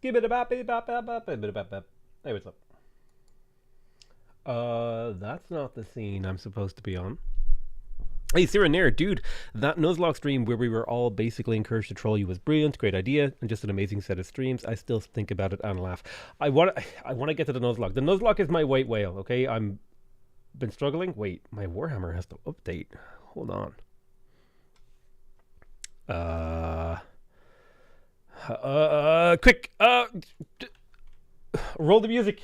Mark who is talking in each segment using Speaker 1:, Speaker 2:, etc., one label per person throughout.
Speaker 1: Hey, what's up? That's not the scene I'm supposed to be on. Hey, Sarah Nair, dude, that Nuzlocke stream where we were all basically encouraged to troll you was brilliant, great idea, and just an amazing set of streams. I still think about it and laugh. I want to get to the Nuzlocke. The Nuzlocke is my white whale, okay? I'm been struggling. Wait, my Warhammer has to update. Hold on. Quick, roll the music.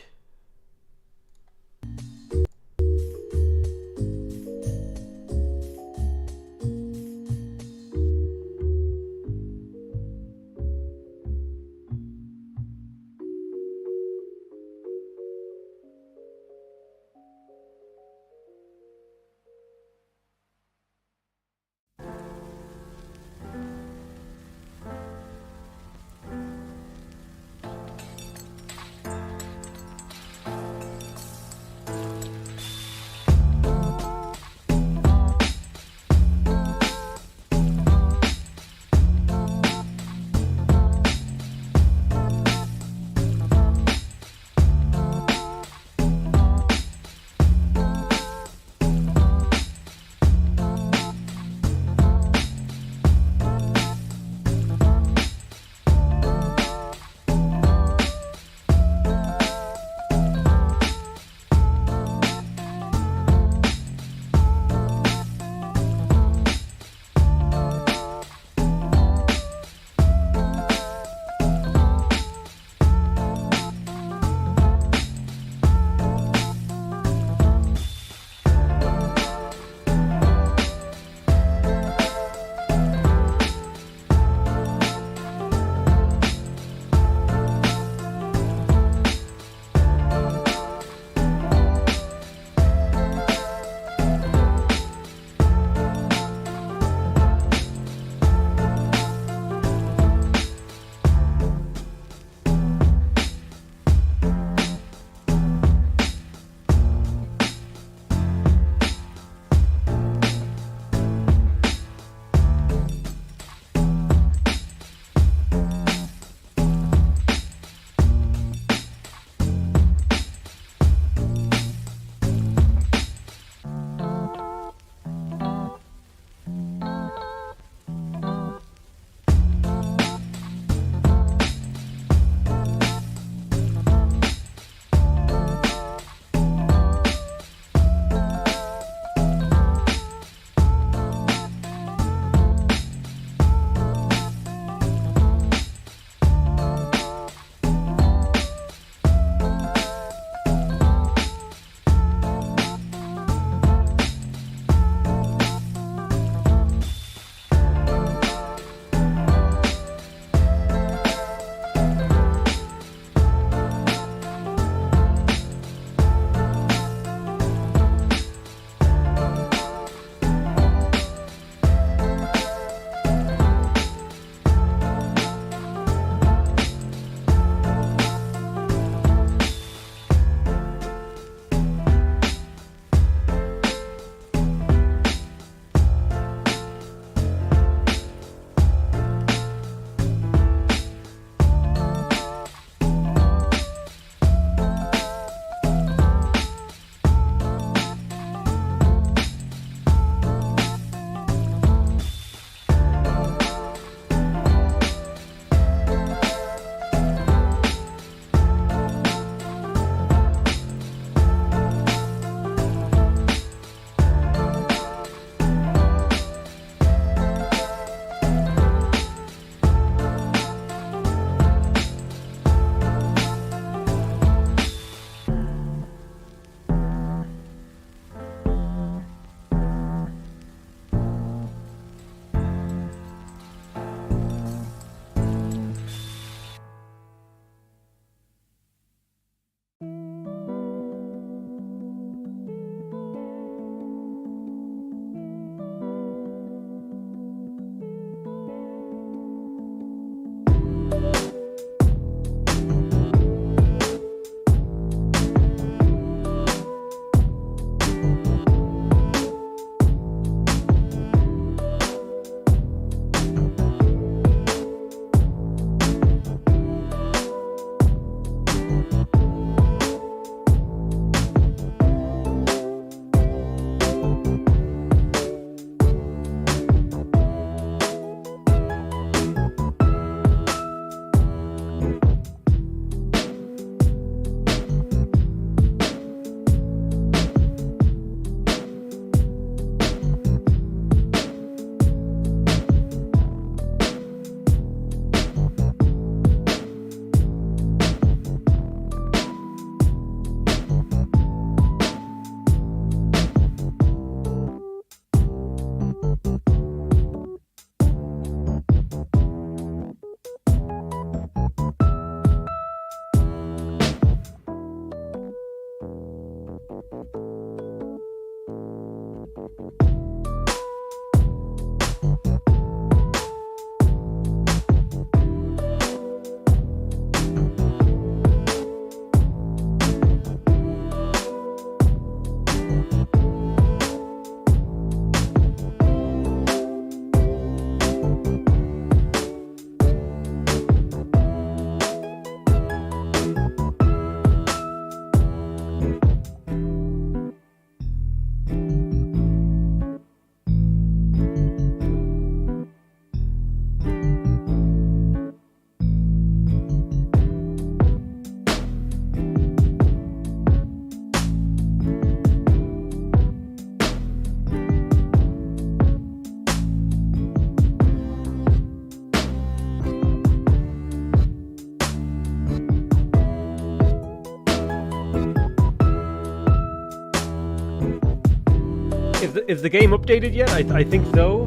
Speaker 1: is the game updated yet? I think so.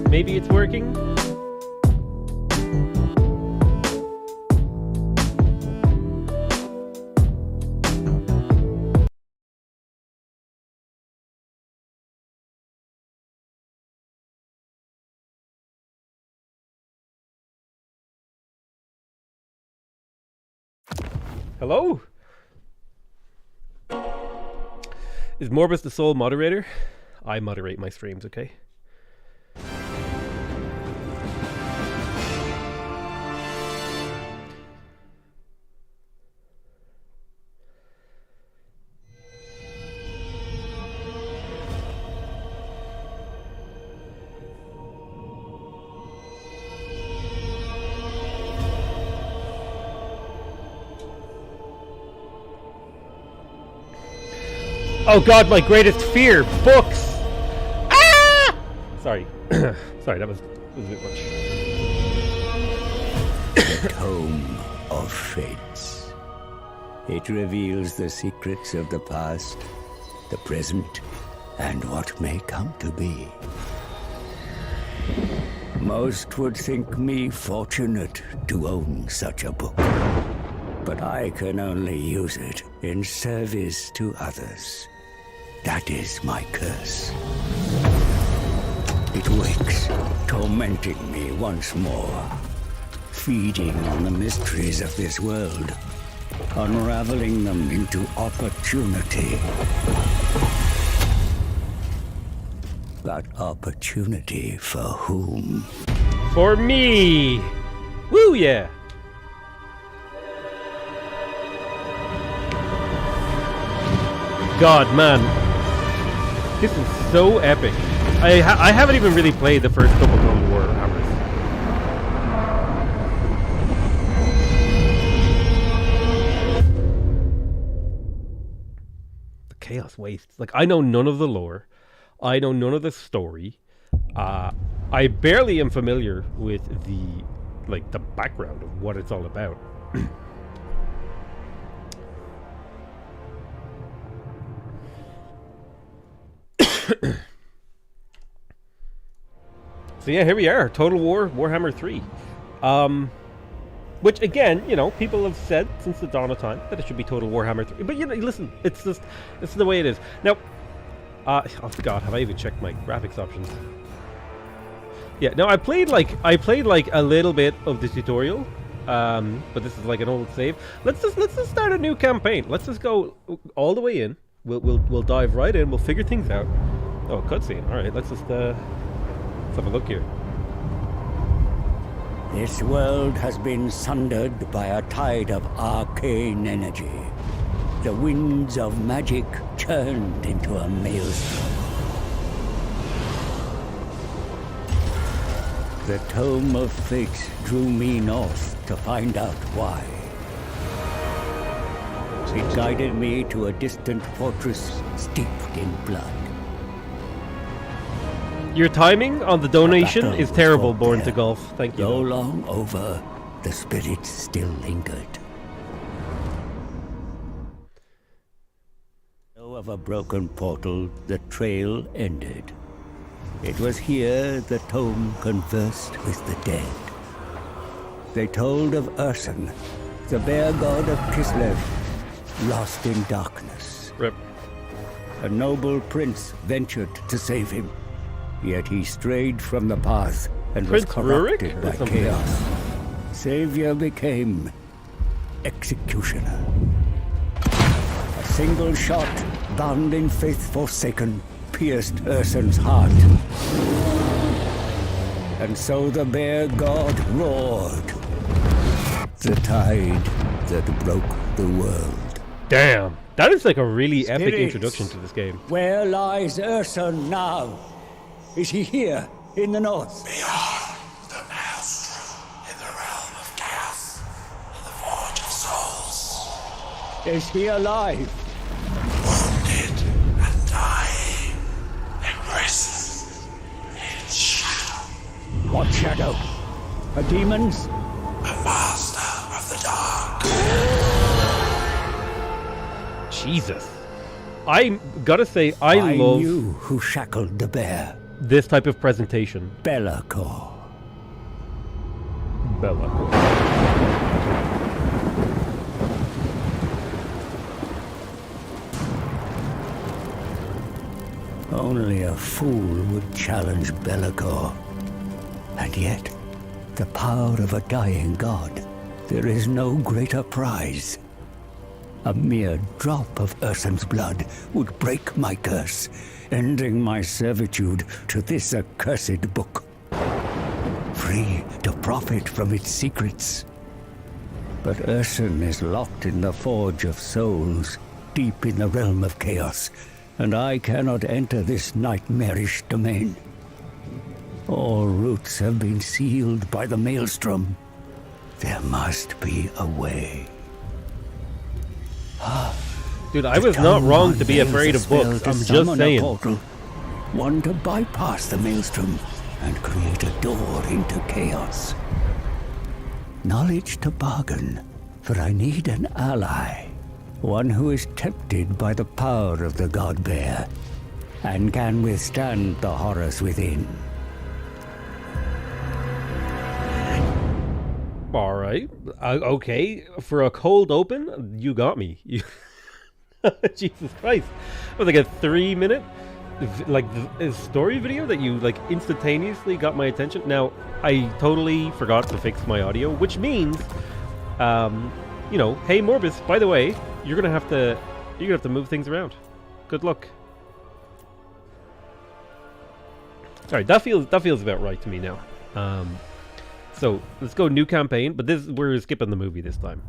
Speaker 1: Maybe it's working. Hello? Is Morbus the sole moderator? I moderate my streams, okay? Oh god, my greatest fear! Books! Ah! Sorry. Sorry, that was a bit much.
Speaker 2: Tome of Fates. It reveals the secrets of the past, the present, and what may come to be. Most would think me fortunate to own such a book, but I can only use it in service to others. That is my curse. It wakes, tormenting me once more, feeding on the mysteries of this world, unraveling them into opportunity. But opportunity for whom?
Speaker 1: For me! Woo, yeah! God, man. This is so epic. I haven't even really played the first couple of Warhammers. The Chaos Wastes. Like, I know none of the lore. I know none of the story. I barely am familiar with the background of what it's all about. So yeah, here we are, Total War Warhammer 3. Which again, you know, people have said since the dawn of time that it should be Total Warhammer 3. But you know, listen, it's the way it is. Now, oh god, have I even checked my graphics options? Yeah, no, I played like a little bit of the tutorial, but this is like an old save. Let's just start a new campaign. Let's just go all the way in. We'll dive right in. We'll figure things out. Oh, cutscene. All right, let's have a look here.
Speaker 2: This world has been sundered by a tide of arcane energy. The winds of magic churned into a maelstrom. The Tome of Fate drew me north to find out why. It guided me to a distant fortress steeped in blood.
Speaker 1: Your timing on the donation is terrible, Born to Golf. Thank you.
Speaker 2: Though long over, the spirits still lingered. Though of a broken portal, the trail ended. It was here the tome conversed with the dead. They told of Urson, the bear god of Kislev, lost in darkness.
Speaker 1: Rip.
Speaker 2: A noble prince ventured to save him. Yet he strayed from the path and
Speaker 1: Prince
Speaker 2: was corrupted
Speaker 1: Rurik?
Speaker 2: by chaos. Savior became executioner. A single shot, bound in faith forsaken, pierced Urson's heart. And so the bear god roared. The tide that broke the world.
Speaker 1: Damn. That is like a really epic
Speaker 2: Spirits,
Speaker 1: introduction to this game.
Speaker 2: Where lies Urson now? Is he here, in the north?
Speaker 3: Beyond the maelstrom, in the realm of chaos, in the forge of souls.
Speaker 2: Is he alive?
Speaker 3: Wounded and dying, imprisoned in shadow.
Speaker 2: What shadow? A demon's?
Speaker 3: A master of the dark.
Speaker 1: Jesus. I gotta say, I love
Speaker 2: knew who shackled the bear.
Speaker 1: this type of presentation.
Speaker 2: Be'lakor. Only a fool would challenge Be'lakor. And yet, the power of a dying god, there is no greater prize. A mere drop of Ursun's blood would break my curse, ending my servitude to this accursed book. Free to profit from its secrets. But Ursun is locked in the Forge of Souls, deep in the realm of chaos, and I cannot enter this nightmarish domain. All routes have been sealed by the Maelstrom. There must be a way.
Speaker 1: Dude, I was not wrong to be afraid of books. I'm just saying.
Speaker 2: Portal, one to bypass the Maelstrom and create a door into chaos. Knowledge to bargain, for I need an ally. One who is tempted by the power of the God Bear and can withstand the horrors within.
Speaker 1: All right. Okay. For a cold open, you got me. Jesus Christ. It was like a 3-minute story video that you like instantaneously got my attention. Now, I totally forgot to fix my audio, which means, you know, hey Morbus, by the way, you're gonna have to move things around. Good luck. All right, that feels about right to me now. So let's go new campaign, but we're skipping the movie this time.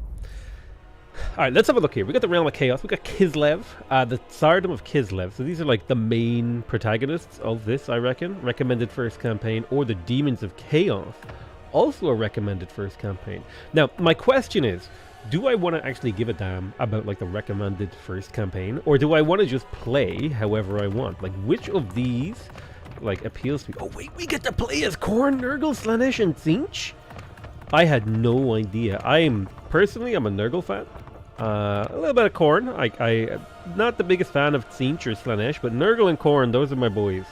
Speaker 1: All right, let's have a look here. We got the Realm of Chaos. We got Kislev, the Tsardom of Kislev. So these are like the main protagonists of this, I reckon. Recommended first campaign, or the Demons of Chaos, also a recommended first campaign. Now, my question is, do I want to actually give a damn about like the recommended first campaign, or do I want to just play however I want? Like, which of these like appeals to me? Oh wait, we get to play as Khorne, Nurgle, Slaanesh, and Tzeentch? I had no idea. I'm a Nurgle fan. A little bit of Khorne. I not the biggest fan of Tzeentch or Slaanesh, but Nurgle and Khorne, those are my boys.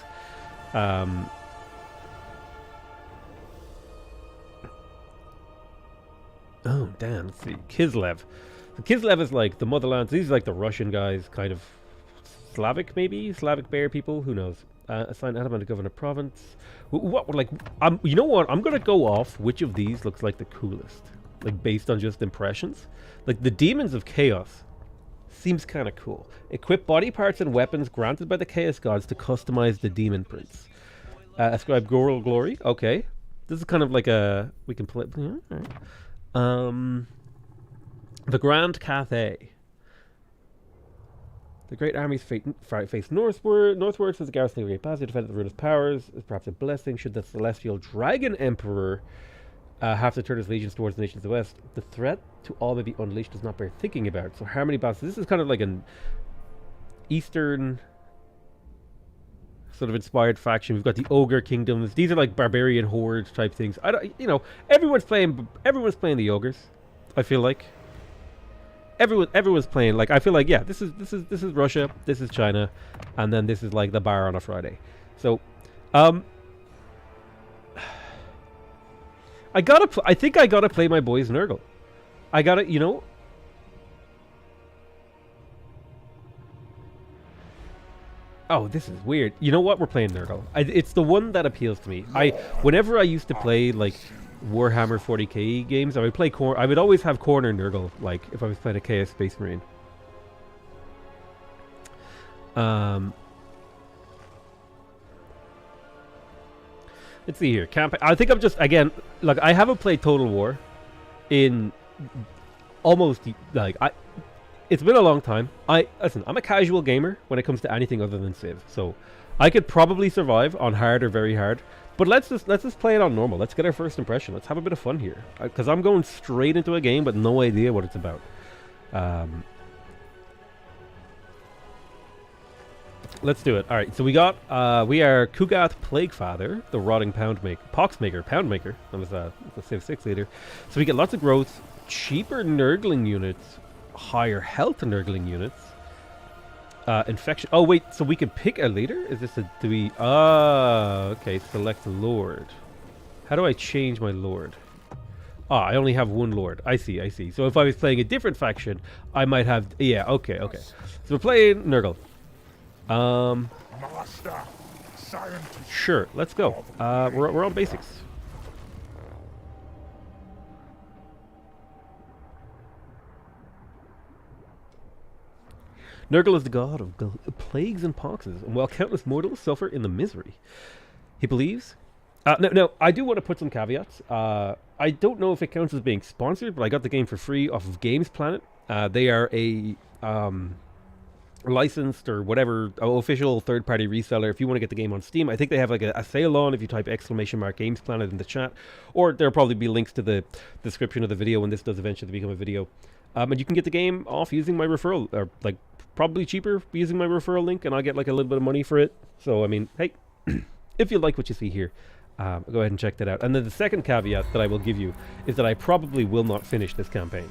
Speaker 1: Oh damn, let's see. Kislev. So Kislev is like the motherlands. These are like the Russian guys, kind of Slavic maybe? Slavic bear people, who knows? Assigned Adamant to govern a province. What, like, you know what? I'm gonna go off which of these looks like the coolest. Like, based on just impressions. Like, the Demons of Chaos seems kind of cool. Equip body parts and weapons granted by the Chaos Gods to customize the Demon Prince. Ascribe Goral Glory. Okay. This is kind of like a... We can play... The Grand Cathay. The great armies face northwards as the garrison of the Great Pass. They defended the Rune of Powers. Is perhaps a blessing should the Celestial Dragon Emperor have to turn his legions towards the nations of the West. The threat to all may be unleashed does not bear thinking about. So Harmony Battles. This is kind of like an Eastern sort of inspired faction. We've got the Ogre Kingdoms. These are like barbarian horde type things. I don't, you know, everyone's playing the ogres. I feel like. Everyone's playing, like, I feel like, yeah, this is Russia, this is China, and then this is like the bar on a Friday. So, I think I gotta play my boys Nurgle. I gotta, you know. Oh, this is weird. You know what? We're playing Nurgle. It's the one that appeals to me. Whenever I used to play, like, Warhammer 40k games, I would play Khorne. I would always have Khorne or Nurgle, like if I was playing a Chaos Space Marine. Let's see here. I think I'm just, again, like, I haven't played Total War in almost, like, it's been a long time. Listen, I'm a casual gamer when it comes to anything other than Civ, so I could probably survive on hard or very hard. But let's just play it on normal. Let's get our first impression. Let's have a bit of fun here, because I'm going straight into a game but no idea what it's about. Let's do it. All right. So we are Kugath Plaguefather, the Rotting Poxmaker. That was the Civ 6 leader. So we get lots of growth, cheaper Nurgling units, higher health Nurgling units. Infection. Oh wait, so we can pick a leader? Is this a do we? Okay. Select lord. How do I change my lord? Ah, I only have one lord. I see. I see. So if I was playing a different faction, I might have. Yeah. Okay. Okay. So we're playing Nurgle.
Speaker 3: Master, scientist.
Speaker 1: Sure. Let's go. We're on basics. Nurgle is the god of plagues and poxes, and while countless mortals suffer in the misery, he believes. No, I do want to put some caveats. I don't know if it counts as being sponsored, but I got the game for free off of Gamesplanet. They are a licensed or whatever official third-party reseller. If you want to get the game on Steam, I think they have like a sale on if you type !Gamesplanet in the chat, or there'll probably be links to the description of the video when this does eventually become a video. And you can get the game off using my referral, or like probably cheaper using my referral link, and I'll get like a little bit of money for it. So I mean, hey, if you like what you see here, go ahead and check that out. And then the second caveat that I will give you is that I probably will not finish this campaign.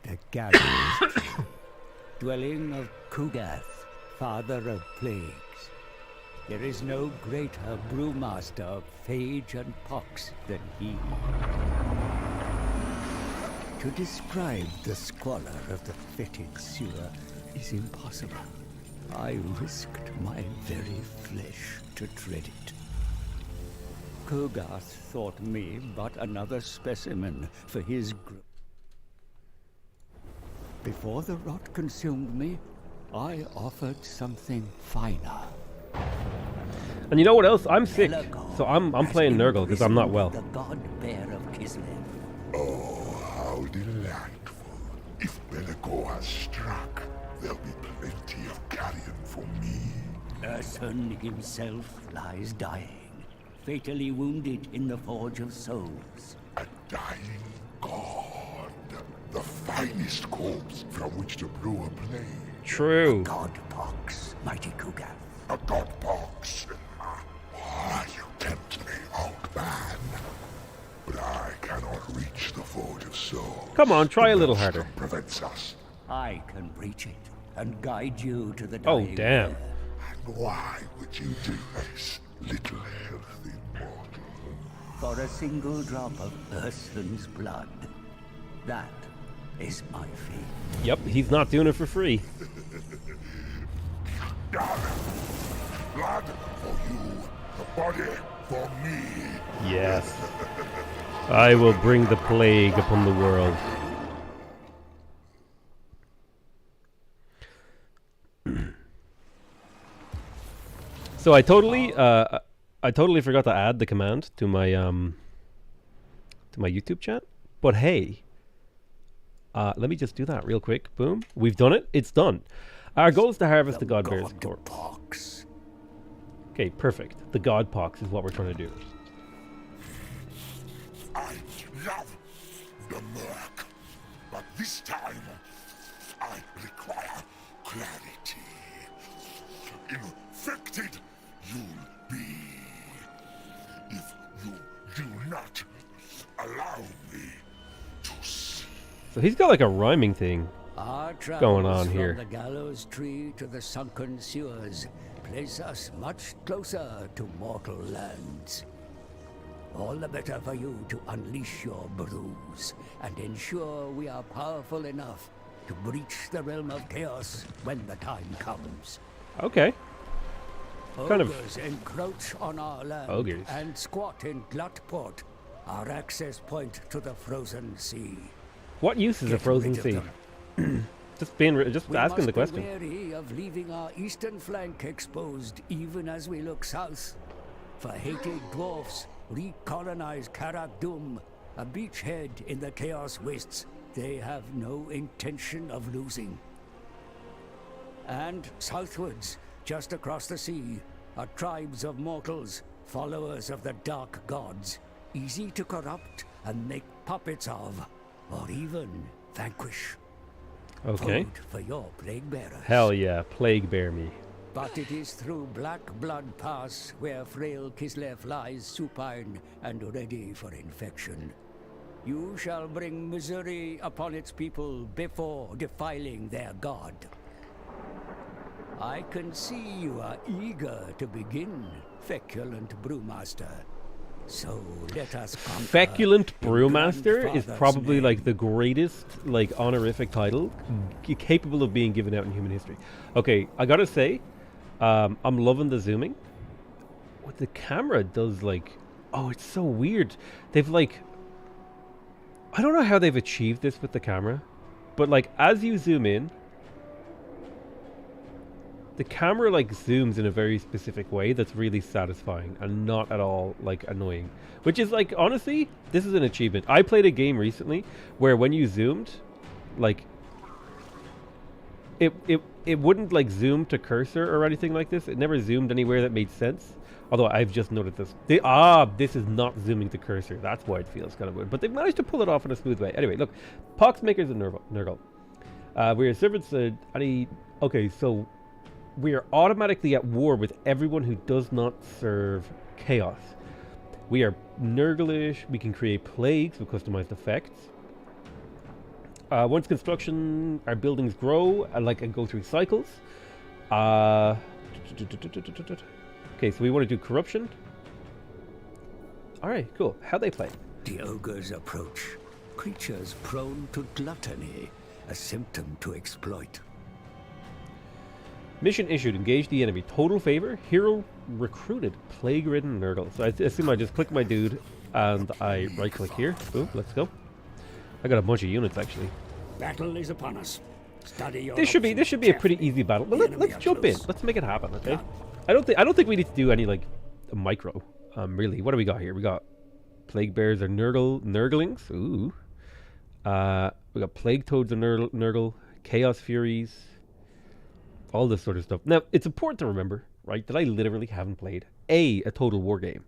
Speaker 2: The gallows, dwelling of Kugath, father of plagues. There is no greater brewmaster of phage and pox than he. To describe the squalor of the fetid sewer is impossible. I risked my very flesh to tread it. Kugath thought me but another specimen for his group. Before the rot consumed me, I offered something finer.
Speaker 1: And you know what else? I'm sick, so I'm playing Nurgle because I'm not well.
Speaker 2: The god bear of Kislev.
Speaker 3: Oh, how delightful. If Belagor has struck, there'll be plenty of carrion for me.
Speaker 2: Ursun himself lies dying, fatally wounded in the Forge of Souls.
Speaker 3: A dying god. The finest corpse from which to brew a plague.
Speaker 1: True.
Speaker 2: God pox, mighty Kugath.
Speaker 3: A god pox. Ah, you tempt me, old man. But I cannot reach the Forge of Souls.
Speaker 1: Come on, try a little
Speaker 3: The
Speaker 1: harder.
Speaker 3: monster prevents us.
Speaker 2: I can reach it and guide you to the
Speaker 1: Oh,
Speaker 2: dying
Speaker 1: damn.
Speaker 2: bear.
Speaker 3: And why would you do this, little healthy mortal?
Speaker 2: For a single drop of Ursun's blood. That is my fee.
Speaker 1: Yep, he's not doing it for free.
Speaker 3: Blood for you, the body for me.
Speaker 1: Yes. I will bring the plague upon the world. So I totally forgot to add the command to my YouTube chat. But hey, let me just do that real quick. Boom. We've done it. It's done. Our goal is to harvest the God Bear's corpse.
Speaker 2: Pox.
Speaker 1: Okay, perfect. The God Pox is what we're trying to do.
Speaker 3: I love the murk, but this time I require clarity. Infected you'll be if you do not allow me to see.
Speaker 1: So he's got like a rhyming thing.
Speaker 2: Our
Speaker 1: Going
Speaker 2: travels
Speaker 1: on here.
Speaker 2: from the gallows tree to the sunken sewers place us much closer to mortal lands. All the better for you to unleash your brews and ensure we are powerful enough to breach the realm of chaos when the time comes.
Speaker 1: Okay. Kind of-
Speaker 2: Ogres encroach on our land
Speaker 1: Ogres.
Speaker 2: and squat in Glutport, our access point to the frozen sea.
Speaker 1: What use is a
Speaker 2: Get
Speaker 1: frozen
Speaker 2: rid of
Speaker 1: sea?
Speaker 2: them.
Speaker 1: Just
Speaker 2: We
Speaker 1: asking the
Speaker 2: must
Speaker 1: question.
Speaker 2: be wary of leaving our eastern flank exposed even as we look south. For hated dwarfs recolonize Karak-Dum, a beachhead in the Chaos Wastes they have no intention of losing. And southwards, just across the sea, are tribes of mortals, followers of the dark gods, easy to corrupt and make puppets of, or even vanquish.
Speaker 1: Okay.
Speaker 2: Food for your plague bearers.
Speaker 1: Hell yeah, plague bear me.
Speaker 2: But it is through Black Blood Pass where frail Kislev lies supine and ready for infection. You shall bring misery upon its people before defiling their god. I can see you are eager to begin, feculent brewmaster. So let us conquer.
Speaker 1: Feculent
Speaker 2: your
Speaker 1: Brewmaster is
Speaker 2: grandfather's
Speaker 1: probably
Speaker 2: name.
Speaker 1: like the greatest like honorific title capable of being given out in human history. Okay, I gotta say, I'm loving the zooming. What the camera does, like, oh, it's so weird. They've like, I don't know how they've achieved this with the camera, but like as you zoom in, the camera like zooms in a very specific way that's really satisfying and not at all like annoying. Which is like, honestly, this is an achievement. I played a game recently where when you zoomed, like it wouldn't like zoom to cursor or anything like this. It never zoomed anywhere that made sense. Although I've just noted this. This is not zooming to cursor. That's why it feels kind of weird. But they managed to pull it off in a smooth way. Anyway, look, Poxmakers and Nurgle. We are servants. Okay, so we are automatically at war with everyone who does not serve chaos. We are Nurglish. We can create plagues with customized effects. Once construction, our buildings grow and go through cycles. Okay, so we want to do corruption. All right, cool. How they play?
Speaker 2: The ogres approach. Creatures prone to gluttony, a symptom to exploit.
Speaker 1: Mission issued. Engage the enemy. Total favor. Hero recruited. Plague-ridden Nurgle. So I assume I just click my dude and I right-click here. Boom. Let's go. I got a bunch of units actually.
Speaker 2: Battle is upon us. Study your
Speaker 1: This should be a pretty easy battle. But let's jump in. Let's make it happen. Okay. I don't think we need to do any like a micro. Really. What do we got here? We got plague bears or Nurglings. Ooh. We got plague toads or Nurgle. Chaos furies. All this sort of stuff. Now, it's important to remember, right, that I literally haven't played a Total War game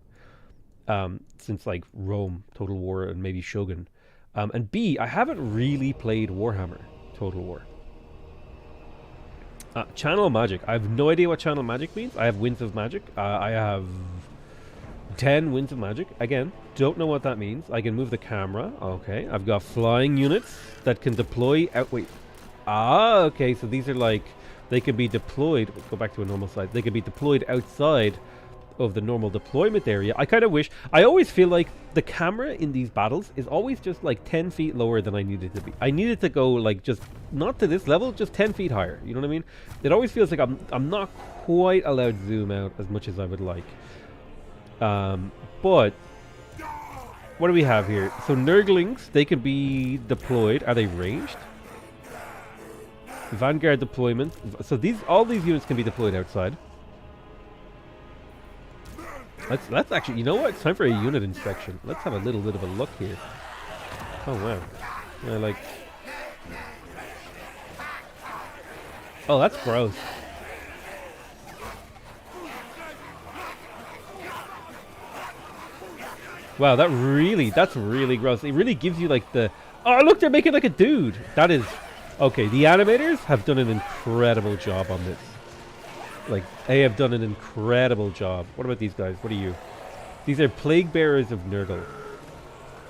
Speaker 1: since like Rome, Total War, and maybe Shogun. And B, I haven't really played Warhammer, Total War. Channel magic. I have no idea what channel magic means. I have winds of magic. I have 10 winds of magic. Again, don't know what that means. I can move the camera. Okay. I've got flying units that can deploy out. Wait. Okay. So these are like, they can be deployed. Let's go back to a normal size. They can be deployed outside of the normal deployment area. I kind of wish, I always feel like the camera in these battles is always just like 10 feet lower than I needed to be. I needed to go like just not to this level, just 10 feet higher. You know what I mean? It always feels like I'm not quite allowed to zoom out as much as I would like. But what do we have here? So Nurglings, they can be deployed. Are they ranged? Vanguard deployment. So all these units can be deployed outside. Let's actually, you know what? It's time for a unit inspection. Let's have a little bit of a look here. Oh wow. Oh, that's gross. Wow, that's really gross. It really gives you like the, oh look, they're making like a dude. That is, okay, the animators have done an incredible job on this. Like, they have done an incredible job. What about these guys? What are you? These are plague bearers of Nurgle.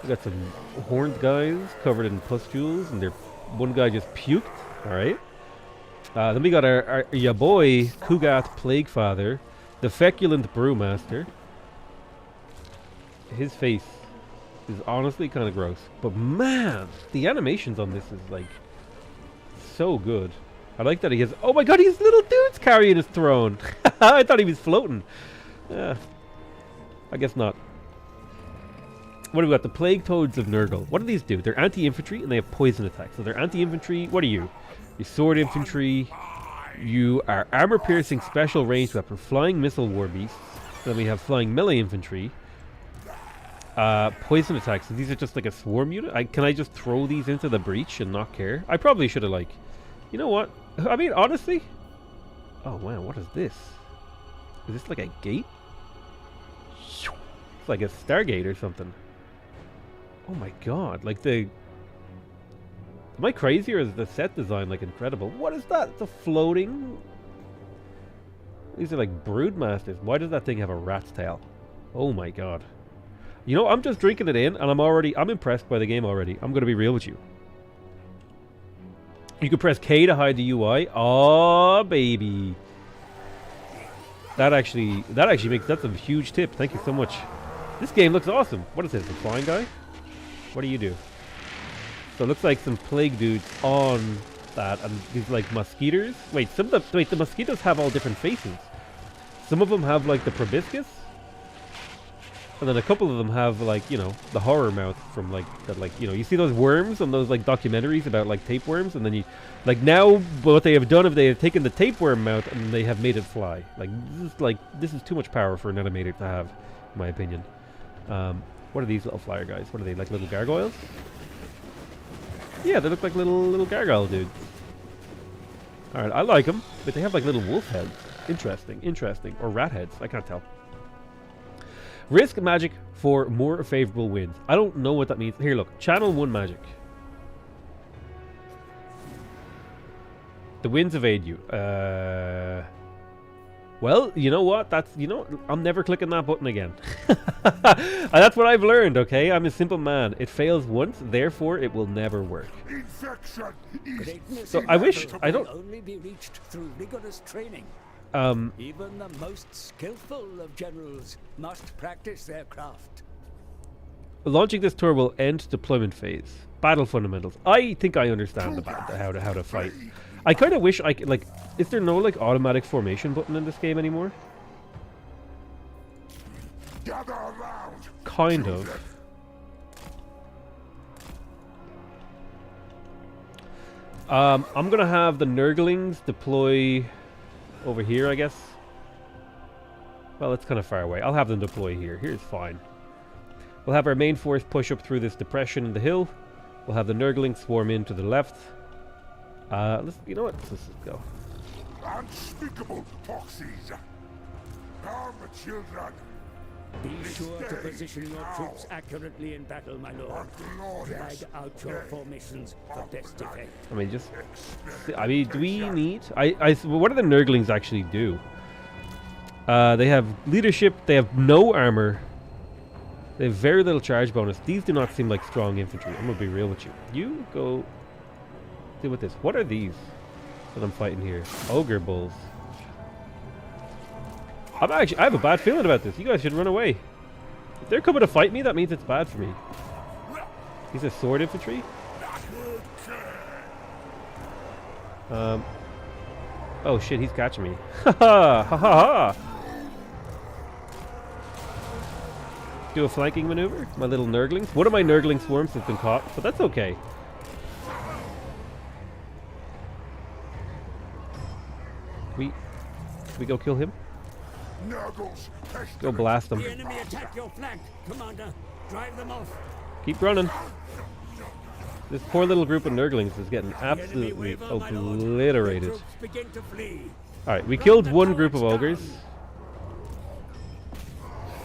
Speaker 1: We got some horned guys covered in pustules, and one guy just puked. All right. Then we got our boy Kugath Plaguefather, the feculent brewmaster. His face is honestly kind of gross, but man, the animations on this is like so good. I like that he has... Oh my god, he's little dudes carrying his throne. I thought he was floating. I guess not. What do we got? The Plague Toads of Nurgle. What do these do? They're anti-infantry and they have poison attacks. So they're anti-infantry. What are you? You're sword infantry. You are armor-piercing special range weapon. Flying missile war beasts. Then we have flying melee infantry. Poison attacks. So these are just like a swarm unit. Can I just throw these into the breach and not care? I probably should have like... You know what? I mean, honestly... Oh, wow, what is this? Is this like a gate? It's like a Stargate or something. Oh my god, like the... Am I crazy or is the set design like incredible? What is that? It's a floating... These are like broodmasters. Why does that thing have a rat's tail? Oh my god. You know, I'm just drinking it in, and I'm impressed by the game already. I'm gonna be real with you. You can press K to hide the UI. Oh, baby. That actually makes, that's a huge tip. Thank you so much. This game looks awesome. What is this, a flying guy? What do you do? So it looks like some plague dudes on that, and these like mosquitoes. Wait, the mosquitoes have all different faces. Some of them have like the proboscis, and then a couple of them have like, you know, the horror mouth from like that, like, you know, you see those worms on those like documentaries about like tapeworms, and then you like, now what they have done is they have taken the tapeworm mouth and they have made it fly. Like this is too much power for an animator to have, in my opinion. What are these little flyer guys? What are they, like little gargoyles? Yeah, they look like little gargoyle dudes. Alright, I like them, but they have like little wolf heads. Interesting. Or rat heads, I can't tell. Risk magic for more favorable winds. I don't know what that means. Here, look. Channel 1 magic. The winds evade you. Well, you know what? I'm never clicking that button again. That's what I've learned, okay? I'm a simple man. It fails once, therefore it will never work. So I wish I don't
Speaker 2: only be reached through rigorous training. Even the most skillful of generals must practice their craft.
Speaker 1: Launching this tour will end deployment phase. Battle fundamentals. I think I understand about how to fight. I kind of wish I could, like, is there no like automatic formation button in this game anymore? Kind of. I'm gonna have the Nurglings deploy over here, I guess. Well, it's kind of far away. I'll have them deploy here. Here's fine. We'll have our main force push up through this depression in the hill. We'll have the Nurglings swarm in to the left. You know what? Let's just go.
Speaker 3: Unspeakable foxes! Come, children!
Speaker 2: Be sure to position your troops accurately in battle, my lord. Drag out your formations for best effect.
Speaker 1: I mean, do we need... what do the Nurglings actually do? They have leadership, they have no armor, they have very little charge bonus. These do not seem like strong infantry. I'm gonna be real with you. You go deal with this. What are these that I'm fighting here? Ogre bulls. I have a bad feeling about this. You guys should run away. If they're coming to fight me, that means it's bad for me. These are sword infantry. Oh shit, he's catching me. Ha ha ha ha. Do a flanking maneuver. My little Nurglings. One of my Nurgling swarms has been caught, but that's okay. We go kill him? Go blast them.
Speaker 2: The enemy attack your flank, Commander. Drive them off.
Speaker 1: Keep running. This poor little group of Nurglings is getting absolutely obliterated. Alright, we killed one group of ogres.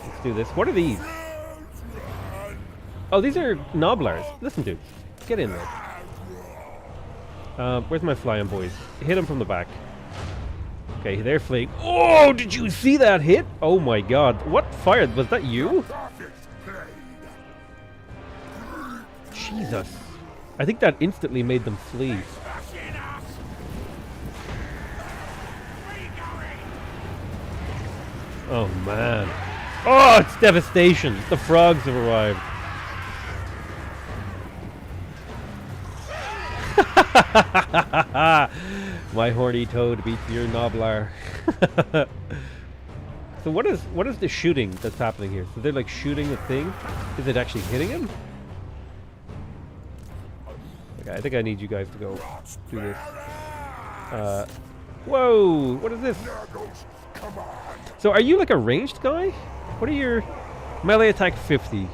Speaker 1: Let's do this. What are these? Oh, these are Nobblars. Listen, dude. Get in there. Where's my flying boys? Hit them from the back. Okay, they're fleeing. Oh, did you see that hit? Oh my god. What fired? Was that you? Jesus. I think that instantly made them flee. Oh man. Oh, it's devastation. The frogs have arrived. My horny toad beats your Nobblar. So what is the shooting that's happening here? So they're like shooting a thing? Is it actually hitting him? Okay, I think I need you guys to go do this. Whoa! What is this? So are you like a ranged guy? What are your... Melee attack 50.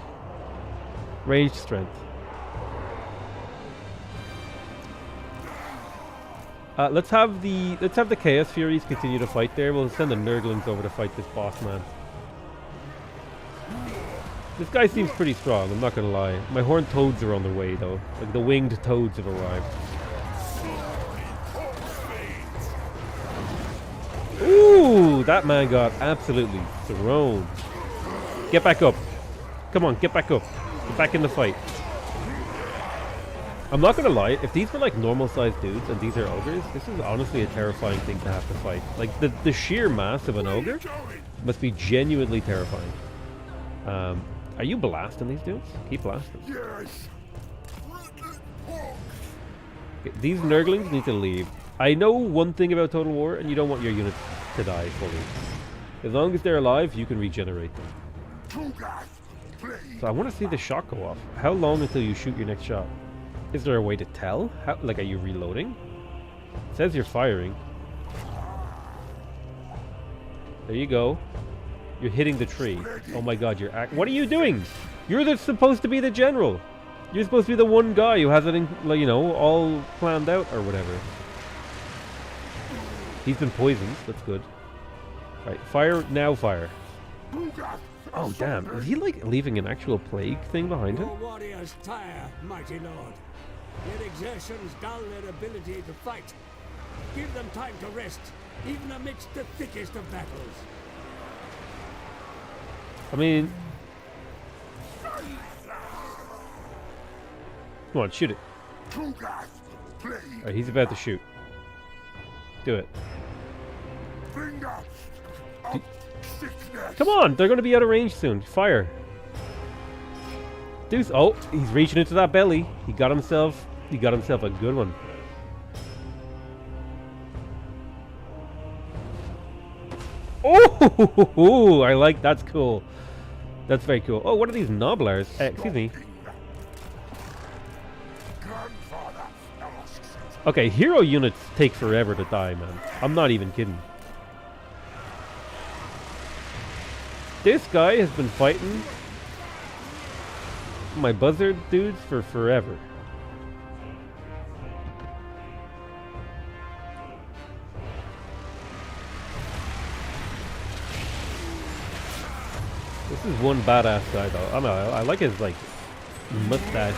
Speaker 1: Ranged strength. Let's have the Chaos Furies continue to fight there. We'll send the Nurglings over to fight this boss man. This guy seems pretty strong, I'm not gonna lie. My horned toads are on their way though. Like the winged toads have arrived. Ooh, that man got absolutely thrown. Get back up. Come on, get back up. Get back in the fight. I'm not gonna lie, if these were like normal sized dudes and these are ogres, this is honestly a terrifying thing to have to fight. Like the sheer mass of an ogre must be genuinely terrifying. Are you blasting these dudes? Keep blasting.
Speaker 3: Yes.
Speaker 1: Okay, these nurglings need to leave. I know one thing about Total War, and you don't want your units to die fully. As long as they're alive, you can regenerate them. So I want to see the shot go off. How long until you shoot your next shot? Is there a way to tell? How, like, are you reloading? It says you're firing. There you go. You're hitting the tree. Oh my god, you're what are you doing? You're supposed to be the general. You're supposed to be the one guy who has it in, like, you know, all planned out or whatever. He's been poisoned. That's good. Right, fire now. Fire. Oh damn! Is he like leaving an actual plague thing behind him?
Speaker 4: Your warriors tire, mighty lord. Their exertions dull their ability to fight. Give them time to rest, even amidst the thickest of battles.
Speaker 1: I mean, come on, shoot it. Alright, he's about to shoot. Do it. Come on, they're going to be out of range soon. Fire. Deuce. Oh, he's reaching into that belly. He got himself a good one. Oh, I like, that's cool. That's very cool. Oh, what are these nobblers? Excuse me. Okay, hero units take forever to die, man. I'm not even kidding. This guy has been fighting my buzzard dudes for forever. This is one badass guy though. I don't know, I like his like mustache.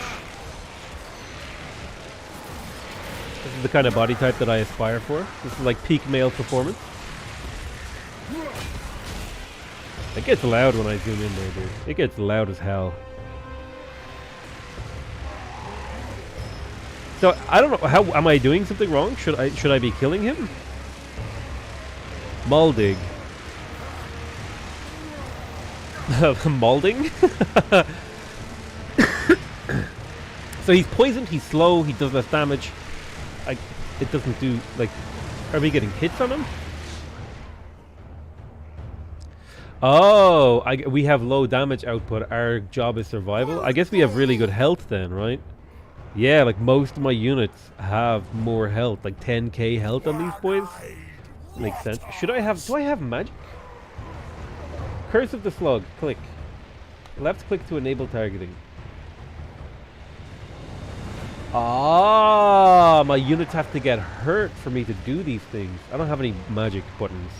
Speaker 1: This is the kind of body type that I aspire for. This is like peak male performance. It gets loud when I zoom in there, dude. It gets loud as hell. So I don't know, how am I doing something wrong? Should I be killing him? Maldig. Malding? So he's poisoned, he's slow, he does less damage. It doesn't do, like, are we getting hits on him? Oh, we have low damage output. Our job is survival. I guess we have really good health then, right? Yeah, like most of my units have more health, like 10k health on these boys. Makes sense. Do I have magic? Curse of the Slug, click. Left click to enable targeting. Ah, my units have to get hurt for me to do these things. I don't have any magic buttons.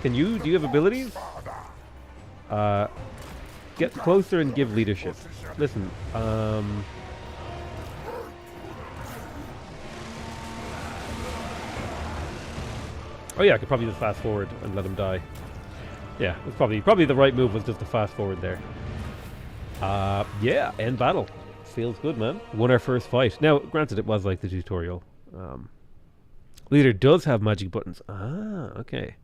Speaker 1: Do you have abilities? Get closer and give leadership. Listen, oh yeah, I could probably just fast forward and let him die. Yeah, that's probably the right move was just to fast forward there. Yeah, end battle. Feels good, man. Won our first fight. Now, granted, it was like the tutorial. Leader does have magic buttons. Ah, okay.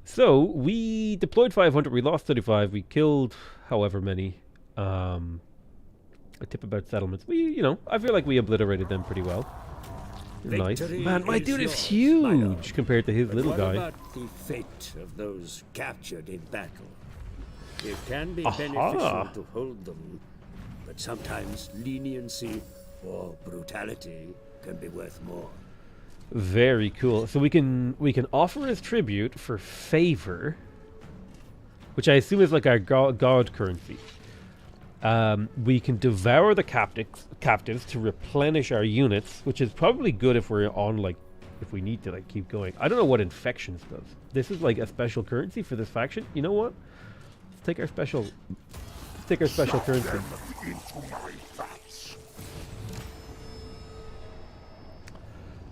Speaker 1: So, we deployed 500, we lost 35, we killed however many. A tip about settlements. I feel like we obliterated them pretty well. Nice. Man, my dude is huge compared to his little guy.
Speaker 4: What about the fate of those captured in battle? It can be beneficial to hold them, but sometimes leniency or brutality can be worth more.
Speaker 1: Very cool. So we can offer as tribute for favor, which I assume is like our god currency. We can devour the captives to replenish our units, which is probably good if we're on, like, if we need to, like, keep going. I don't know what infections does. This is like a special currency for this faction. You know what? Let's take our special currency.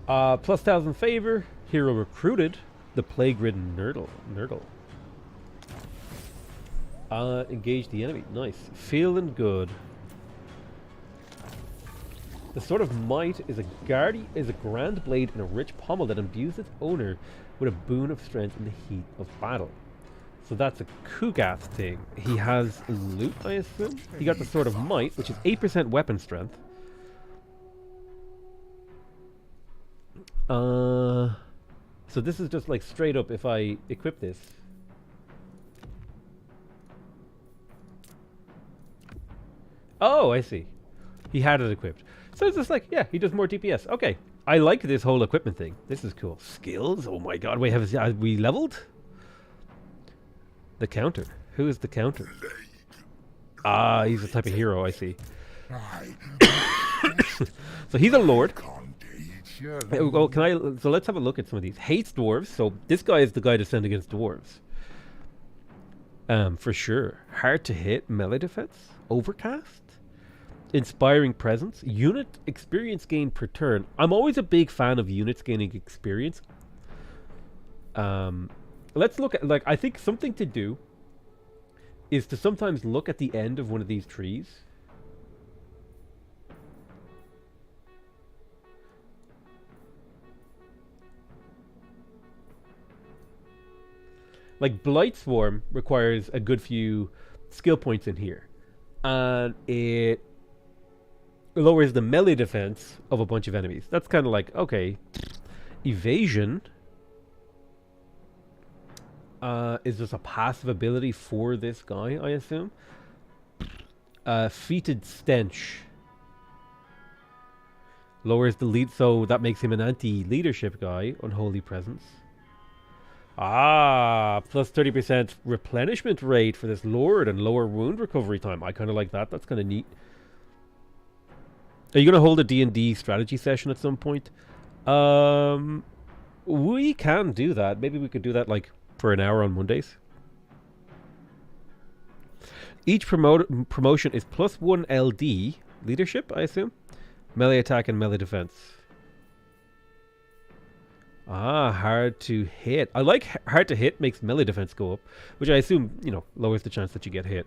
Speaker 1: Plus 1,000 favor. Hero recruited. The plague-ridden Nurgle. Engage the enemy. Nice. Feeling good. The Sword of Might is a grand blade and a rich pommel that imbues its owner with a boon of strength in the heat of battle. So that's a Kugath thing. He has loot, I assume? He got the Sword of Might, which is 8% weapon strength. So this is just like straight up if I equip this. Oh, I see. He had it equipped. So it's just like, yeah, he does more DPS. Okay. I like this whole equipment thing. This is cool. Skills? Oh my god. Wait, have we leveled? The counter. Who is the counter? Ah, he's a type of hero, I see. So he's a lord. Oh, so let's have a look at some of these. Hates dwarves. So this guy is the guy to send against dwarves. For sure. Hard to hit. Melee defense. Overcast. Inspiring presence. Unit experience gain per turn. I'm always a big fan of units gaining experience. Let's look at, like, I think something to do is to sometimes look at the end of one of these trees. Like, Blight Swarm requires a good few skill points in here. And it lowers the melee defense of a bunch of enemies. That's kind of like, okay. Evasion is just a passive ability for this guy, I assume. Fetid Stench lowers the lead, so that makes him an anti-leadership guy. Unholy Presence. Ah, plus 30% replenishment rate for this lord and lower wound recovery time. I kind of like that. That's kind of neat. Are you going to hold a D&D strategy session at some point? We can do that. Maybe we could do that like for an hour on Mondays. Each promotion is plus 1 LD. Leadership, I assume? Melee attack and melee defense. Ah, hard to hit. I like hard to hit makes melee defense go up, which I assume, you know, lowers the chance that you get hit.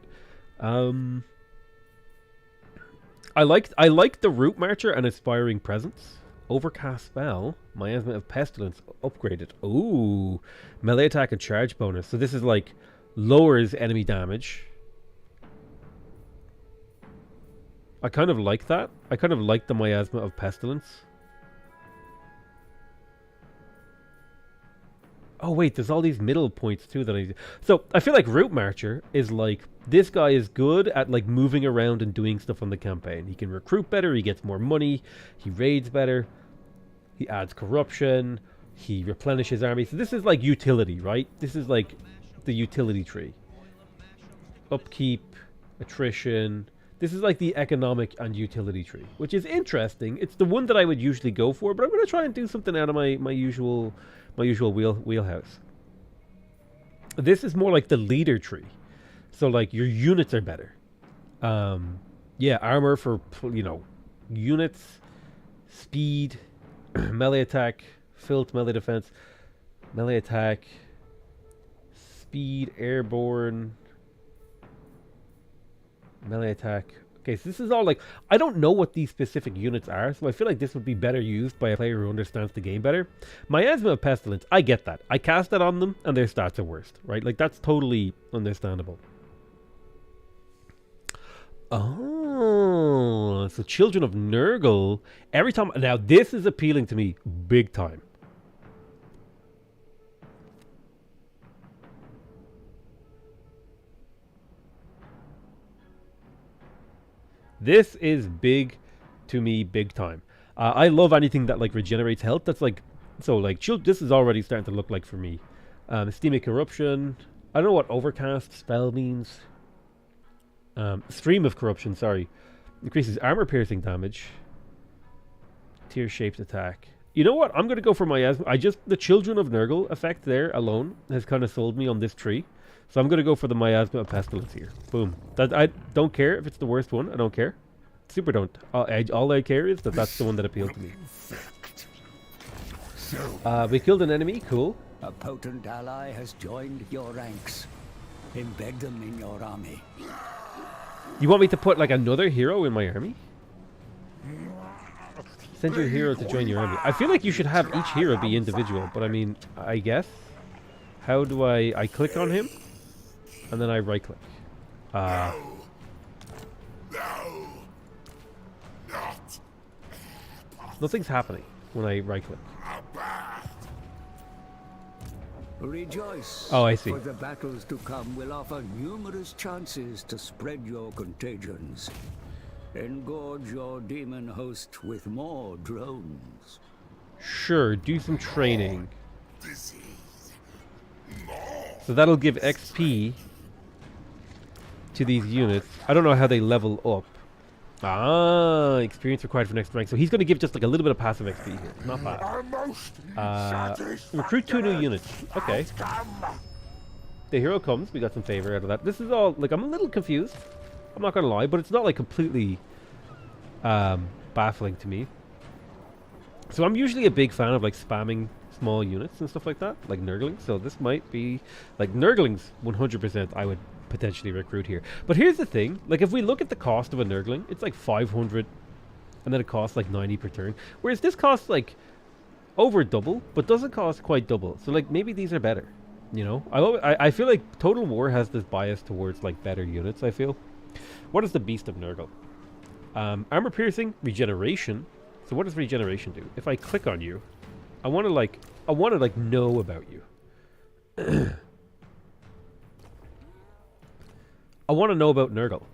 Speaker 1: I like the Root Marcher and Inspiring Presence. Overcast Spell. Miasma of Pestilence upgraded. Ooh. Melee attack and charge bonus. So this is like lowers enemy damage. I kind of like that. I kind of like the Miasma of Pestilence. Oh wait, there's all these middle points too that I... So I feel like Root Marcher is like, this guy is good at like moving around and doing stuff on the campaign. He can recruit better, he gets more money, he raids better, he adds corruption, he replenishes armies. So this is like utility, right? This is like the utility tree. Upkeep, attrition. This is like the economic and utility tree, which is interesting. It's the one that I would usually go for, but I'm going to try and do something out of my usual wheelhouse. This is more like the leader tree. So like your units are better. Yeah, armor for, you know, units, speed, melee attack, filth, melee defense, melee attack, speed, airborne, melee attack. Okay, so this is all like, I don't know what these specific units are, so I feel like this would be better used by a player who understands the game better. Miasma of Pestilence, I get that. I cast that on them, and their stats are worst, right? Like, that's totally understandable. Oh, so Children of Nurgle. Every time, now this is appealing to me big time. This is big to me, big time. I love anything that like regenerates health. That's like, so like, this is already starting to look like for me. Steamy Corruption. I don't know what Overcast spell means. Stream of Corruption, sorry. Increases armor piercing damage. Tear-shaped attack. You know what? I'm going to go for Miasma. The Children of Nurgle effect there alone has kind of sold me on this tree. So I'm going to go for the Miasma of Pestilence here. Boom. I don't care if it's the worst one. I don't care. Super don't. All I care is that that's the one that appealed to me.
Speaker 2: So,
Speaker 1: we killed an enemy. Cool.
Speaker 2: a potent ally has joined your ranks. Embed them in your army.
Speaker 1: You want me to put like another hero in my army? Send your hero to join your army. I feel like you should have each hero be individual, but I mean, I guess. How do I click on him? And then I right click. Nothing's happening when I right click.
Speaker 2: Rejoice.
Speaker 1: Oh, I see.
Speaker 2: For the battles to come will offer numerous chances to spread your contagions. Engorge your demon host with more drones.
Speaker 1: Sure, do some training. So that'll give XP to these units. I don't know how they level up. Ah, experience required for next rank. So he's going to give just like a little bit of passive XP here. Not bad. Recruit 2 new units. Okay. The hero comes. We got some favor out of that. This is all, like, I'm a little confused. I'm not going to lie, but it's not like completely baffling to me. So I'm usually a big fan of like spamming small units and stuff like that, like Nurglings. So this might be, like, Nurglings 100% I would potentially recruit here. But here's the thing, like, if we look at the cost of a Nurgling, it's like 500 and then it costs like 90 per turn, whereas this costs like over double but doesn't cost quite double. So like maybe these are better, you know. I feel like Total War has this bias towards like better units. I feel. What is the Beast of Nurgle? Armor piercing, regeneration. So what does regeneration do? If I click on you, I want to like know about you. I want to know about Nurgle.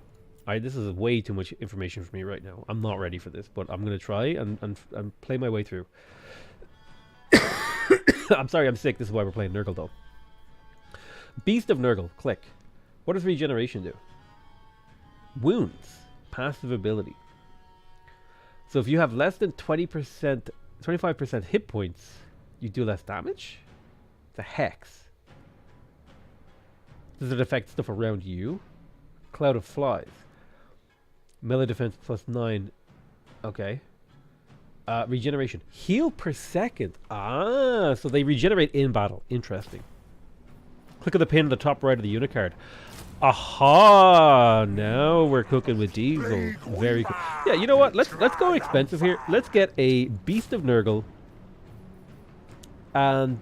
Speaker 1: This is way too much information for me right now. I'm not ready for this, but I'm going to try and play my way through. I'm sorry, I'm sick. This is why we're playing Nurgle, though. Beast of Nurgle. Click. What does regeneration do? Wounds. Passive ability. So if you have less than 20%, 25% hit points, you do less damage? It's a hex. Does it affect stuff around you? Cloud of Flies. Melee defense +9. Okay. Regeneration. Heal per second. Ah, so they regenerate in battle. Interesting. Click on the pin on the top right of the unit card. Aha! Now we're cooking with Diesel. Very cool. Yeah, you know what? Let's go expensive here. Let's get a Beast of Nurgle. And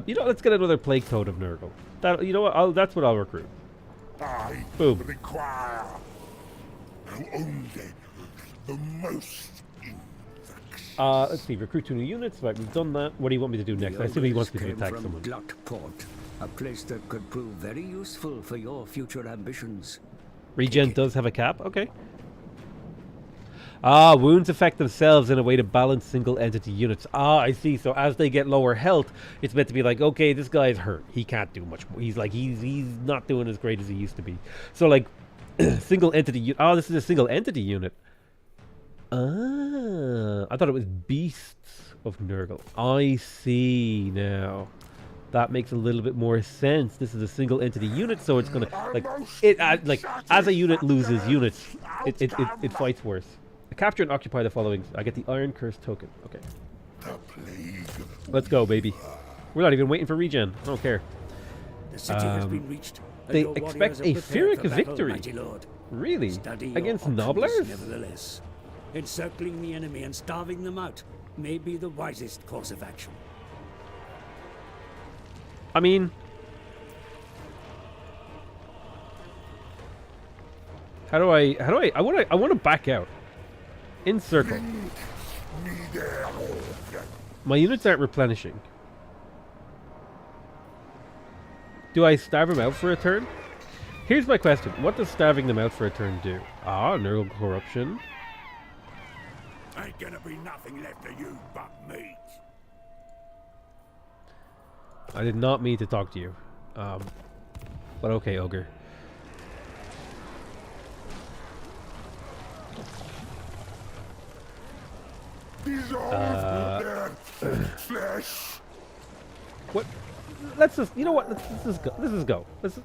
Speaker 1: you know, let's get another Plague Toad of Nurgle. That, you know what? That's what I'll recruit.
Speaker 3: I
Speaker 1: Boom.
Speaker 3: require only the most infectious.
Speaker 1: Let's see. Recruit 2 new units. Right, we've done that. What do you want me to do next? I assume he wants me to attack someone.
Speaker 2: Gluttport, a place that could prove very useful for your future ambitions.
Speaker 1: Regen does have a cap. Okay. Ah, wounds affect themselves in a way to balance single entity units. Ah, I see. So as they get lower health, it's meant to be like, okay, this guy's hurt. He can't do much more. He's like, he's not doing as great as he used to be. So like, single entity. Oh, this is a single entity unit. Ah, I thought it was Beasts of Nurgle. I see now. That makes a little bit more sense. This is a single entity unit, so it's gonna like as a unit loses units, it fights worse. Capture and occupy the following. I get the Iron Curse token. Okay. Let's go, baby. We're not even waiting for regen. I don't care.
Speaker 4: The city has been reached.
Speaker 1: They expect a Pyrrhic victory. Really? Against Nobblers?
Speaker 4: Nevertheless, encircling the enemy and starving them out may be the wisest course of action.
Speaker 1: I mean, I want to back out. Encircle. My units aren't replenishing. Do I starve them out for a turn? Here's my question. What does starving them out for a turn do? Ah, Nurgle corruption.
Speaker 3: Ain't gonna be nothing left of you but meat.
Speaker 1: I did not mean to talk to you. But okay, Ogre.
Speaker 3: Flesh.
Speaker 1: What? Let's just, you know what? Let's just go. Let's just go. Let's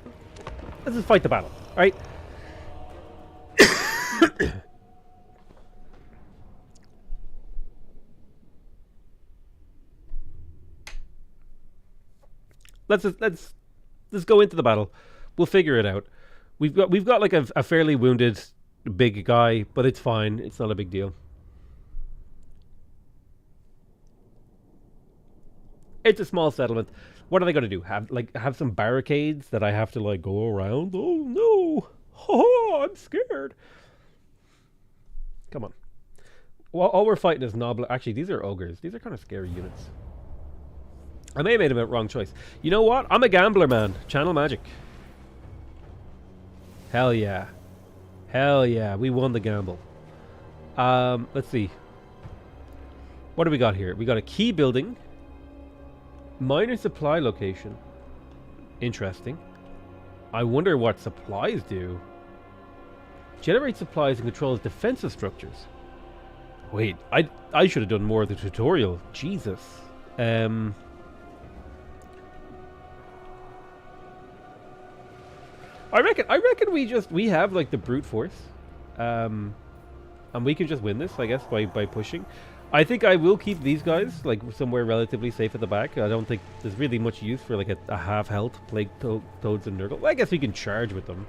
Speaker 1: just fight the battle. All right. let's go into the battle. We'll figure it out. We've got like a fairly wounded big guy, but it's fine. It's not a big deal. It's a small settlement. What are they going to do? Have some barricades that I have to like go around? Oh no! Oh, I'm scared. Come on. Well, all we're fighting is Nobbler. Actually, these are ogres. These are kind of scary units. I may have made a wrong choice. You know what? I'm a gambler, man. Channel magic. Hell yeah. Hell yeah. We won the gamble. Let's see. What do we got here? We got a key building. Minor supply location. Interesting. I wonder what supplies do. Generate supplies and controls defensive structures. Wait, I should have done more of the tutorial. Jesus. I reckon we have like the brute force. And we can just win this, I guess, by pushing. I think I will keep these guys like somewhere relatively safe at the back. I don't think there's really much use for like a half health plague toads and Nurgle. Well, I guess we can charge with them.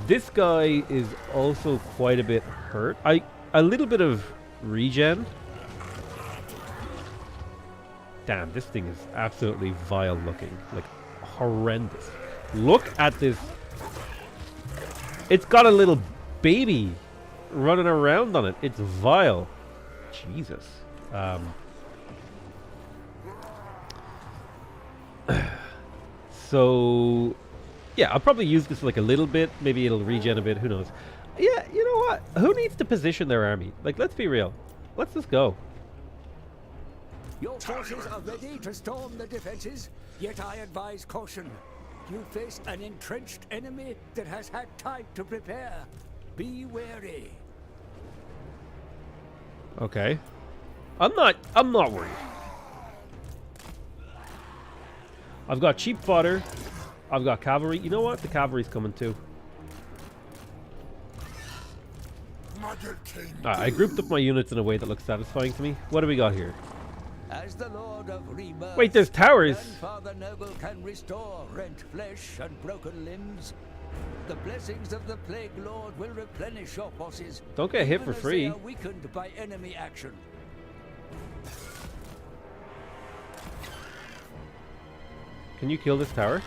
Speaker 1: This guy is also quite a bit hurt. A little bit of regen. Damn, this thing is absolutely vile looking. Like horrendous. Look at this. It's got a little baby running around on it. It's vile. Jesus. So, yeah, I'll probably use this like a little bit. Maybe it'll regen a bit. Who knows? Yeah, you know what? Who needs to position their army? Like, let's be real. Let's just go.
Speaker 5: Your forces are ready to storm the defenses, yet I advise caution. You face an entrenched enemy that has had time to prepare. Be wary.
Speaker 1: Okay. I'm not worried. I've got cheap fodder. I've got cavalry. You know what? The cavalry's coming too. I grouped up my units in a way that looks satisfying to me. What do we got here?
Speaker 5: As the Lord of Rebirth,
Speaker 1: wait, there's towers.
Speaker 5: Grandfather Noble can restore rent flesh and broken limbs. The blessings of the Plague Lord will replenish your forces.
Speaker 1: Don't get hit for
Speaker 5: even as
Speaker 1: free.
Speaker 5: They are weakened by enemy action.
Speaker 1: Can you kill this tower?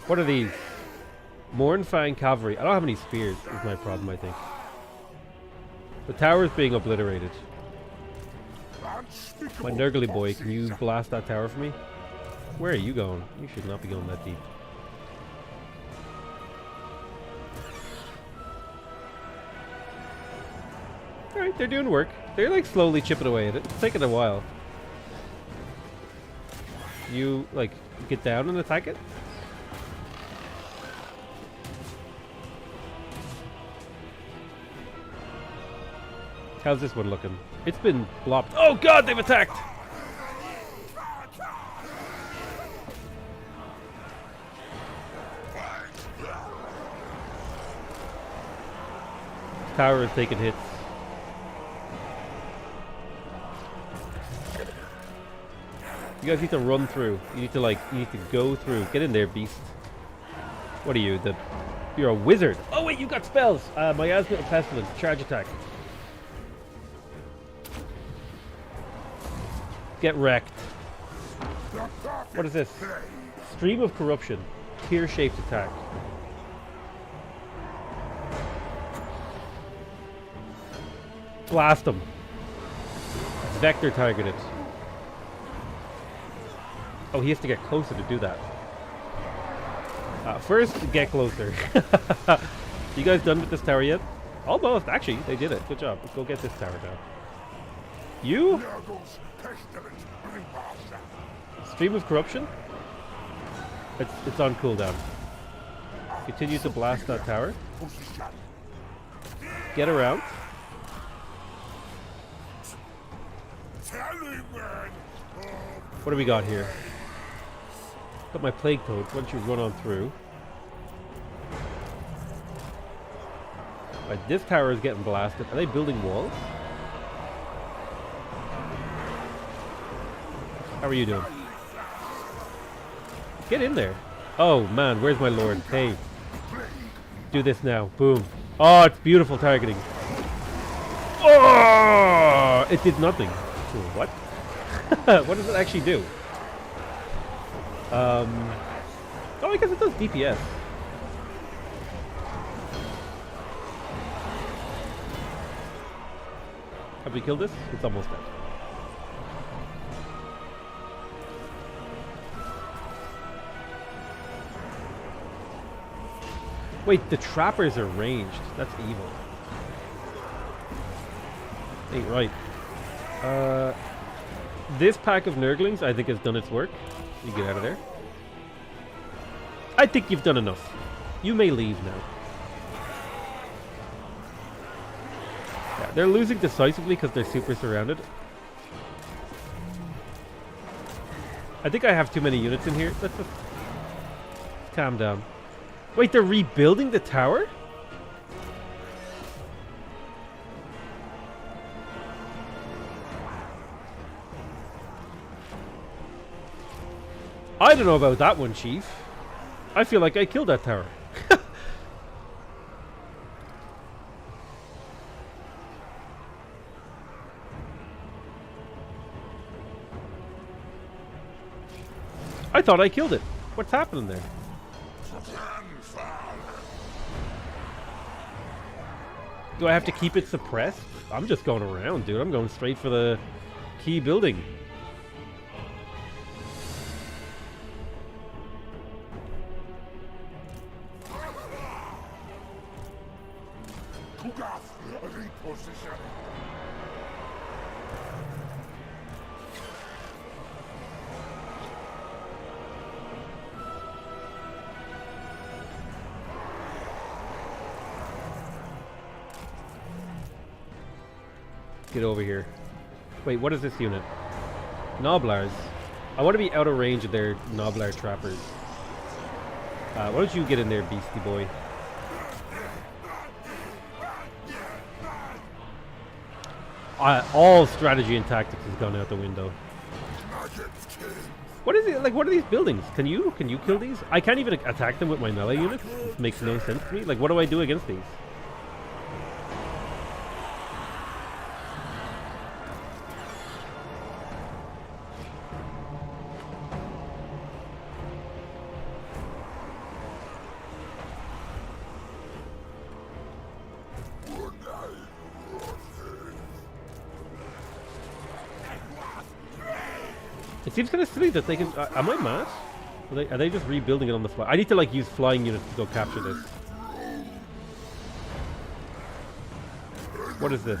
Speaker 1: What are these? Mornfang cavalry. I don't have any spears, is my problem, I think. The tower is being obliterated. My Nurgly boy, can you blast that tower for me? Where are you going? You should not be going that deep. Alright, they're doing work. They're like slowly chipping away at it. It's taking a while. You, like, get down and attack it? How's this one looking? It's been blopped. Oh god, they've attacked! Tower is taking hits. You guys need to run through. You need to go through. Get in there, beast. What are you? You're a wizard. Oh wait, you got spells. Miasma of Pestilence. Charge attack. Get wrecked. What is this? Stream of Corruption. Tear-shaped attack. Blast him. Vector targeted. Oh, he has to get closer to do that. First, get closer. You guys done with this tower yet? Almost. Actually, they did it. Good job. Let's go get this tower now. You? Stream of Corruption? It's on cooldown. Continue to blast that tower. Get around. What do we got here? Got my plague toads. Why don't you run on through? Right, this tower is getting blasted. Are they building walls? How are you doing? Get in there. Oh man, where's my lord? Hey. Do this now. Boom. Oh, it's beautiful targeting. Oh! It did nothing. What? What does it actually do? Oh, I guess it does DPS. Have we killed this? It's almost dead. Wait, the trappers are ranged. That's evil. Ain't right. This pack of Nurglings, I think, has done its work. You get out of there. I think you've done enough. You may leave now. Yeah, they're losing decisively because they're super surrounded. I think I have too many units in here. Let's just calm down. Wait, they're rebuilding the tower? I don't know about that one, Chief. I feel like I killed that tower. I thought I killed it. What's happening there? Do I have to keep it suppressed? I'm just going around, dude. I'm going straight for the key building. Get over here. Wait, what is this unit? Noblars. I want to be out of range of their Noblar trappers. Why don't you get in there, beastie boy? All strategy and tactics has gone out the window. What is it? Like, what are these buildings? Can you kill these? I can't even attack them with my melee units. This makes no sense to me. Like, what do I do against these? It seems kind of silly that they can... am I mad? Are they just rebuilding it on the fly? I need to, like, use flying units to go capture this. What is this?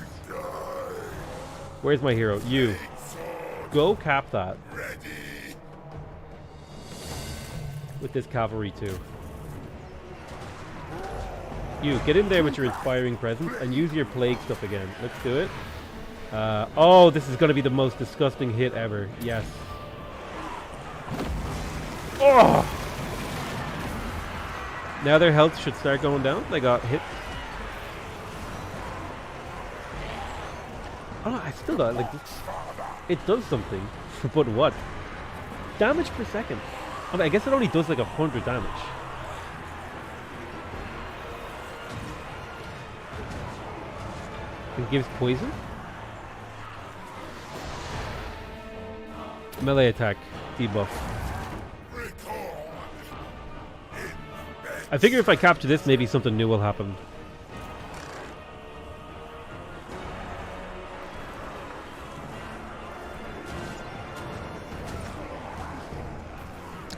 Speaker 1: Where's my hero? You. Go cap that. With this cavalry, too. You, get in there with your inspiring presence and use your plague stuff again. Let's do it. Oh, this is going to be the most disgusting hit ever. Yes. Oh! Now their health should start going down. They got hit. Oh, I still got like this. It does something, but what? Damage per second. I mean, I guess it only does like 100 damage. It gives poison. Melee attack debuff. I figure if I capture this, maybe something new will happen.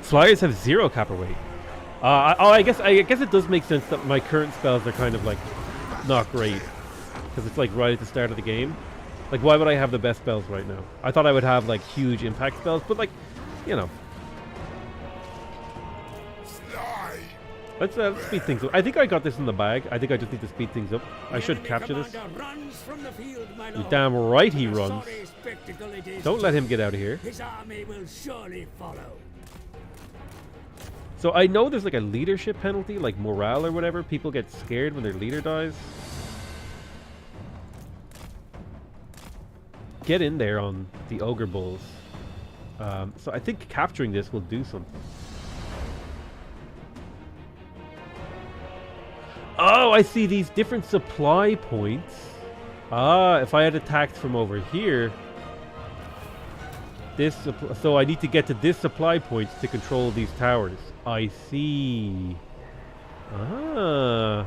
Speaker 1: Flyers have 0 kappa weight. I guess it does make sense that my current spells are kind of like not great because it's like right at the start of the game. Like, why would I have the best spells right now? I thought I would have like huge impact spells, but like, you know. Let's speed things up. I think I got this in the bag. I think I just need to speed things up. I should capture this. You're damn right he runs. Don't let him get out of here.
Speaker 5: His army will surely follow.
Speaker 1: So I know there's like a leadership penalty, like morale or whatever. People get scared when their leader dies. Get in there on the ogre bulls. So I think capturing this will do something. Oh, I see these different supply points. Ah, if I had attacked from over here, so I need to get to this supply point to control these towers. I see. Ah.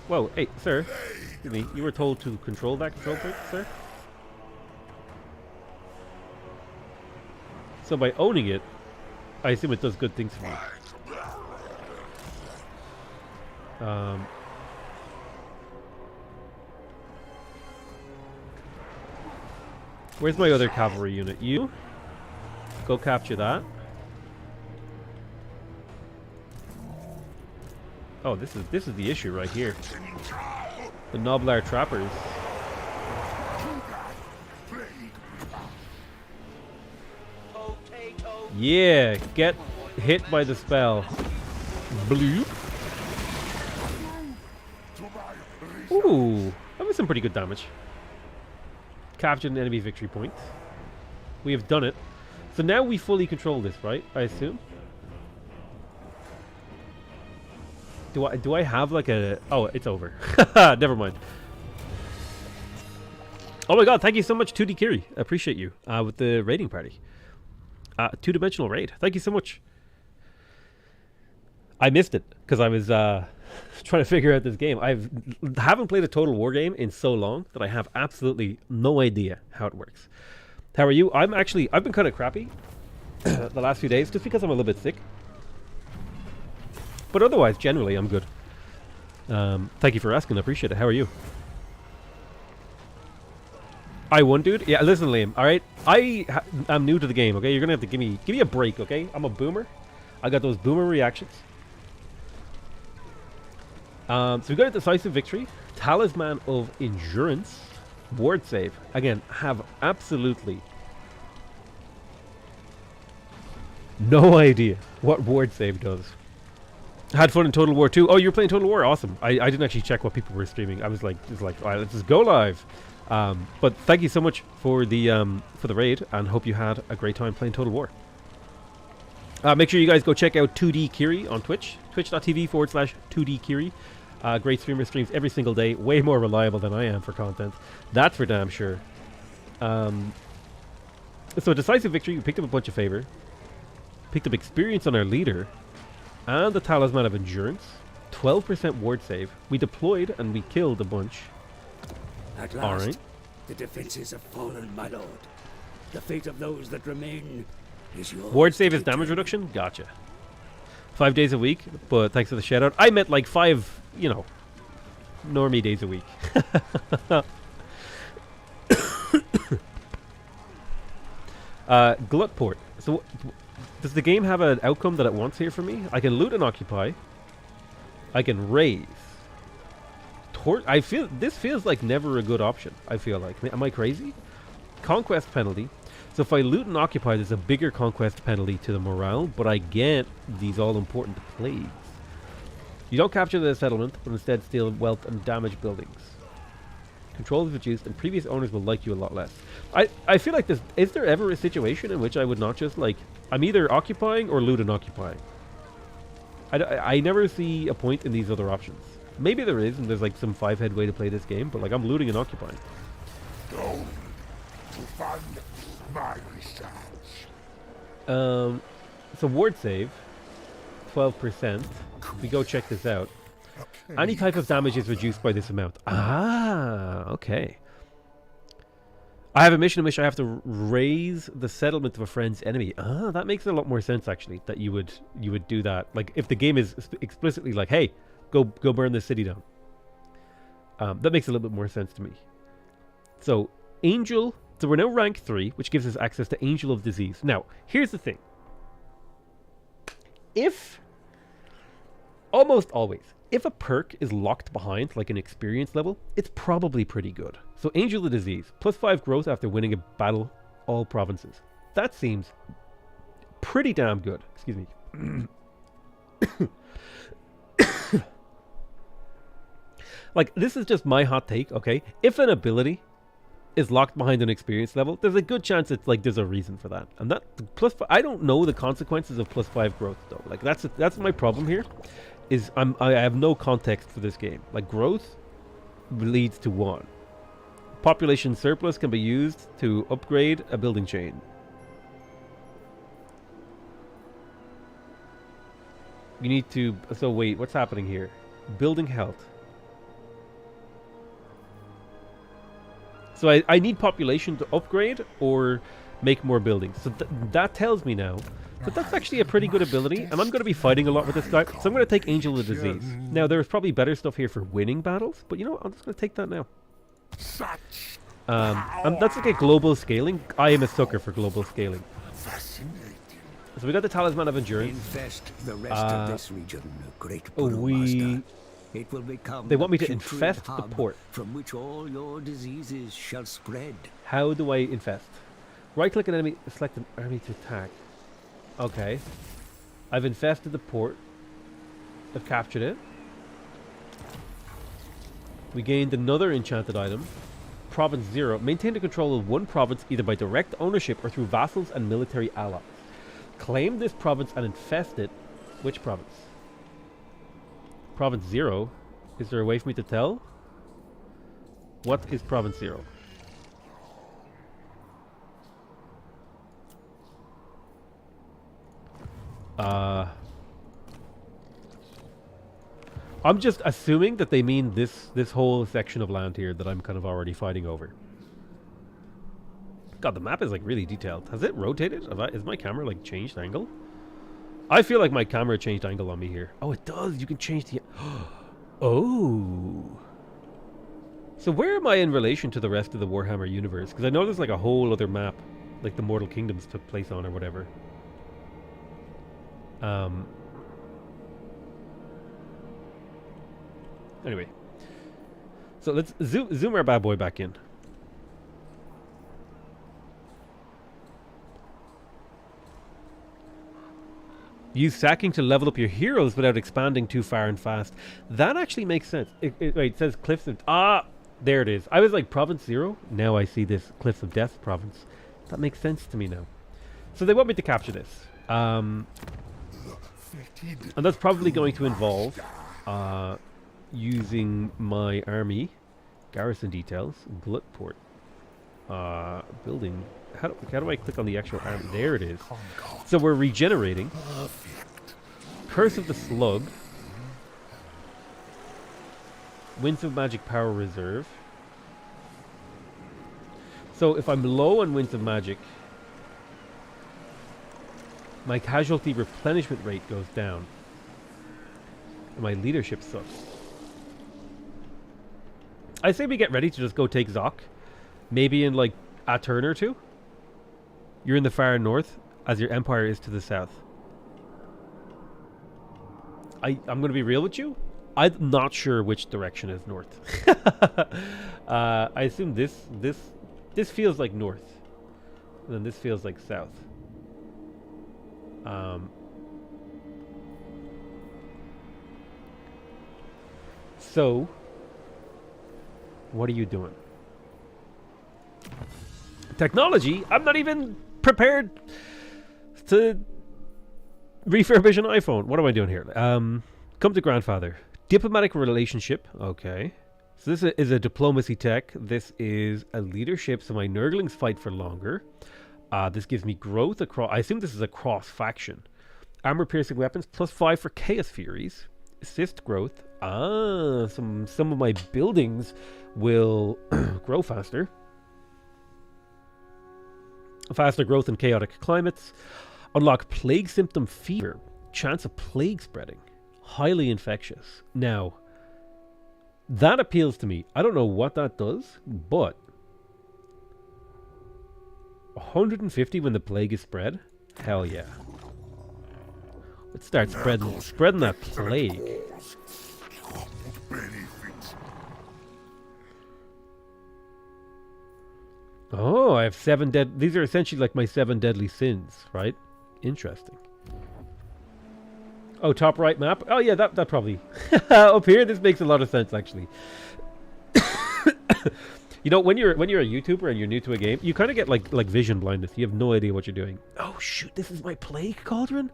Speaker 1: Whoa, hey, sir. Excuse me. You were told to control that control point, sir? So by owning it, I assume it does good things for me. Where's my other cavalry unit? You? Go capture that. Oh, this is the issue right here. The Noblar trappers. Yeah, get hit by the spell. Blue. Ooh, that was some pretty good damage. Captured an enemy victory point. We have done it. So now we fully control this, right? I assume. Do I have like a... Oh, it's over. Never mind. Oh my god, thank you so much, 2D Kiri. I appreciate you with the raiding party. Two-dimensional raid. Thank you so much. I missed it because I was trying to figure out this game. I haven't played a Total War game in so long that I have absolutely no idea how it works. How are you? I've been kind of crappy the last few days just because I'm a little bit sick. But otherwise, generally, I'm good. Thank you for asking. I appreciate it. How are you? I won, dude. Yeah, listen, Liam. All right, I'm new to the game. Okay, you're gonna have to give me a break. Okay, I'm a boomer. I got those boomer reactions. So we got a decisive victory. Talisman of Endurance. Ward save. Again, have absolutely no idea what ward save does. Had fun in Total War 2. Oh, you're playing Total War? Awesome. I didn't actually check what people were streaming. I was like, all right, let's just go live. But thank you so much for the raid, and hope you had a great time playing Total War. Make sure you guys go check out 2D Kiri on Twitch. Twitch.tv/2D Kiri. Great streamer, streams every single day. Way more reliable than I am for content. That's for damn sure. So decisive victory. We picked up a bunch of favor. Picked up experience on our leader. And the Talisman of Endurance. 12% ward save. We deployed and we killed a bunch.
Speaker 4: At last, the defenses have fallen, my lord. The fate of those that remain is yours.
Speaker 1: Ward save is damage reduction? Gotcha. 5 days a week, but thanks for the shout out. I meant like 5, normie days a week. Glutport. So, does the game have an outcome that it wants here for me? I can loot and occupy. I can raise. This feels like never a good option. I feel like. Am I crazy? Conquest penalty. So if I loot and occupy, there's a bigger conquest penalty to the morale, but I get these all-important plagues. You don't capture the settlement, but instead steal wealth and damage buildings. Control is reduced, and previous owners will like you a lot less. I feel like this... Is there ever a situation in which I would not just, like... I'm either occupying or loot and occupying. I never see a point in these other options. Maybe there is, and there's like some 5-head way to play this game, but like I'm looting and occupying.
Speaker 3: Go to fund my research.
Speaker 1: So ward save, 12%. We go check this out. Any type of damage is reduced by this amount. Ah, okay. I have a mission in which I have to raise the settlement of a friend's enemy. Ah, that makes a lot more sense actually. That you would do that. Like if the game is explicitly like, hey, go burn this city down. That makes a little bit more sense to me. So Angel. So we're now rank 3, which gives us access to Angel of Disease. Now, here's the thing. Almost always, if a perk is locked behind, like an experience level, it's probably pretty good. So Angel of Disease, +5 growth after winning a battle, all provinces. That seems pretty damn good. Excuse me. Like, this is just my hot take, okay? If an ability is locked behind an experience level, there's a good chance it's like there's a reason for that. And that I don't know the consequences of +5 growth though. Like that's my problem here. Is I have no context for this game. Like growth leads to 1. Population surplus can be used to upgrade a building chain. You need to... So wait, what's happening here? Building health. So I need population to upgrade or make more buildings. So that tells me now that that's actually a pretty good ability. And I'm going to be fighting a lot with this guy. So I'm going to take Angel of Disease. Now, there's probably better stuff here for winning battles. But you know what? I'm just going to take that now. That's like a global scaling. I am a sucker for global scaling. So we got the Talisman of Endurance.
Speaker 5: Infest the rest of this region, great Master. It will become
Speaker 1: they want me to infest the port.
Speaker 5: From which all your diseases shall spread.
Speaker 1: How do I infest? Right-click an enemy, select an army to attack. Okay. I've infested the port. I've captured it. We gained another enchanted item. Province 0. Maintain the control of one province either by direct ownership or through vassals and military allies. Claim this province and infest it. Which province? Province 0? Is there a way for me to tell? What is Province 0? I'm just assuming that they mean this whole section of land here that I'm kind of already fighting over. God, the map is like really detailed. Has it rotated? Is my camera like changed angle? I feel like my camera changed angle on me here. Oh, it does. You can change the... Oh. So where am I in relation to the rest of the Warhammer universe? Because I know there's like a whole other map, like the Mortal Kingdoms took place on or whatever. Anyway. So let's zoom our bad boy back in. Use sacking to level up your heroes without expanding too far and fast. That actually makes sense. Wait, it says Cliffs of... Ah! There it is. I was like, Province 0? Now I see this Cliffs of Death province. That makes sense to me now. So they want me to capture this. And that's probably going to involve using my army, garrison details, Glutport, building... How do I click on the actual army? There it is. So we're regenerating. Curse of the Slug. Winds of Magic Power Reserve. So if I'm low on Winds of Magic, my casualty replenishment rate goes down. And my leadership sucks. I say we get ready to just go take Zoc. Maybe in like a turn or two. You're in the far north, as your empire is to the south. I'm going to be real with you. I'm not sure which direction is north. I assume this feels like north, and then this feels like south. So, what are you doing? Technology? I'm not even prepared to refurbish an iPhone. What am I doing here? Come to grandfather. Diplomatic relationship. Okay. So this is a diplomacy tech. This is a leadership, so my Nurglings fight for longer. This gives me growth across... I assume this is a cross-faction. Armor-piercing weapons, +5 for Chaos Furies. Assist growth. Some of my buildings will grow faster. Faster growth in chaotic climates. Unlock plague symptom fever. Chance of plague spreading. Highly infectious. Now, that appeals to me. I don't know what that does, but 150 when the plague is spread? Hell yeah. Let's start spreading that plague. Oh, I have 7 dead... These are essentially like my 7 deadly sins, right? Interesting. Oh, top right map? Oh yeah, that probably... Up here, this makes a lot of sense, actually. You know, when you're a YouTuber and you're new to a game, you kind of get like vision blindness. You have no idea what you're doing. Oh shoot! This is my plague cauldron.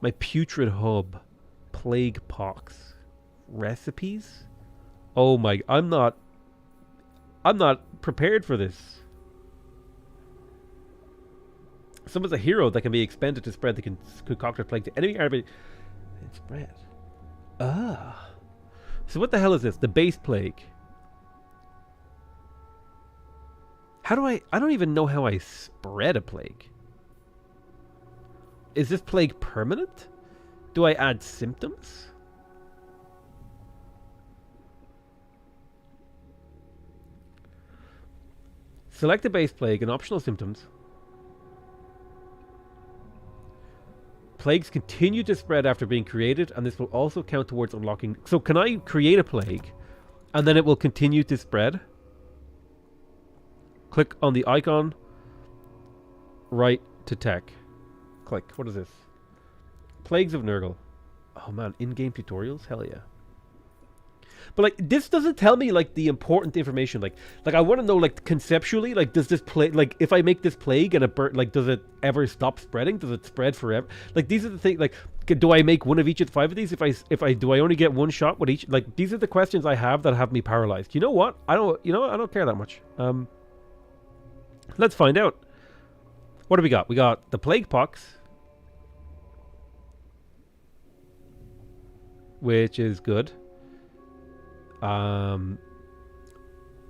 Speaker 1: My putrid hub, plague pox, recipes. Oh my! I'm not prepared for this. Someone's a hero that can be expended to spread the concocted plague to enemy army. It's spread. Ah. So what the hell is this? The base plague. How do I don't even know how I spread a plague. Is this plague permanent? Do I add symptoms? Select the base plague and optional symptoms. Plagues continue to spread after being created, and this will also count towards unlocking. So can I create a plague, and then it will continue to spread? Click on the icon. Right to tech. Click. What is this? Plagues of Nurgle. Oh man, in-game tutorials? Hell yeah. But like, this doesn't tell me like the important information. Like I want to know like conceptually, like does this plague, like if I make this plague and like does it ever stop spreading? Does it spread forever? Like these are the things. Like, do I make one of each of 5 of these? If I do I only get one shot with each? Like these are the questions I have that have me paralyzed. You know what? I don't care that much. Let's find out. What do we got? We got the plague pox, which is good.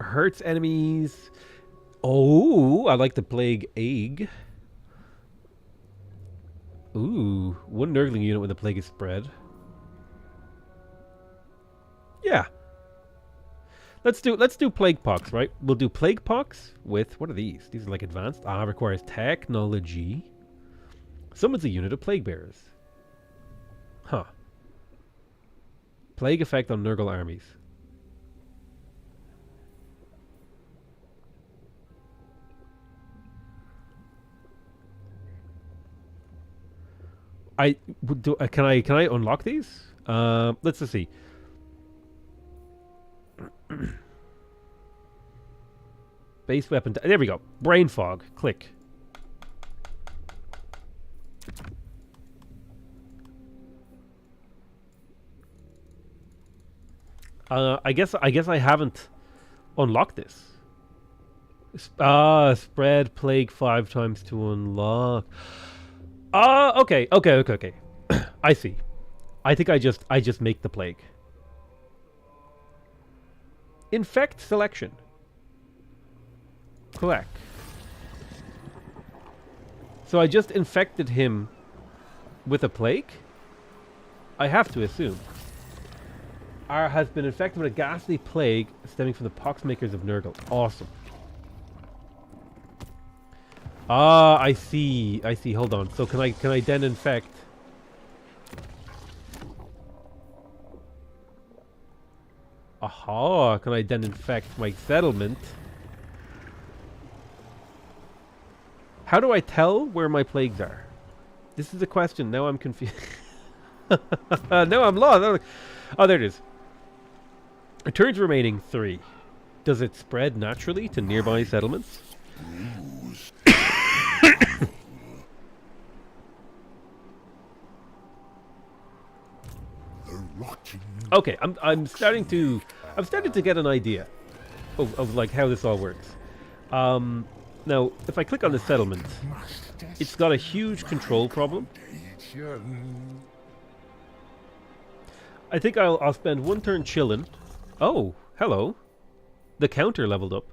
Speaker 1: Hurts enemies. Oh, I like the plague egg. Ooh, 1 Nurgling unit when the plague is spread. Yeah. Let's do plague pox, right? We'll do plague pox with, what are these? These are like advanced. Requires technology. Summons a unit of plague bearers. Huh. Plague effect on Nurgle armies. Can I unlock these? Let's just see. Base weapon. There we go. Brain fog. Click. I guess I haven't unlocked this. Spread plague 5 times to unlock. Okay. I see. I think I just make the plague. Infect selection. Correct. So I just infected him with a plague? I have to assume. R has been infected with a ghastly plague stemming from the poxmakers of Nurgle. Awesome. I see. Hold on. So can I then infect? Aha! Can I then infect my settlement? How do I tell where my plagues are? This is a question. Now I'm confused. No, I'm lost. Oh, there it is. Turns remaining 3. Does it spread naturally to nearby settlements? Okay, I'm starting to get an idea of like how this all works. Now, if I click on the settlement, it's got a huge control problem. I think I'll spend 1 turn chilling. Oh, hello. The counter leveled up.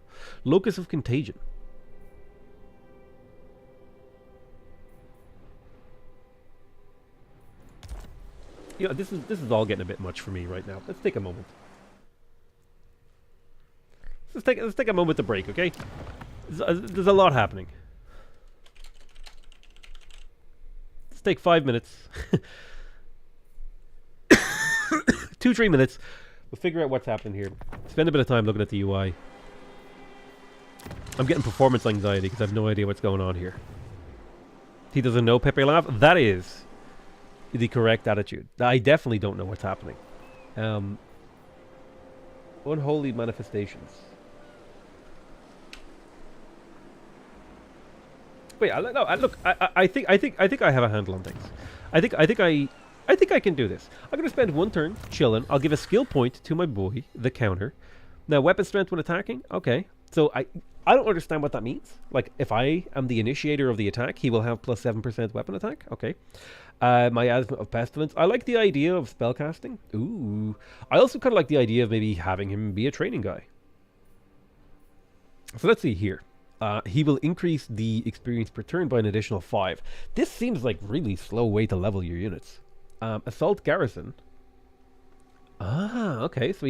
Speaker 1: Locus of Contagion. You know, this is all getting a bit much for me right now. Let's take a moment. Let's take a moment to break, okay? There's a lot happening. Let's take 5 minutes. 2-3 minutes. We'll figure out what's happening here. Spend a bit of time looking at the UI. I'm getting performance anxiety because I have no idea what's going on here. He doesn't know Pepe Laugh? That is the correct attitude. I definitely don't know what's happening. Unholy manifestations. Wait, look. I think I have a handle on things. I think I can do this. I'm gonna spend one turn chilling. I'll give a skill point to my boy, the counter. Now, weapon strength when attacking. Okay, so I don't understand what that means. Like, if I am the initiator of the attack, he will have plus 7% weapon attack. Okay. My asthma of pestilence. I like the idea of spellcasting. Ooh. I also kind of like the idea of maybe having him be a training guy. So let's see here. He will increase the experience per turn by an additional 5. This seems like really slow way to level your units. Assault garrison. Ah, okay. So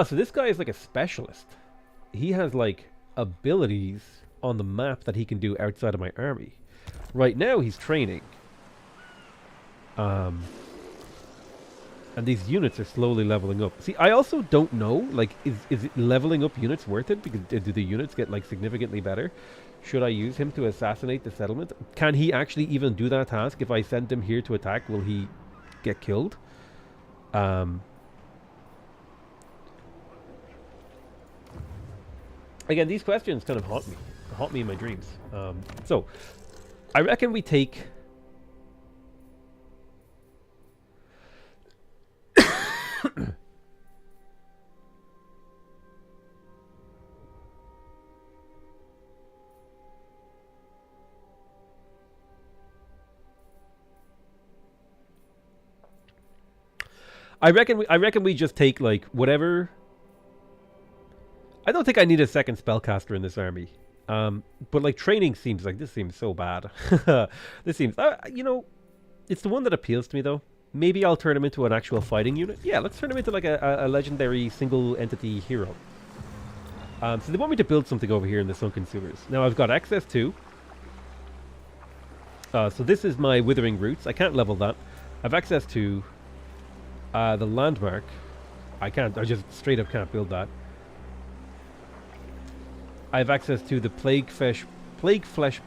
Speaker 1: so this guy is like a specialist. He has like abilities on the map that he can do outside of my army. Right now he's training. And these units are slowly leveling up. See, I also don't know, like, is leveling up units worth it? Because do the units get, like, significantly better? Should I use him to assassinate the settlement? Can he actually even do that task? If I send him here to attack, will he get killed? Again, these questions kind of haunt me in my dreams. So, I reckon we take... I reckon we just take like whatever. I don't think I need a second spellcaster in this army. But like training seems like this seems so bad. This seems you know, it's the one that appeals to me though. Maybe I'll turn him into an actual fighting unit. Yeah, let's turn him into like a legendary single entity hero. So they want me to build something over here in the Sunken Sewers. Now I've got access to. So this is my Withering Roots. I can't level that. I've access to the Landmark. I just straight up can't build that. I have access to the Plague Flesh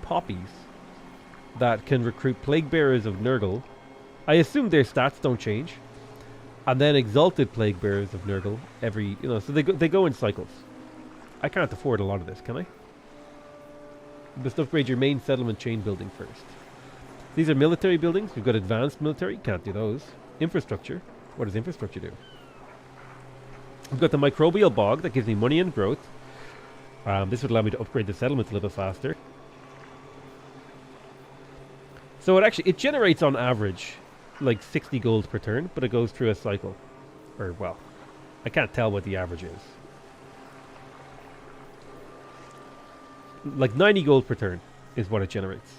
Speaker 1: Poppies that can recruit Plague Bearers of Nurgle. I assume their stats don't change. And then Exalted Plague Bearers of Nurgle every, you know, so they go in cycles. I can't afford a lot of this, can I? You must upgrade your main settlement chain building first. These are military buildings. We've got advanced military. Can't do those. Infrastructure. What does infrastructure do? We've got the microbial bog that gives me money and growth. This would allow me to upgrade the settlements a little faster. So it generates on average like 60 gold per turn, but it goes through a cycle. Or, well, I can't tell what the average is. Like 90 gold per turn is what it generates.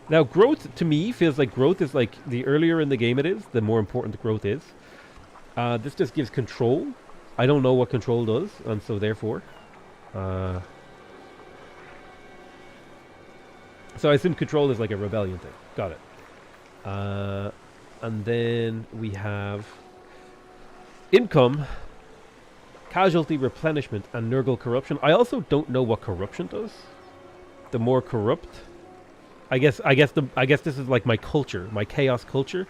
Speaker 1: Now, growth to me feels like growth is like the earlier in the game it is, the more important the growth is. This just gives control. I don't know what control does, and so therefore... So I assume control is like a rebellion thing. Got it. And then we have income, casualty replenishment, and Nurgle corruption. I also don't know what corruption does. The more corrupt, I guess this is like my culture, my chaos culture.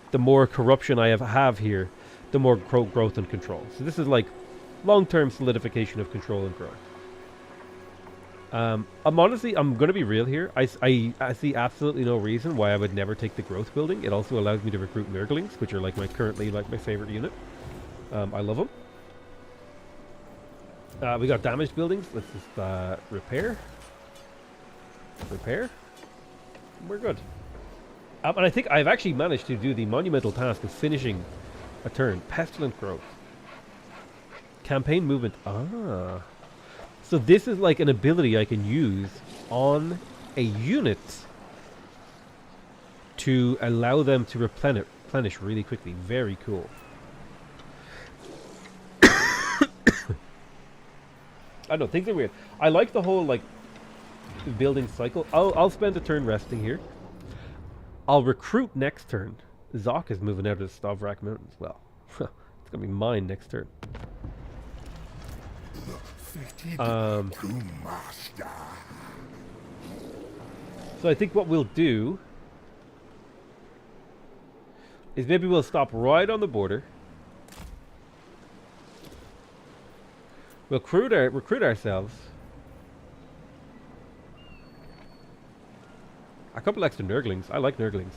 Speaker 1: The more corruption I have here, the more growth and control. So this is like long-term solidification of control and growth. I'm going to be real here. I see absolutely no reason why I would never take the growth building. It also allows me to recruit Nurglings, which are like currently my favorite unit. I love them. We got damaged buildings. Let's just repair. We're good. And I think I've actually managed to do the monumental task of finishing a turn. Pestilent growth. Campaign movement. Ah. So this is like an ability I can use on a unit to allow them to replenish really quickly. Very cool. I know, things are weird. I like the whole like building cycle. I'll spend a turn resting here. I'll recruit next turn. Zoc is moving out of the Stavrak Mountains. Well, it's gonna be mine next turn. So I think what we'll do, is maybe we'll stop right on the border. We'll recruit ourselves. A couple extra Nurglings. I like Nurglings.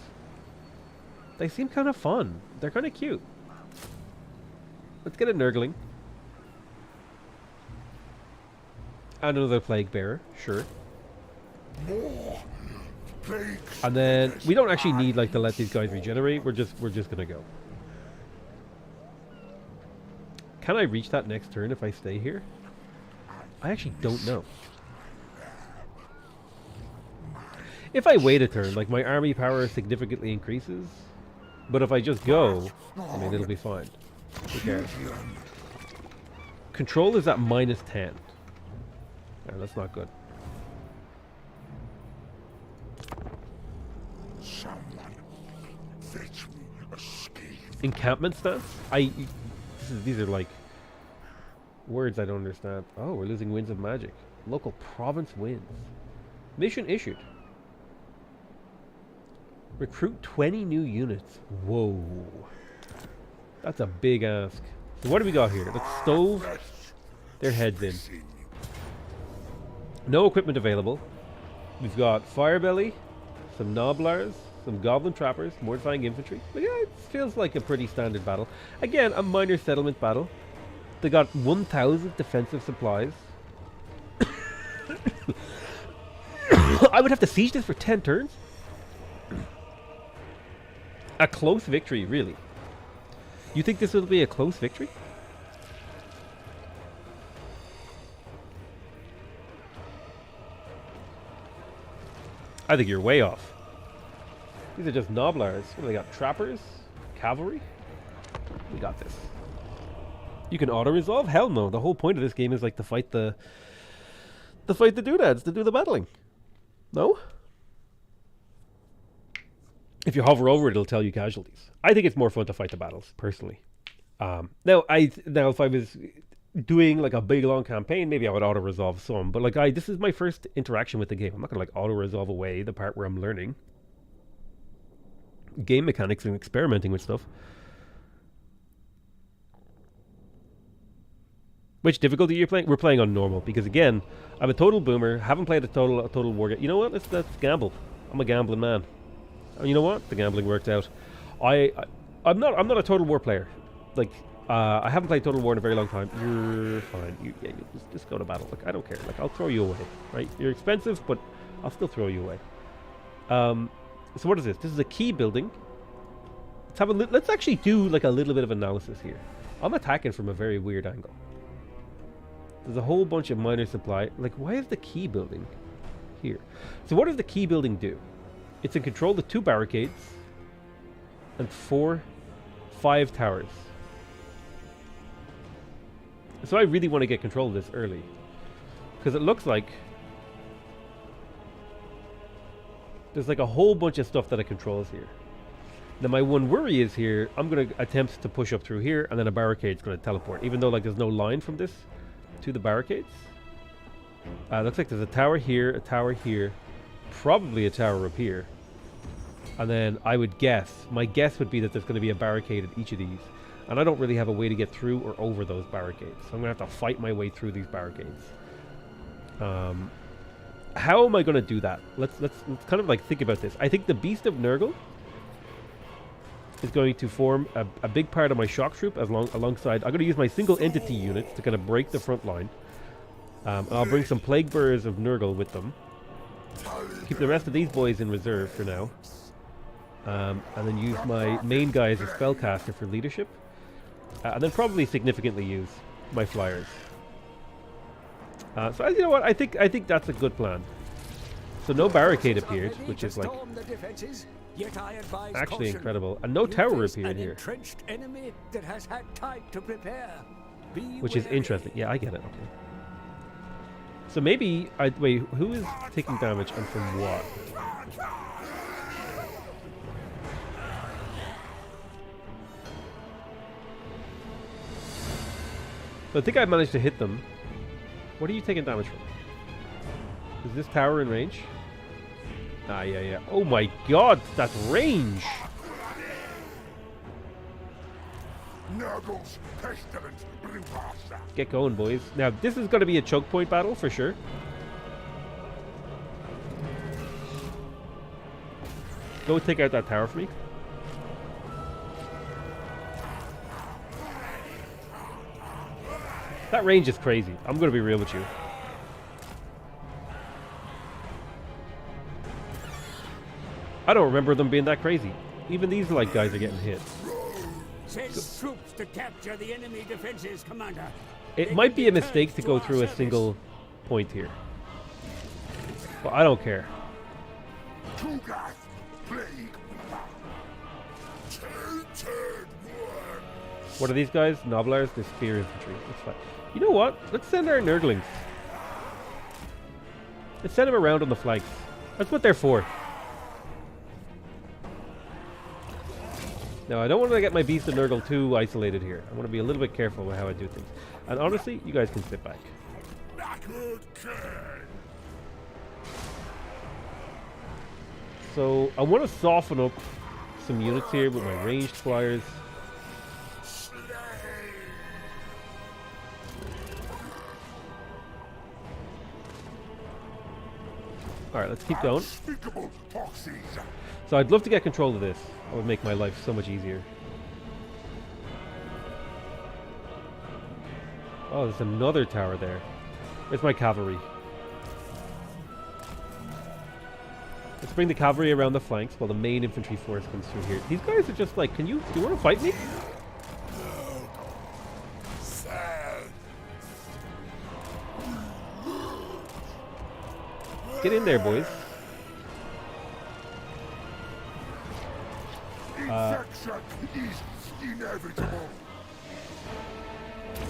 Speaker 1: They seem kind of fun. They're kind of cute. Let's get a Nurgling. And another Plague Bearer, sure.
Speaker 3: More plagues.
Speaker 1: And then we don't actually need like to let these guys regenerate. We're just gonna go. Can I reach that next turn if I stay here? I actually don't know. If I wait a turn, like my army power significantly increases. But if I just go, I mean it'll be fine. Who cares? Control is at -10. Yeah, that's not good.
Speaker 3: Someone fetch me a scheme.
Speaker 1: Encampment stance? These are like words I don't understand. Oh, we're losing winds of magic. Local province wins. Mission issued. Recruit 20 new units. Whoa. That's a big ask. So what do we got here? Let's stove their heads in. No equipment available. We've got Firebelly, some Noblars, some Goblin Trappers, Mortifying Infantry. But yeah, it feels like a pretty standard battle. Again, a minor settlement battle. They got 1,000 defensive supplies. I would have to siege this for 10 turns? A close victory, really? You think this will be a close victory? I think you're way off. These are just Noblars. What do they got? Trappers? Cavalry? We got this. You can auto-resolve? Hell no. The whole point of this game is like to fight the doodads, to do the battling. No? If you hover over it, it'll tell you casualties. I think it's more fun to fight the battles, personally. Now if I was doing like a big long campaign, maybe I would auto-resolve some. But like this is my first interaction with the game. I'm not gonna like auto-resolve away the part where I'm learning game mechanics and experimenting with stuff. Which difficulty are you playing? We're playing on normal because again, I'm a total boomer. Haven't played a total war game. You know what? Let's gamble. I'm a gambling man. And you know what? The gambling worked out. I'm not a Total War player. Like I haven't played Total War in a very long time. You're fine. You just go to battle. Like I don't care. Like I'll throw you away. Right? You're expensive, but I'll still throw you away. So what is this? This is a key building. Let's actually do like a little bit of analysis here. I'm attacking from a very weird angle. There's a whole bunch of minor supply. Like why is the key building here? So what does the key building do? It's in control of 2 barricades and 5 towers. So I really want to get control of this early. Because it looks like there's like a whole bunch of stuff that it controls here. Now my one worry is here, I'm going to attempt to push up through here and then a barricade's going to teleport. Even though like there's no line from this to the barricades. Looks like there's a tower here, probably a tower up here. And then I would guess, my guess would be that there's going to be a barricade at each of these. And I don't really have a way to get through or over those barricades. So I'm going to have to fight my way through these barricades. How am I going to do that? Let's kind of like think about this. I think the Beast of Nurgle is going to form a big part of my shock troop alongside. I'm going to use my single entity units to kind of break the front line. I'll bring some Plague Bearers of Nurgle with them. Keep the rest of these boys in reserve for now. And then use my main guy as a spellcaster for leadership. And then probably significantly use my flyers. So you know what? I think that's a good plan. So no barricade appeared, which is like actually incredible. And no tower appeared here. Which is interesting. Yeah, I get it. Okay. So maybe wait, who is taking damage and from what? So I think I managed to hit them. What are you taking damage from? Is this tower in range? Ah, yeah. Oh my god, that's range!
Speaker 3: Nurgle's pestilent brewmaster.
Speaker 1: Get going, boys. Now, this is going to be a choke point battle for sure. Go take out that tower for me. That range is crazy. I'm going to be real with you. I don't remember them being that crazy. Even these like guys are getting hit.
Speaker 5: Send troops to capture the enemy defenses, Commander.
Speaker 1: It might be a mistake to go through a single point here. But I don't care.
Speaker 3: Tugath, plague. Tainted one.
Speaker 1: What are these guys? Noblars? They're spear infantry. That's fine. You know what? Let's send our Nurglings. Let's send them around on the flanks. That's what they're for. Now, I don't want to get my Beast of Nurgle too isolated here. I want to be a little bit careful with how I do things. And honestly, you guys can sit back. So, I want to soften up some units here with my ranged flyers. Alright, let's keep going. So I'd love to get control of this. That would make my life so much easier. Oh, there's another tower there. Where's my cavalry? Let's bring the cavalry around the flanks while the main infantry force comes through here. These guys are just like, do you want to fight me? Get in there, boys.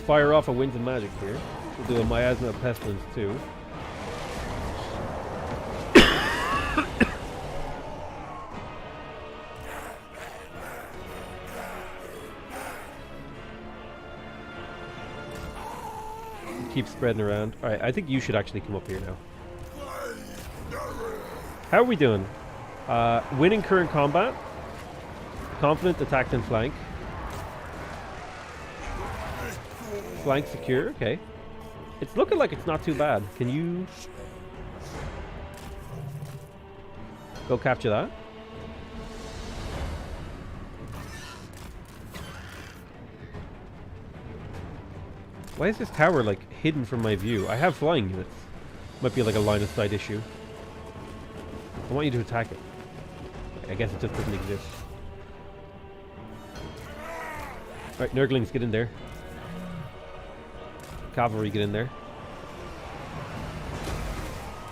Speaker 1: Fire off a Winds of Magic here. We'll do a Miasma of Pestilence too. Keep spreading around. Alright, I think you should actually come up here now. How are we doing? Winning current combat. Confident, attacked, and flank. Flank secure, okay. It's looking like it's not too bad. Can you go capture that? Why is this tower like hidden from my view? I have flying units. Might be like a line of sight issue. I want you to attack it. I guess it just doesn't exist. Alright, Nurglings, get in there. Cavalry, get in there.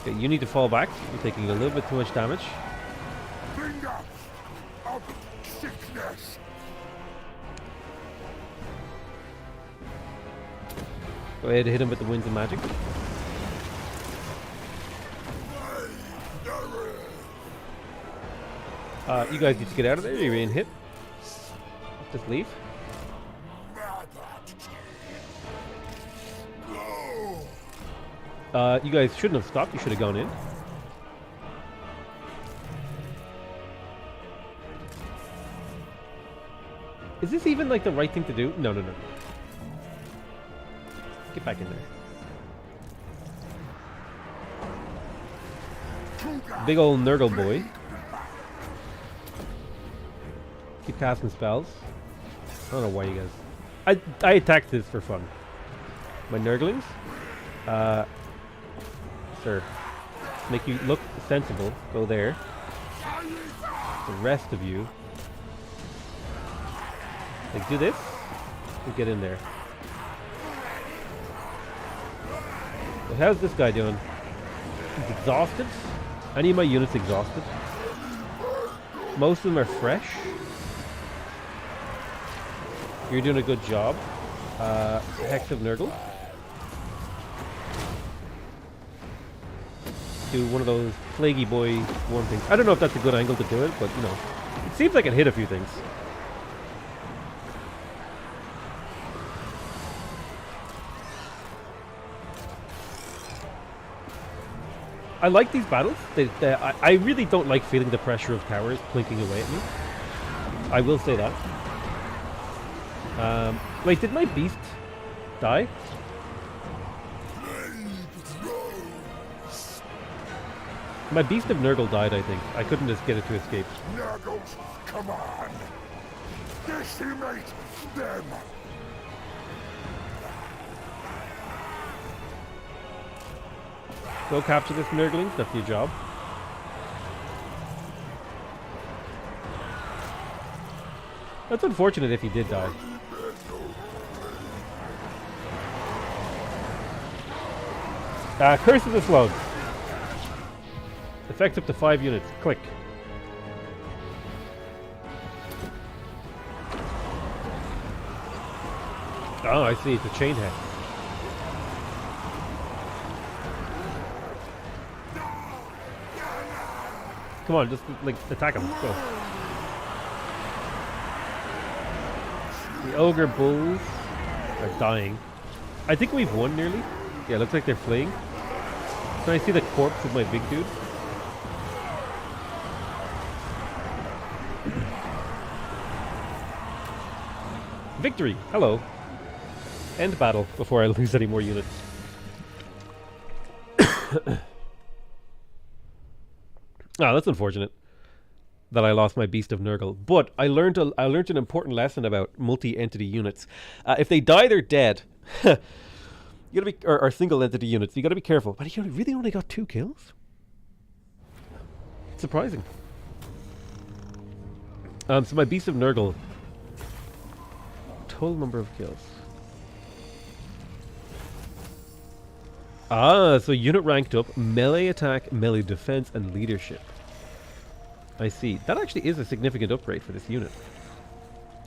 Speaker 1: Okay, you need to fall back. You're taking a little bit too much damage.
Speaker 3: Finger of sickness.
Speaker 1: Go ahead and hit him with the Winds of Magic. You guys need to get out of there. You're being hit. Just leave. You guys shouldn't have stopped. You should have gone in. Is this even like the right thing to do? No, no, no. Get back in there. Big old Nurgle boy. Keep casting spells. I don't know why you guys... I attacked this for fun. My Nurglings. Sir. Make you look sensible. Go there. The rest of you. Like, do this. And get in there. So how's this guy doing? He's exhausted. Any of my units exhausted. Most of them are fresh. You're doing a good job. Hex of Nurgle. Do one of those plaguey boy worm things. I don't know if that's a good angle to do it, but you know, it seems like it hit a few things. I like these battles. I really don't like feeling the pressure of towers plinking away at me. I will say that. Wait, did my beast die? My beast of Nurgle died, I think. I couldn't just get it to escape.
Speaker 3: Nurgles, come on! Decimate them!
Speaker 1: Go capture this Nurgling. That's your job. That's unfortunate if he did die. Curse of the Slug. Effects up to 5 units. Click. Oh, I see. It's a chain head. Come on, just like attack him. Go. The ogre bulls are dying. I think we've won nearly. Yeah, looks like they're fleeing. Can I see the corpse of my big dude? Victory! Hello. End battle before I lose any more units. Ah, that's unfortunate that I lost my Beast of Nurgle. But I learned an important lesson about multi-entity units. If they die, they're dead. You gotta be, or single entity units. You gotta be careful. But you really only got 2 kills. Surprising. So my Beast of Nurgle. Total number of kills. Ah, so unit ranked up, melee attack, melee defense, and leadership. I see. That actually is a significant upgrade for this unit.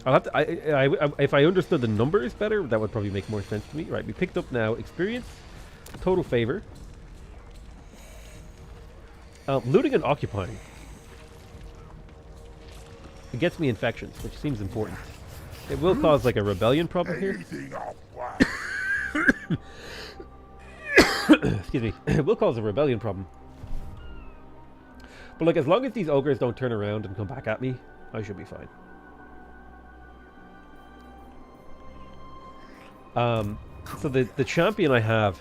Speaker 1: I'll have to. If I understood the numbers better, that would probably make more sense to me. Right, we picked up now experience, total favor, looting and occupying. It gets me infections, which seems important. It will cause like a rebellion problem here. Excuse me. It will cause a rebellion problem. But like, as long as these ogres don't turn around and come back at me, I should be fine. So the champion I have.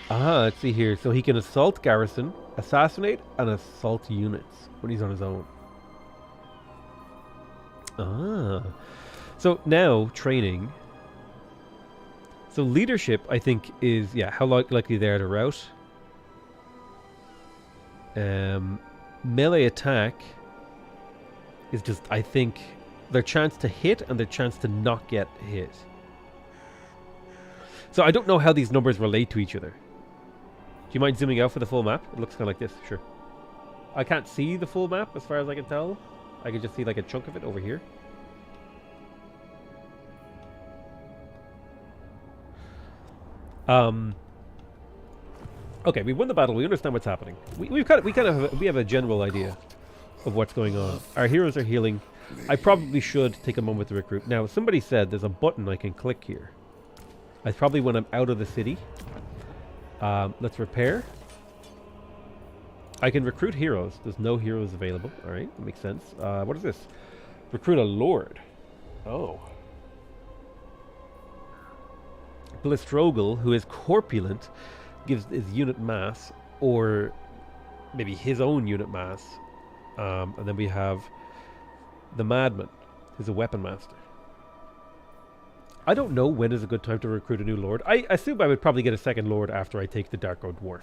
Speaker 1: Let's see here. So he can assault garrison, assassinate, and assault units when he's on his own. So now training. So leadership, I think, is how likely they are to rout. Melee attack is just, I think, their chance to hit and their chance to not get hit. So I don't know how these numbers relate to each other. Do you mind zooming out for the full map? It looks kind of like this, sure. I can't see the full map as far as I can tell. I can just see like a chunk of it over here. Okay, we won the battle. We understand what's happening. We have a general idea of what's going on. Our heroes are healing. I probably should take a moment to recruit. Now, somebody said there's a button I can click here. That's probably when I'm out of the city. Let's repair. I can recruit heroes. There's no heroes available. All right, that makes sense. What is this? Recruit a lord. Oh. Blistrogel, who is corpulent, gives his unit mass, or maybe his own unit mass. And then we have the Madman, who's a weapon master. I don't know when is a good time to recruit a new lord. I assume I would probably get a second lord after I take the Dark Old Dwarf.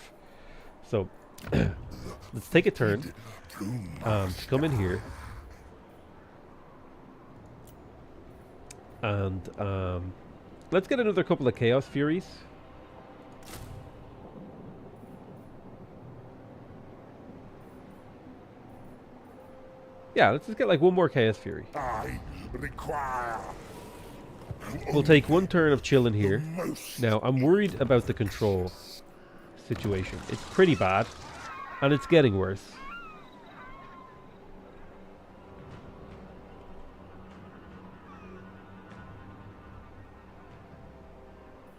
Speaker 1: So, let's take a turn to come in here. And let's get another couple of Chaos Furies. Yeah, let's just get like one more Chaos Fury.
Speaker 3: I require.
Speaker 1: We'll take one turn of chilling here. Now, I'm worried about the control situation. It's pretty bad, and it's getting worse.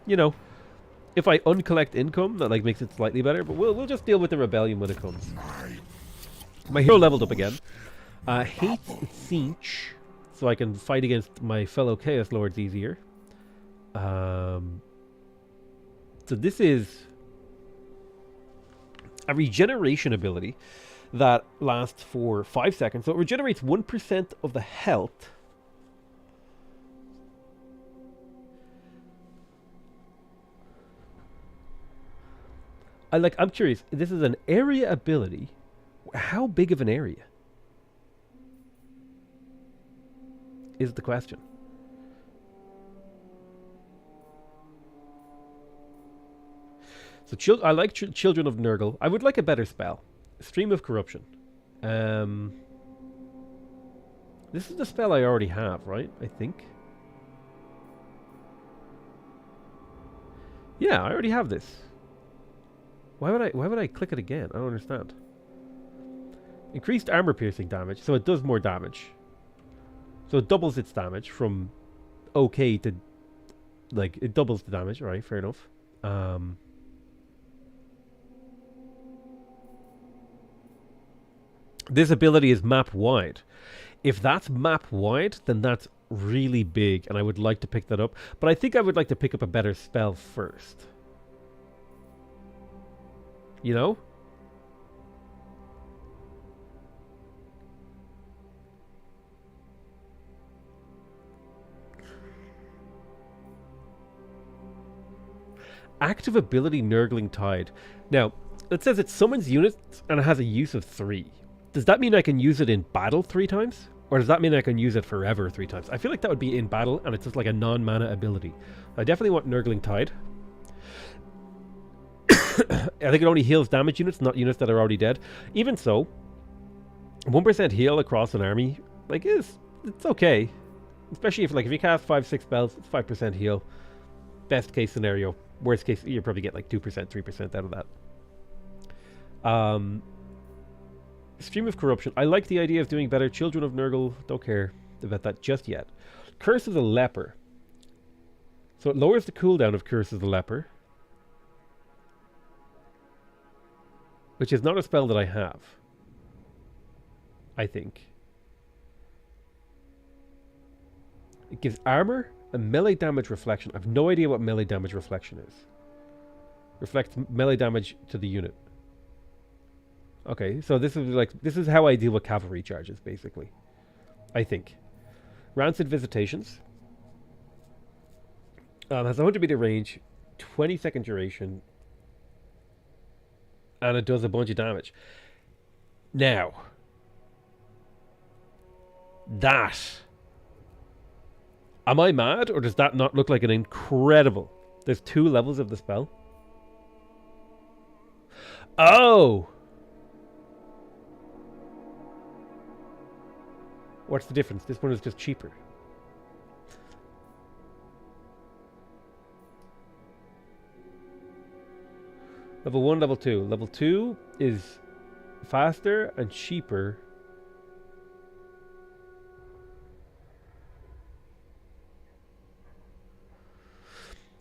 Speaker 1: You know, if I uncollect income, that like makes it slightly better, but we'll just deal with the rebellion when it comes. My hero leveled up again. Hate Cinch, so I can fight against my fellow Chaos Lords easier. So this is a regeneration ability that lasts for 5 seconds. So it regenerates 1% of the health. I'm curious, this is an area ability. How big of an area is the question. So I like Children of Nurgle. I would like a better spell. Stream of Corruption. This is the spell I already have, right? I think. Yeah, I already have this. Why would I click it again? I don't understand. Increased armor piercing damage, so it does more damage. So it doubles its damage from okay to like it doubles the damage, alright, fair enough. This ability is map wide. If that's map wide, then that's really big, and I would like to pick that up. But I think I would like to pick up a better spell first. You know? Active ability Nurgling Tide. Now, it says it summons units and it has a use of 3. Does that mean I can use it in battle 3 times? Or does that mean I can use it forever 3 times? I feel like that would be in battle and it's just like a non-mana ability. I definitely want Nurgling Tide. I think it only heals damage units, not units that are already dead. Even so, 1% heal across an army, like, it's okay. Especially if you cast 5-6 spells, it's 5% heal. Best case scenario. Worst case, you probably get like 2%, 3% out of that. Stream of Corruption. I like the idea of doing better. Children of Nurgle, don't care about that just yet. Curse of the Leper. So it lowers the cooldown of Curse of the Leper, which is not a spell that I have, I think. It gives armor and melee damage reflection. I have no idea what melee damage reflection is. Reflects melee damage to the unit. Okay, so this is how I deal with cavalry charges, basically. I think. Rancid Visitations. Has 100 meter range, 20-second duration, and it does a bunch of damage. Now, that... Am I mad, or does that not look like an incredible... There's 2 levels of the spell. Oh! What's the difference? This one is just cheaper. Level 1, level 2. Level 2 is faster and cheaper.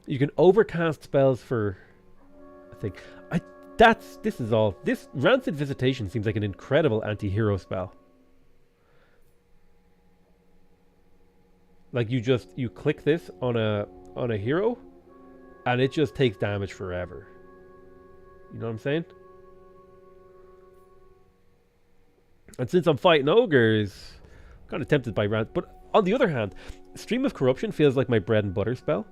Speaker 1: You can overcast spells for... I think... This Rancid Visitation seems like an incredible anti-hero spell. Like you click this on a hero, and it just takes damage forever. You know what I'm saying? And since I'm fighting ogres, I'm kind of tempted by Rancid. But on the other hand, Stream of Corruption feels like my bread and butter spell.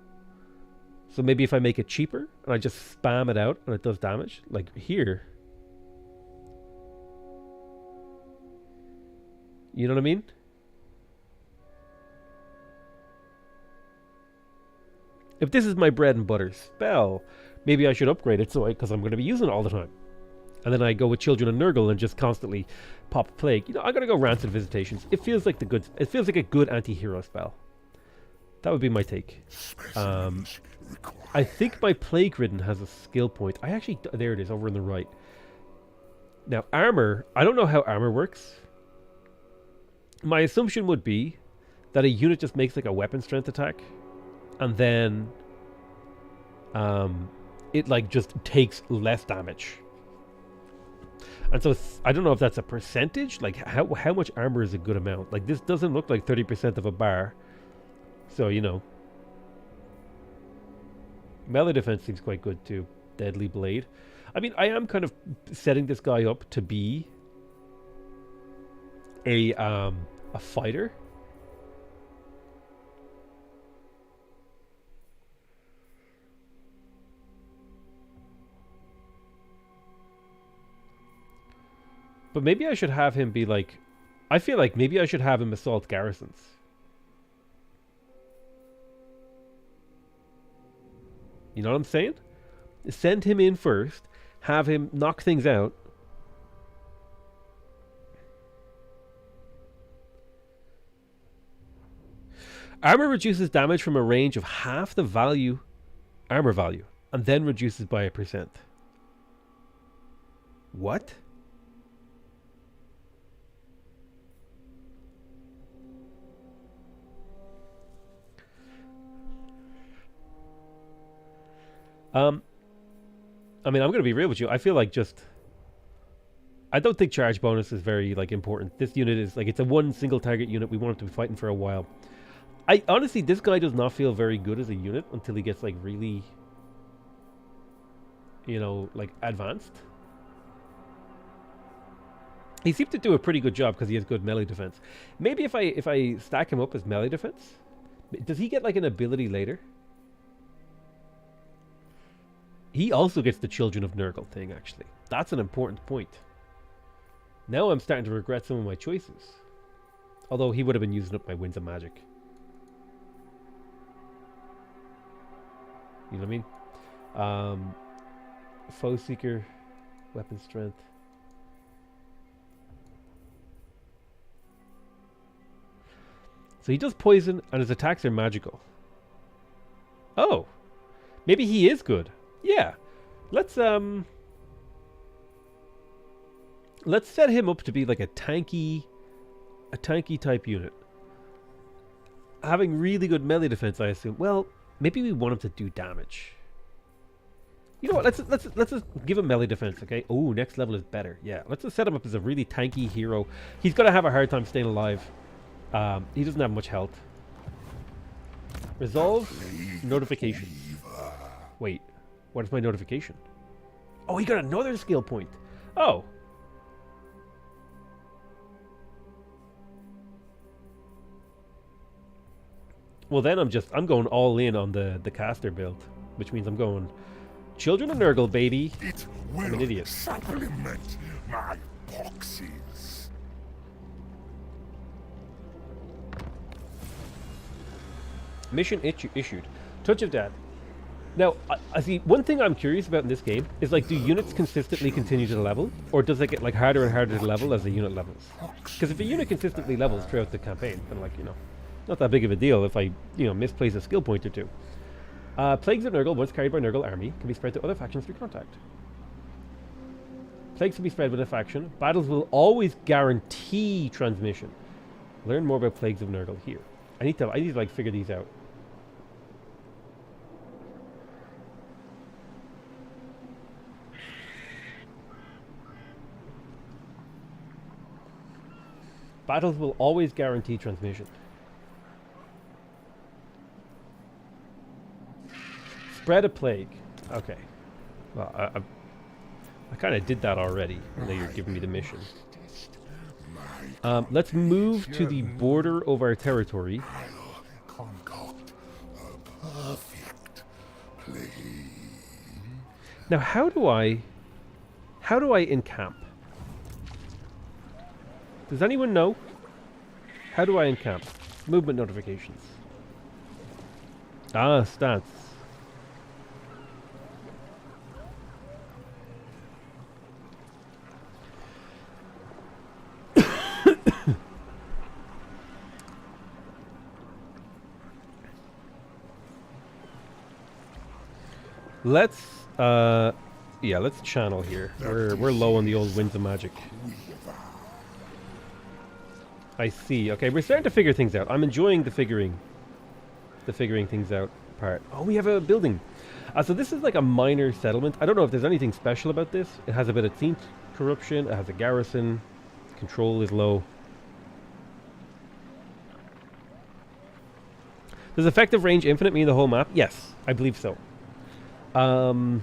Speaker 1: So maybe if I make it cheaper and I just spam it out and it does damage, like here. You know what I mean? If this is my bread and butter spell, maybe I should upgrade it because I'm going to be using it all the time. And then I go with Children of Nurgle and just constantly pop Plague. You know, I'm going to go Rancid Visitations. It feels like it feels like a good anti-hero spell. That would be my take. I think my Plague Ridden has a skill point. There it is, over on the right. Now, armor, I don't know how armor works. My assumption would be that a unit just makes like a weapon strength attack, and then it like just takes less damage. And so I don't know if that's a percentage. Like, how much armor is a good amount? Like, this doesn't look like 30% of a bar. So, you know. Melee defense seems quite good too. Deadly blade. I mean, I am kind of setting this guy up to be a fighter. But maybe I should have him be like... I feel like maybe I should have him assault garrisons. You know what I'm saying? Send him in first. Have him knock things out. Armor reduces damage from a range of half the value, armor value, and then reduces by 1%. What? I mean, I'm going to be real with you. I feel like I don't think charge bonus is very, like, important. This unit is, like, it's a one single target unit. We want him to be fighting for a while. Honestly, this guy does not feel very good as a unit until he gets, like, really, you know, like, advanced. He seems to do a pretty good job because he has good melee defense. Maybe if I stack him up as melee defense, does he get, like, an ability later? He also gets the Children of Nurgle thing, actually. That's an important point. Now I'm starting to regret some of my choices. Although he would have been using up my Winds of Magic. You know what I mean? Foe Seeker, Weapon Strength. So he does poison and his attacks are magical. Oh! Maybe he is good. Yeah, let's set him up to be like a tanky type unit. Having really good melee defense, I assume. Well, maybe we want him to do damage. You know what? Let's just give him melee defense, okay? Oh, next level is better. Yeah, let's just set him up as a really tanky hero. He's gonna have a hard time staying alive. He doesn't have much health. Resolve notification. Wait. What is my notification? Oh, he got another skill point. Oh. Well, then I'm going all in on the caster build, which means I'm going Children of Nurgle, baby.
Speaker 3: It
Speaker 1: I'm an
Speaker 3: will
Speaker 1: idiot.
Speaker 3: supplement my boxes.
Speaker 1: Mission issued. Touch of Dad. Now, I see, one thing I'm curious about in this game is, like, do units consistently continue to level? Or does it get, like, harder and harder to level as the unit levels? Because if a unit consistently levels throughout the campaign, then, like, you know, not that big of a deal if I, you know, misplace a skill point or two. Plagues of Nurgle, once carried by Nurgle army, can be spread to other factions through contact. Plagues can be spread with a faction. Battles will always guarantee transmission. Learn more about Plagues of Nurgle here. I need to like, figure these out. Battles will always guarantee transmission. Spread a plague. Okay. Well, I kind of did that already. Now you're giving me the mission. Let's move to the border of our territory.
Speaker 3: I'll concoct a perfect plan.
Speaker 1: Now, how do I encamp? Does anyone know? How do I encamp? Movement notifications. Ah, stats. Let's channel here. We're low on the old Winds of Magic. I see. Okay, we're starting to figure things out. I'm enjoying the figuring things out part. Oh, we have a building. So this is like a minor settlement. I don't know if there's anything special about this. It has a bit of corruption. It has a garrison. Control is low. Does effective range infinite mean the whole map? Yes, I believe so. So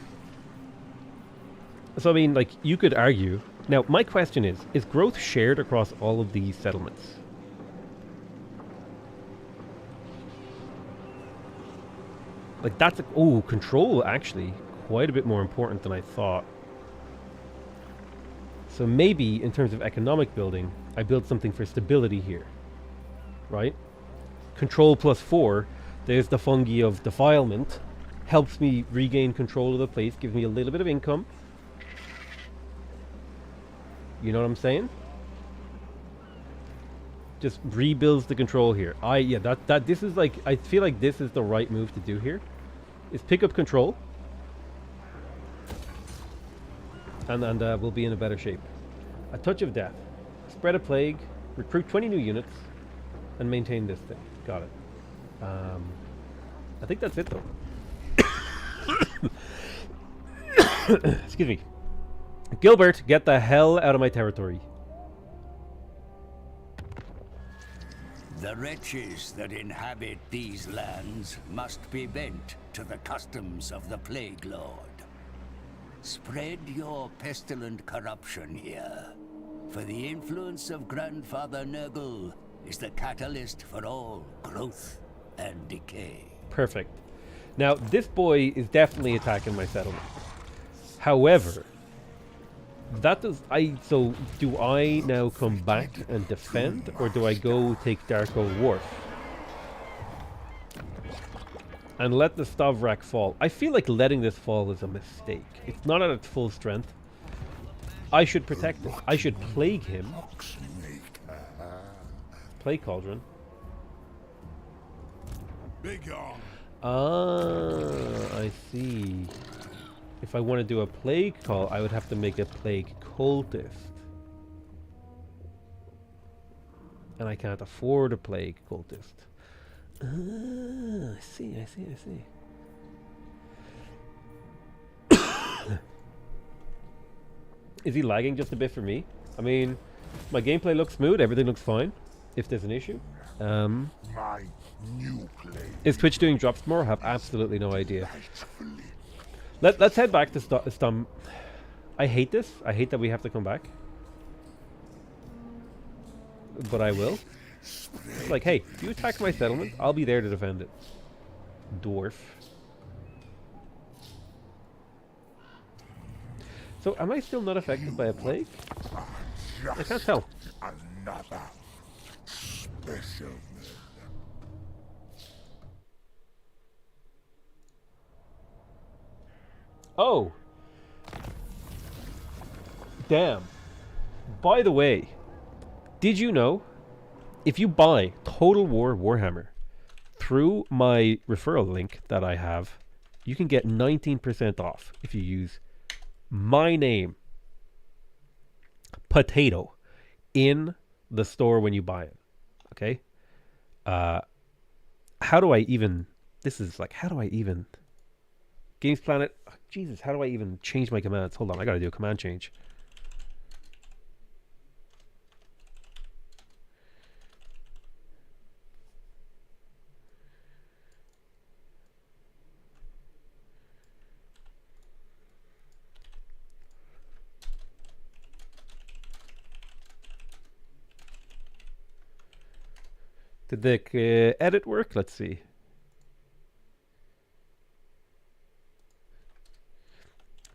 Speaker 1: I mean, like, you could argue. Now, my question is growth shared across all of these settlements? Like, that's control, actually, quite a bit more important than I thought. So maybe, in terms of economic building, I build something for stability here. Right? Control +4, there's the fungi of defilement. Helps me regain control of the place, gives me a little bit of income. You know what I'm saying? Just rebuilds the control here. This is like, I feel like this is the right move to do here. Is pick up control. And we'll be in a better shape. A touch of death. Spread a plague. Recruit 20 new units. And maintain this thing. Got it. I think that's it though. Excuse me. Gilbert, get the hell out of my territory.
Speaker 5: The wretches that inhabit these lands must be bent to the customs of the Plague Lord. Spread your pestilent corruption here, for the influence of Grandfather Nurgle is the catalyst for all growth and decay.
Speaker 1: Perfect. Now, this boy is definitely attacking my settlement. However, so do I now come back and defend, or do I go take Darko Wharf and let the Stavrak fall? I feel like letting this fall is a mistake. It's not at its full strength. I should protect it. I should plague him. Plague Cauldron. I see. If I want to do a plague call, I would have to make a plague cultist. And I can't afford a plague cultist. I see. Is he lagging just a bit for me? I mean, my gameplay looks smooth, everything looks fine. If there's an issue.
Speaker 3: My new plague.
Speaker 1: Is Twitch doing drops tomorrow? I have absolutely no idea. Let's head back to Stum. I hate this. I hate that we have to come back. But I will. It's like, hey, if you attack my settlement, I'll be there to defend it. Dwarf. So, am I still not affected by a plague? I can't tell.
Speaker 3: Another specimen.
Speaker 1: Oh. Damn. By the way, did you know if you buy Total War Warhammer through my referral link that I have, you can get 19% off if you use my name, Potato, in the store when you buy it. Okay? How do I even... This is like, how do I even... Gamesplanet... Oh, Jesus, how do I even change my commands? Hold on, I gotta do a command change. Did the edit work? Let's see.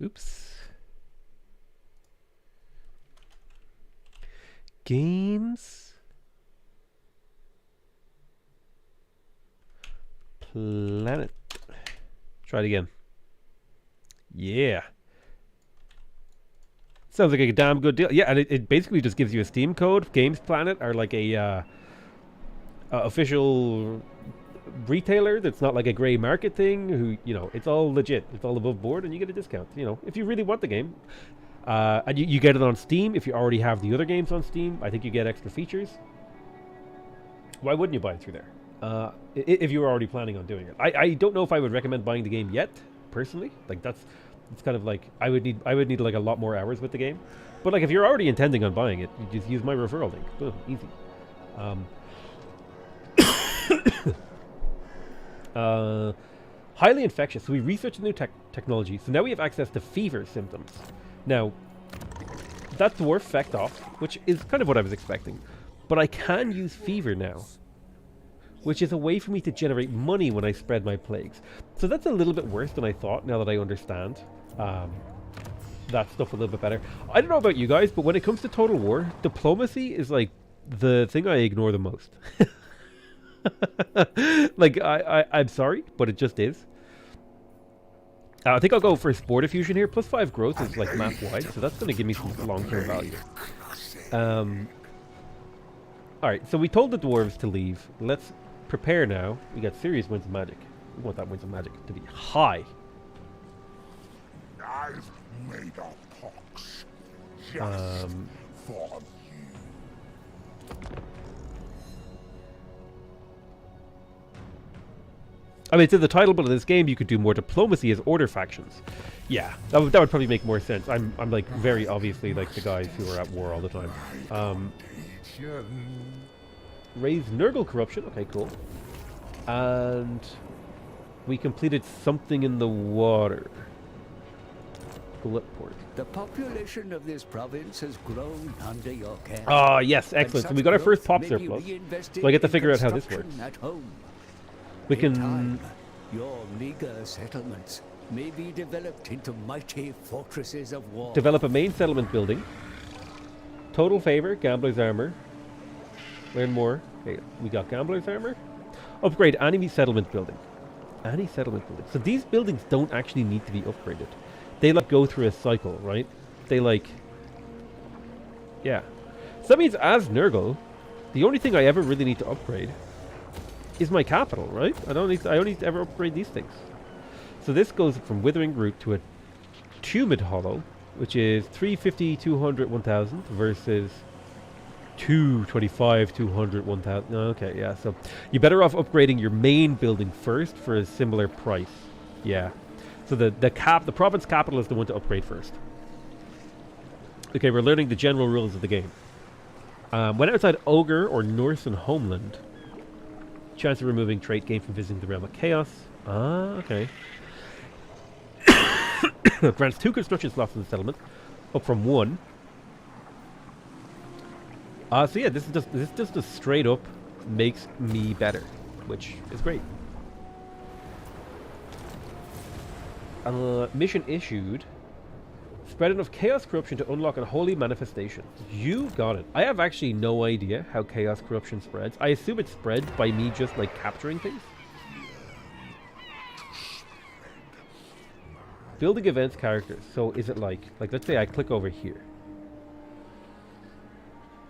Speaker 1: Oops. Games. Planet. Try it again. Yeah. Sounds like a damn good deal. Yeah, and it basically just gives you a Steam code. Gamesplanet are like a official retailer that's not like a grey market thing, who, you know, it's all legit, it's all above board, and you get a discount, you know, if you really want the game. And you get it on Steam. If you already have the other games on Steam, I think you get extra features. Why wouldn't you buy it through there? If you were already planning on doing it. I don't know if I would recommend buying the game yet, personally. Like, it's kind of like, I would need like a lot more hours with the game. But like, if you're already intending on buying it, you just use my referral link. Boom, easy. Highly infectious. So we researched new technology. So now we have access to fever symptoms. Now, that dwarf fecked off, which is kind of what I was expecting. But I can use fever now, which is a way for me to generate money when I spread my plagues. So that's a little bit worse than I thought, now that I understand that stuff a little bit better. I don't know about you guys, but when it comes to Total War, diplomacy is like the thing I ignore the most. Like, I'm sorry, but it just is. I think I'll go for Spore Diffusion here. Plus 5 growth is like map wide, so that's going to give me some long-term value. Alright, so we told the dwarves to leave. Let's prepare now. We got serious Winds of Magic. We want that Winds of Magic to be high.
Speaker 3: I've made a pox just for you.
Speaker 1: I mean, to the title build of this game, you could do more diplomacy as order factions. Yeah, that would probably make more sense. I'm like very obviously like the guys who are at war all the time. Raise Nurgle corruption. Okay, cool. And we completed something in the water. Bullet port.
Speaker 5: The population of this province has grown under your care.
Speaker 1: Ah, yes, excellent. So we got our first pop surplus. So I get to figure out how this works.
Speaker 5: At home.
Speaker 1: We
Speaker 5: In
Speaker 1: can
Speaker 5: time, your meager settlements may be developed into mighty fortresses of war.
Speaker 1: develop a main settlement building. Total favor, Gambler's Armor. Learn more. Okay, we got Gambler's Armor. Upgrade enemy settlement building. Any settlement building. So these buildings don't actually need to be upgraded. They like go through a cycle, right? They like... Yeah. So that means as Nurgle, the only thing I ever really need to upgrade is my capital, right? I don't need to ever upgrade these things. So this goes from Withering Root to a Tumid Hollow, which is 350, 200, 1000 versus 225, 200, 1000. Okay, yeah. So you're better off upgrading your main building first for a similar price. Yeah. So the province capital is the one to upgrade first. Okay, we're learning the general rules of the game. When outside Ogre or Norsen homeland, chance of removing trait gained from visiting the Realm of Chaos. Ah, okay. Grants 2 construction slots in the settlement, up from 1. So yeah, this just a straight up makes me better, which is great. Mission issued. Spread enough chaos corruption to unlock a holy manifestation. You got it. I have actually no idea how chaos corruption spreads. I assume it spreads by me just like capturing things. Building events characters. So is it like let's say I click over here.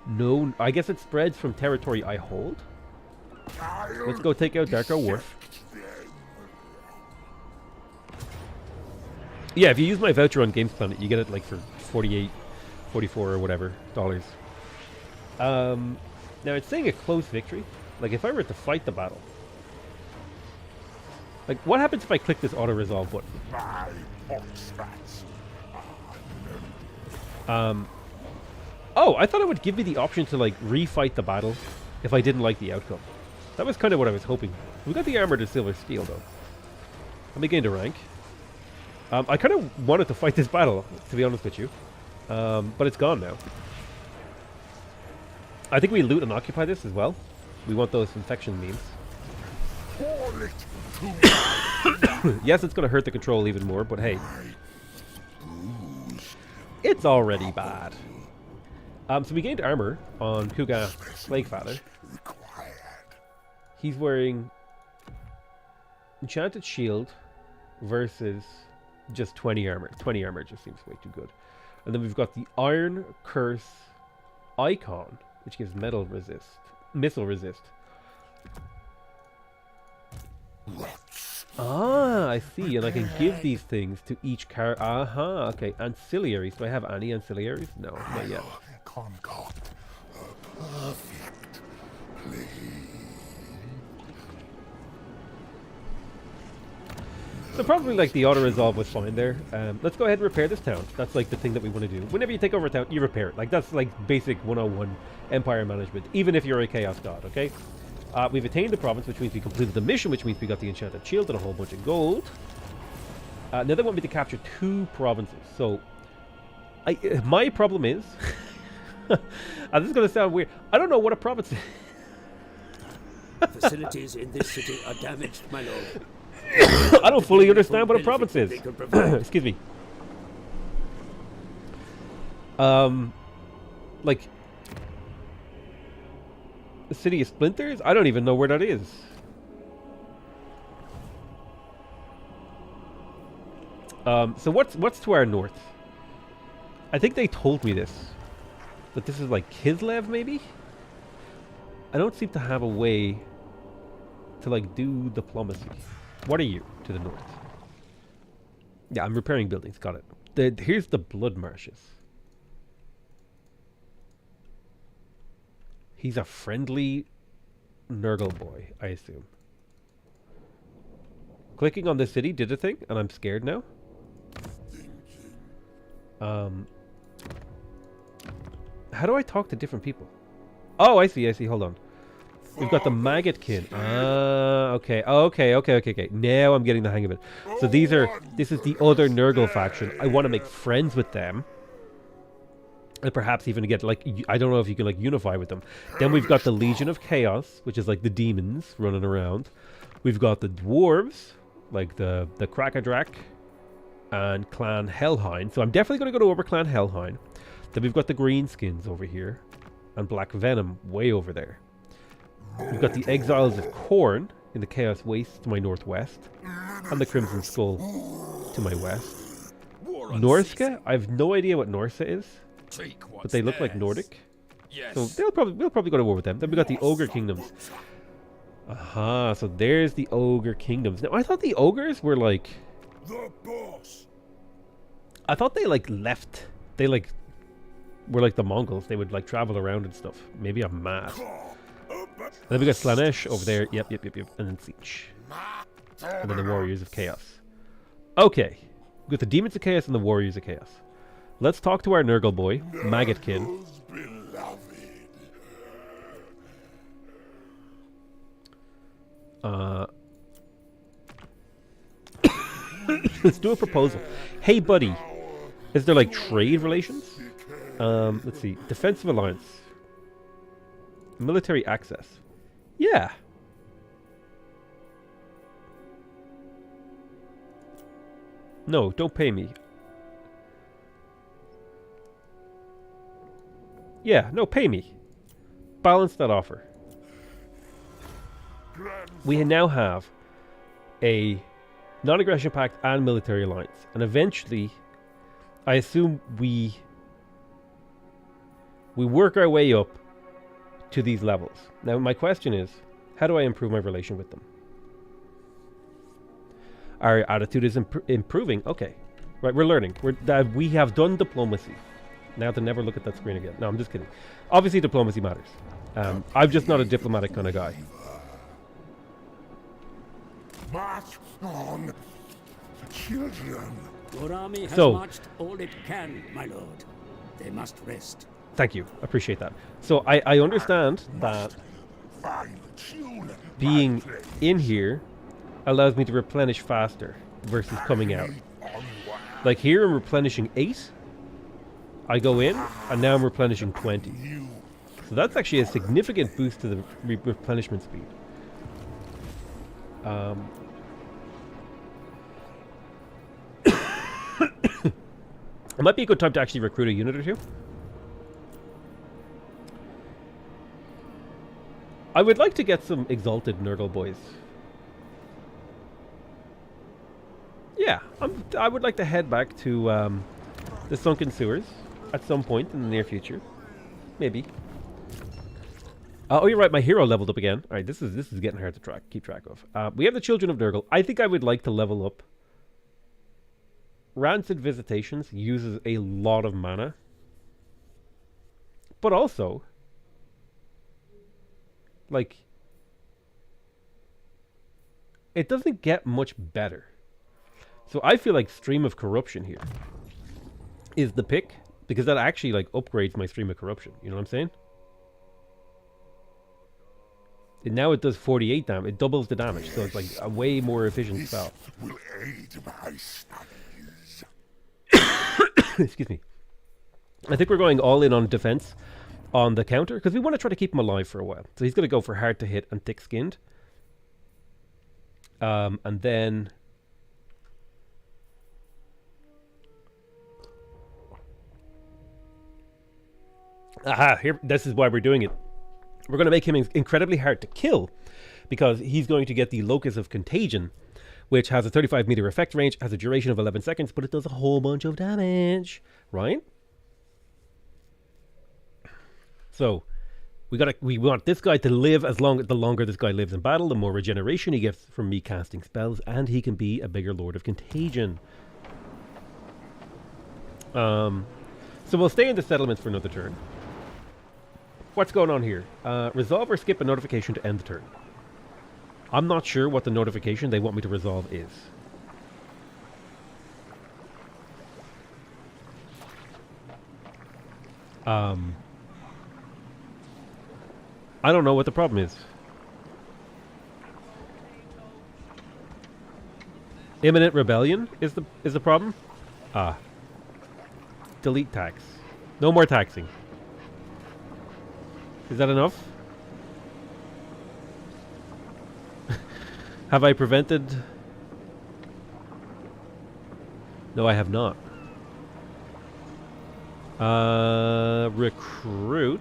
Speaker 1: No, I guess it spreads from territory I hold. Let's go take out Darko Wharf. Yeah, if you use my voucher on Gamesplanet, you get it like for 48, 44 or whatever dollars. Now it's saying a close victory. Like if I were to fight the battle, like what happens if I click this auto resolve button? Oh, I thought it would give me the option to like refight the battle if I didn't like the outcome. That was kind of what I was hoping. We got the armor to silver steel though. Let me gain to rank. I kind of wanted to fight this battle, to be honest with you. But it's gone now. I think we loot and occupy this as well. We want those infection memes. Yes, it's going to hurt the control even more, but hey. It's already bad. So we gained armor on Kuga Plaguefather. He's wearing Enchanted Shield versus just 20 armor. 20 armor just seems way too good. And then we've got the Iron Curse icon, which gives missile resist. Ah, I see. And I can give these things to each character. Aha, okay. Ancillaries. Do I have any ancillaries? No, not yet.
Speaker 3: Concoct a perfect play.
Speaker 1: So probably like the auto-resolve was fine there. Let's go ahead and repair this town. That's like the thing that we want to do. Whenever you take over a town, you repair it. Like that's like basic 101 empire management, even if you're a chaos god, okay? We've attained the province, which means we completed the mission, which means we got the enchanted shield and a whole bunch of gold. Now they want me to capture 2 provinces. So, my problem is... this is going to sound weird. I don't know what a province is.
Speaker 4: Facilities in this city are damaged, my lord.
Speaker 1: I don't fully understand what a province is. Excuse me. Like... the city of Splinters? I don't even know where that is. So what's to our north? I think they told me this. That this is like Kislev, maybe? I don't seem to have a way to like do diplomacy. What are you to the north? Yeah, I'm repairing buildings. Got it. Here's the Blood Marshes. He's a friendly Nurgle boy, I assume. Clicking on the city did a thing, and I'm scared now. How do I talk to different people? Oh, I see. Hold on. We've got the Maggotkin. Okay. Okay. Now I'm getting the hang of it. So this is the other Nurgle faction. I want to make friends with them. And perhaps even get, like, I don't know if you can, like, unify with them. Then we've got the Legion of Chaos, which is, like, the demons running around. We've got the dwarves, like the Krakadrak and Clan Hellhound. So I'm definitely going to go over Clan Hellhound. Then we've got the Greenskins over here. And Black Venom way over there. We've got the Exiles of Khorne in the Chaos Waste to my northwest. And the Crimson Skull to my west. Norska? I have no idea what Norsa is. But they look like Nordic. Yes. So we'll probably go to war with them. Then we got the Ogre Kingdoms. Aha, so there's the Ogre Kingdoms. Now I thought the Ogres were like... the boss. I thought they like left. They like were like the Mongols. They would like travel around and stuff. Maybe I'm mad. And then we got Slanesh over there. Yep. And then Siege. And then the Warriors of Chaos. Okay. We got the Demons of Chaos and the Warriors of Chaos. Let's talk to our Nurgle boy, Maggotkin. Let's do a proposal. Hey, buddy. Is there, like, trade relations? Let's see. Defensive alliance. Military access. Yeah. No, don't pay me. Yeah, no, pay me. Balance that offer. We now have a non-aggression pact and military alliance. And eventually, I assume we work our way up to these levels. Now, my question is, how do I improve my relation with them? Our attitude is improving. Okay. Right, we're learning. We have done diplomacy. Now to never look at that screen again. No, I'm just kidding. Obviously, diplomacy matters. I'm just not a diplomatic kind of guy.
Speaker 3: March on, children.
Speaker 4: Your army has marched all it can, my lord. They must rest.
Speaker 1: Thank you. Appreciate that. So I understand that being in here allows me to replenish faster versus coming out. Like here, I'm replenishing 8. I go in, and now I'm replenishing 20. So that's actually a significant boost to the replenishment speed. It might be a good time to actually recruit a unit or 2. I would like to get some exalted Nurgle boys. Yeah, I would like to head back to the Sunken Sewers at some point in the near future. Maybe. Oh, you're right. My hero leveled up again. All right, this is getting hard to keep track of. We have the Children of Nurgle. I think I would like to level up. Rancid Visitations uses a lot of mana, but also, like, it doesn't get much better. So I feel like Stream of Corruption here is the pick, because that actually like upgrades my Stream of Corruption. You know what I'm saying? And now it does 48 damage. It doubles the damage, so it's like a way more efficient spell.
Speaker 3: Will aid my studies.
Speaker 1: Excuse me. I think we're going all in on defense on the counter, because we want to try to keep him alive for a while. So he's going to go for hard to hit and thick-skinned. And then... Aha, here, this is why we're doing it. We're going to make him incredibly hard to kill, because he's going to get the Locus of Contagion, which has a 35-meter effect range, has a duration of 11 seconds, but it does a whole bunch of damage, right? So, we want this guy to live the longer this guy lives in battle, the more regeneration he gets from me casting spells, and he can be a bigger Lord of Contagion. So we'll stay in the settlements for another turn. What's going on here? Resolve or skip a notification to end the turn. I'm not sure what the notification they want me to resolve is. I don't know what the problem is. Imminent rebellion is the problem? Ah. Delete tax. No more taxing. Is that enough? Have I prevented? No, I have not. Recruit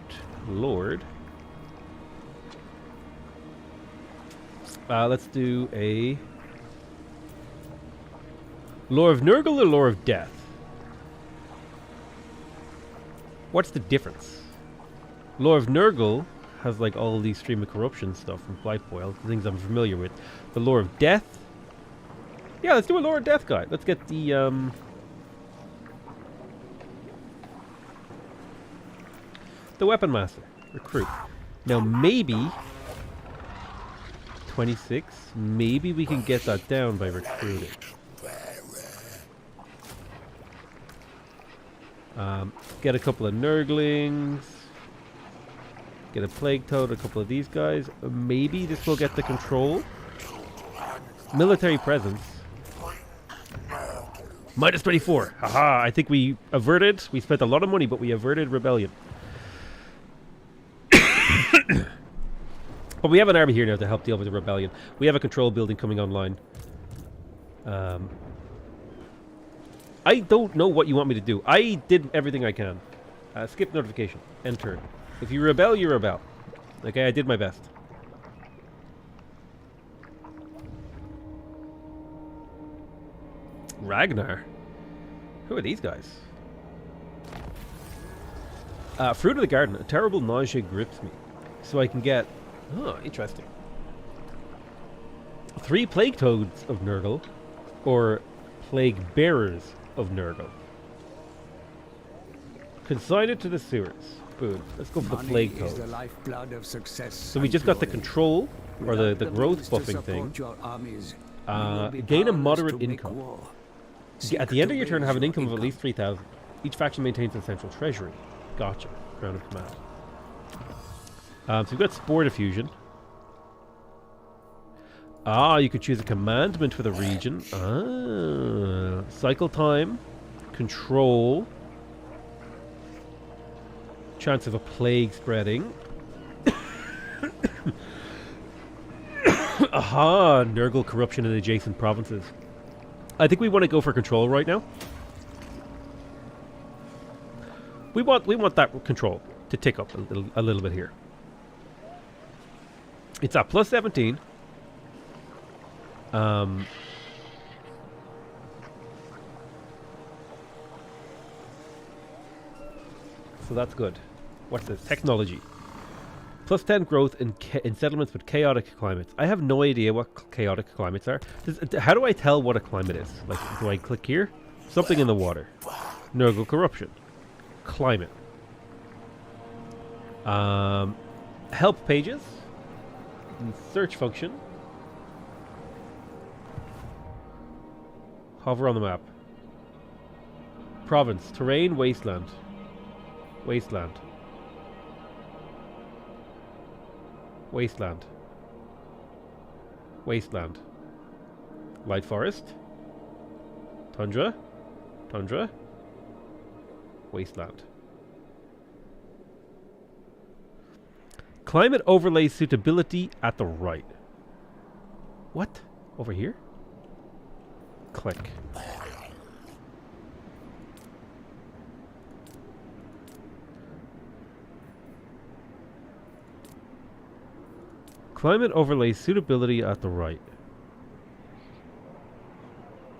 Speaker 1: Lord. Let's do a Lore of Nurgle or Lore of Death? What's the difference? Lore of Nurgle has like all these Stream of Corruption stuff from Blightboil, things I'm familiar with. The Lore of Death? Yeah, let's do a Lore of Death guy. Let's get the Weapon Master. Recruit. Now maybe 26. Maybe we can get that down by recruiting. Get a couple of Nurglings. Get a Plague Toad, a couple of these guys. Maybe this will get the control. Military presence. Minus 24. Haha, I think we averted. We spent a lot of money, but we averted rebellion. But we have an army here now to help deal with the rebellion. We have a control building coming online. I don't know what you want me to do. I did everything I can. Skip notification. End turn. If you rebel, you rebel. Okay, I did my best. Ragnar? Who are these guys? Fruit of the Garden. A terrible nausea grips me. So I can get... Oh, interesting. 3 Plague Toads of Nurgle. Or Plague Bearers of Nurgle. Consign it to the sewers. Boom. Let's go for the Plague Toads.
Speaker 5: The lifeblood of success.
Speaker 1: So we just got the control, or the growth buffing thing. Gain a moderate income. At the end of your turn, have an income of at least 3,000. Each faction maintains a central treasury. Gotcha. Crown of Command. So we've got Spore Diffusion. Ah, you could choose a commandment for the region. Ah, cycle time, control, chance of a plague spreading. Aha, Nurgle corruption in adjacent provinces. I think we want to go for control right now. We want that control to tick up a little bit here. It's at plus 17. So that's good. What's this? Technology. Plus 10 growth in settlements with chaotic climates. I have no idea what chaotic climates are. How do I tell what a climate is? Like, do I click here? Something in the water. Nurgle corruption. Climate. Help pages. Search function. Hover on the map. Province. Terrain. Wasteland. Wasteland. Wasteland. Wasteland. Light forest. Tundra. Tundra. Wasteland. Climate overlay suitability at the right. What? Over here? Click. Climate overlay suitability at the right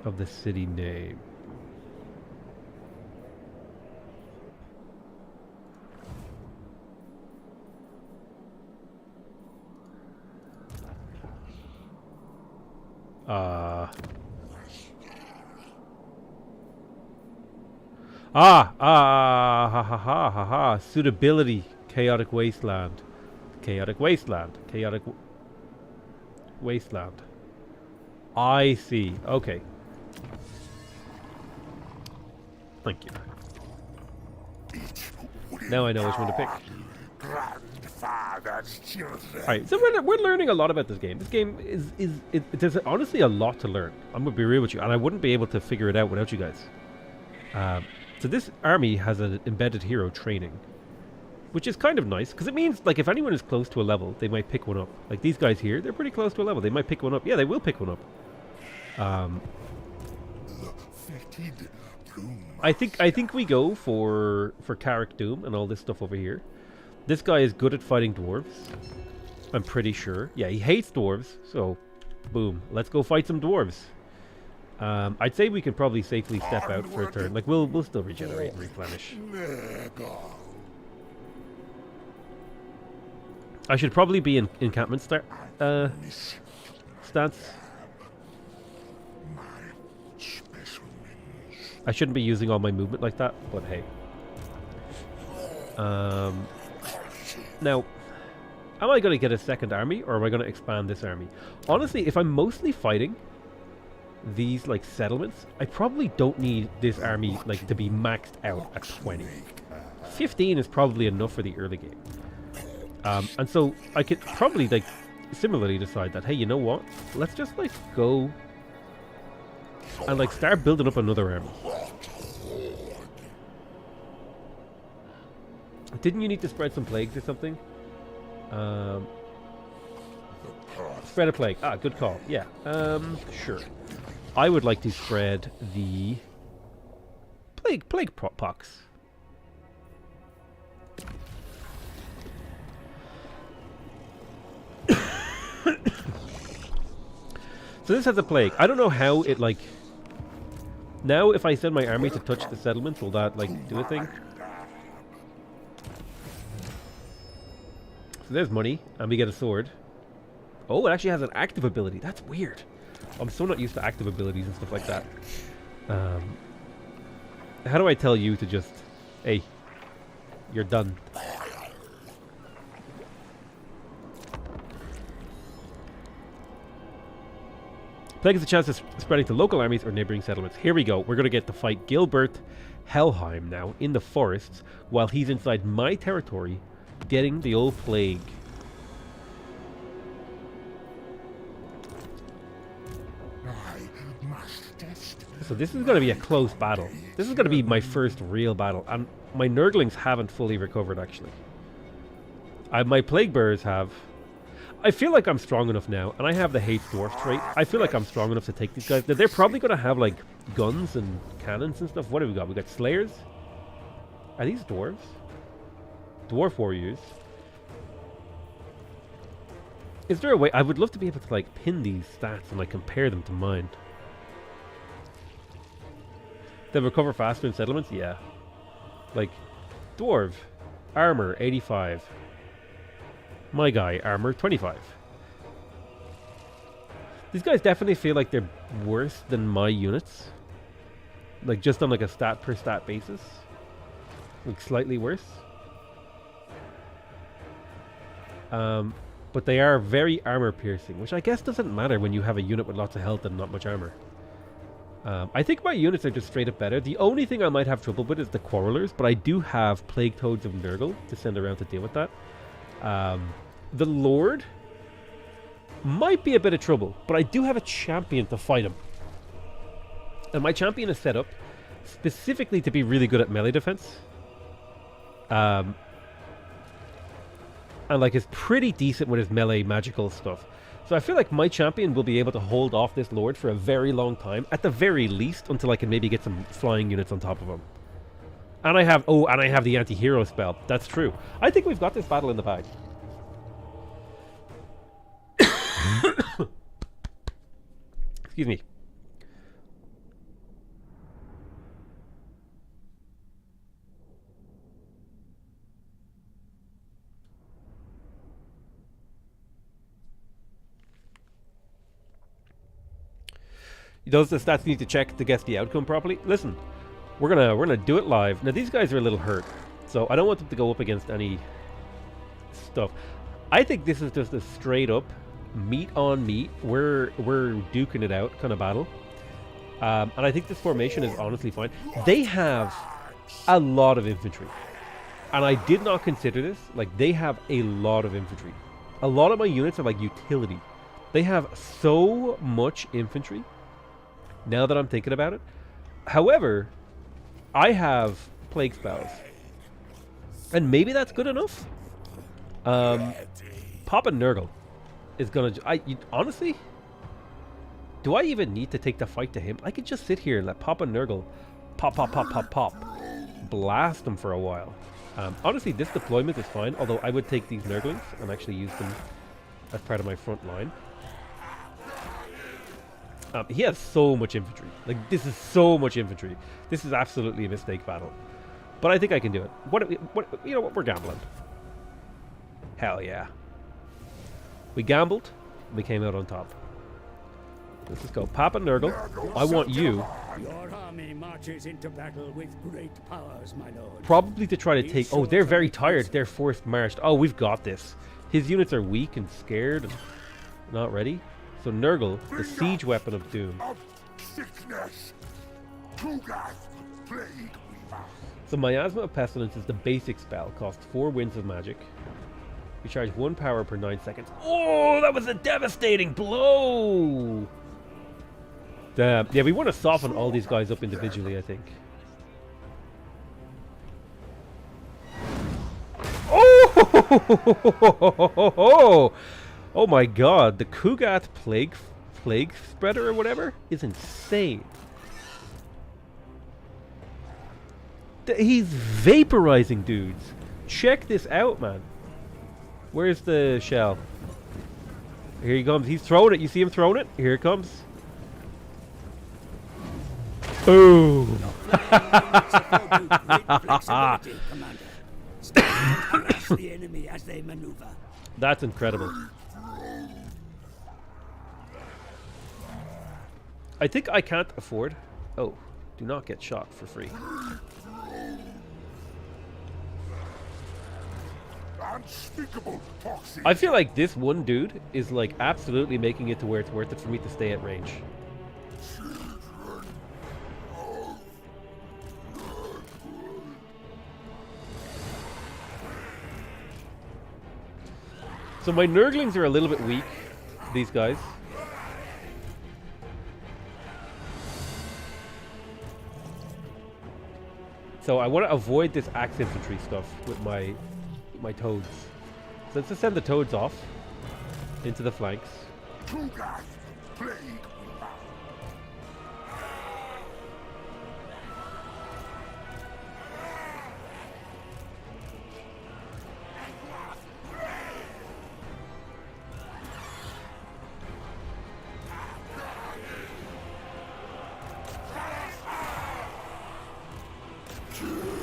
Speaker 1: of the city name. Suitability. Chaotic wasteland. Chaotic wasteland. Chaotic wasteland. I see. Okay. Thank you. Now I know which one to pick.
Speaker 3: Grandfather's children.
Speaker 1: Alright, so we're learning a lot about this game. This game there's honestly a lot to learn. I'm going to be real with you, and I wouldn't be able to figure it out without you guys. So this army has an embedded hero training, which is kind of nice, because it means, like, if anyone is close to a level, they might pick one up. Like, these guys here, they're pretty close to a level. They might pick one up. Yeah, they will pick one up. I think we go for Carrick Doom and all this stuff over here. This guy is good at fighting dwarves. I'm pretty sure. Yeah, he hates dwarves, so boom. Let's go fight some dwarves. I'd say we can probably safely step out for a turn. Like, we'll still regenerate and replenish. I should probably be in encampment stance. I shouldn't be using all my movement like that, but hey. Now, am I going to get a second army, or am I going to expand this army? Honestly, if I'm mostly fighting these, like, settlements, I probably don't need this army, like, to be maxed out at 20. 15 is probably enough for the early game. And so I could probably, like, similarly decide that, hey, you know what? Let's just, like, go and, like, start building up another army. Didn't you need to spread some plagues or something? Spread a plague. Ah, good call. Yeah. Sure. I would like to spread the plague pox. So this has a plague. I don't know how it, like... Now, if I send my army to touch the settlements, will that, like, do a thing? So there's money, and we get a sword. Oh, it actually has an active ability. That's weird. I'm so not used to active abilities and stuff like that. How do I tell you to just... Hey, you're done. Plague is a chance of spreading to local armies or neighboring settlements. Here we go. We're going to get to fight Gilbert Helheim now in the forests while he's inside my territory getting the old plague. So this is going to be a close battle. This is going to be my first real battle. And my Nurglings haven't fully recovered, actually. My Plague Bearers have... I feel like I'm strong enough now, and I have the Hate Dwarf trait. I feel like I'm strong enough to take these guys. They're probably going to have, like, guns and cannons and stuff. What have we got? We got Slayers. Are these dwarves? Dwarf warriors. Is there a way... I would love to be able to, like, pin these stats and, like, compare them to mine. They recover faster in settlements? Yeah. Like, dwarf. Armor, 85. My guy, armor, 25. These guys definitely feel like they're worse than my units. Like, just on, like, a stat per stat basis. Like, slightly worse. But they are very armor piercing, which I guess doesn't matter when you have a unit with lots of health and not much armor. I think my units are just straight up better. The only thing I might have trouble with is the Quarrelers, but I do have Plague Toads of Nurgle to send around to deal with that. The Lord might be a bit of trouble, but I do have a champion to fight him. And my champion is set up specifically to be really good at melee defense. And like is pretty decent with his melee magical stuff. So I feel like my champion will be able to hold off this Lord for a very long time, at the very least, until I can maybe get some flying units on top of him. And I have, and I have the anti-hero spell. That's true. I think we've got this battle in the bag. Excuse me. Does the stats need to check to guess the outcome properly? Listen, we're gonna do it live. Now these guys are a little hurt, so I don't want them to go up against any stuff. I think this is just a straight up meat on meat. We're duking it out kind of battle, and I think this formation is honestly fine. They have a lot of infantry, and I did not consider this. Like, they have a lot of infantry. A lot of my units are like utility. They have so much infantry. Now that I'm thinking about it. However, I have plague spells. And maybe that's good enough. Papa Nurgle is gonna... honestly, do I even need to take the fight to him? I could just sit here and let Papa Nurgle pop, pop, pop, pop, pop. Blast him for a while. Honestly, this deployment is fine. Although I would take these Nurglings and actually use them as part of my front line. He has so much infantry. Like, this is so much infantry. This is absolutely a mistake battle. But I think I can do it. You know what? We're gambling. Hell yeah. We gambled. We came out on top. Let's just go. Papa Nurgle, I want you.
Speaker 4: Your army marches into battle with great powers, my lord.
Speaker 1: Probably to try to take... Oh, they're very tired. They're forced marched. Oh, we've got this. His units are weak and scared and not ready. So Nurgle, the siege weapon of doom. So Miasma of Pestilence is the basic spell. Costs 4 winds of magic. You charge 1 power per 9 seconds. Oh, that was a devastating blow! Damn. Yeah, we want to soften all these guys up individually, I think. Oh! Oh my god, the Kugat plague spreader or whatever is insane. He's vaporizing dudes. Check this out, man. Where's the shell? Here he comes. He's throwing it. You see him throwing it? Here it comes. Boom.
Speaker 4: The enemy as they maneuver.
Speaker 1: That's incredible. I think I can't afford... Oh, do not get shot for free. I feel like this one dude is like absolutely making it to where it's worth it for me to stay at range. So my Nurglings are a little bit weak, these guys. So I want to avoid this axe infantry stuff with my toads. So let's just send the toads off into the flanks.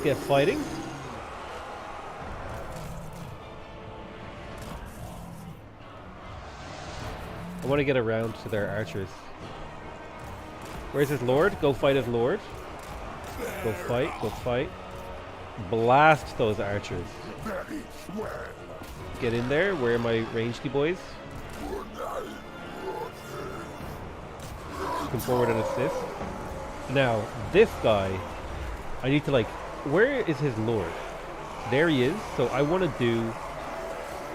Speaker 1: Get fighting. I want to get around to their archers. Where's his lord? Go fight his lord. Go fight, go fight. Blast those archers. Get in there. Where are my rangedy boys? Come forward and assist. Now, this guy, I need to like, where is his lord? There he is. So I want to do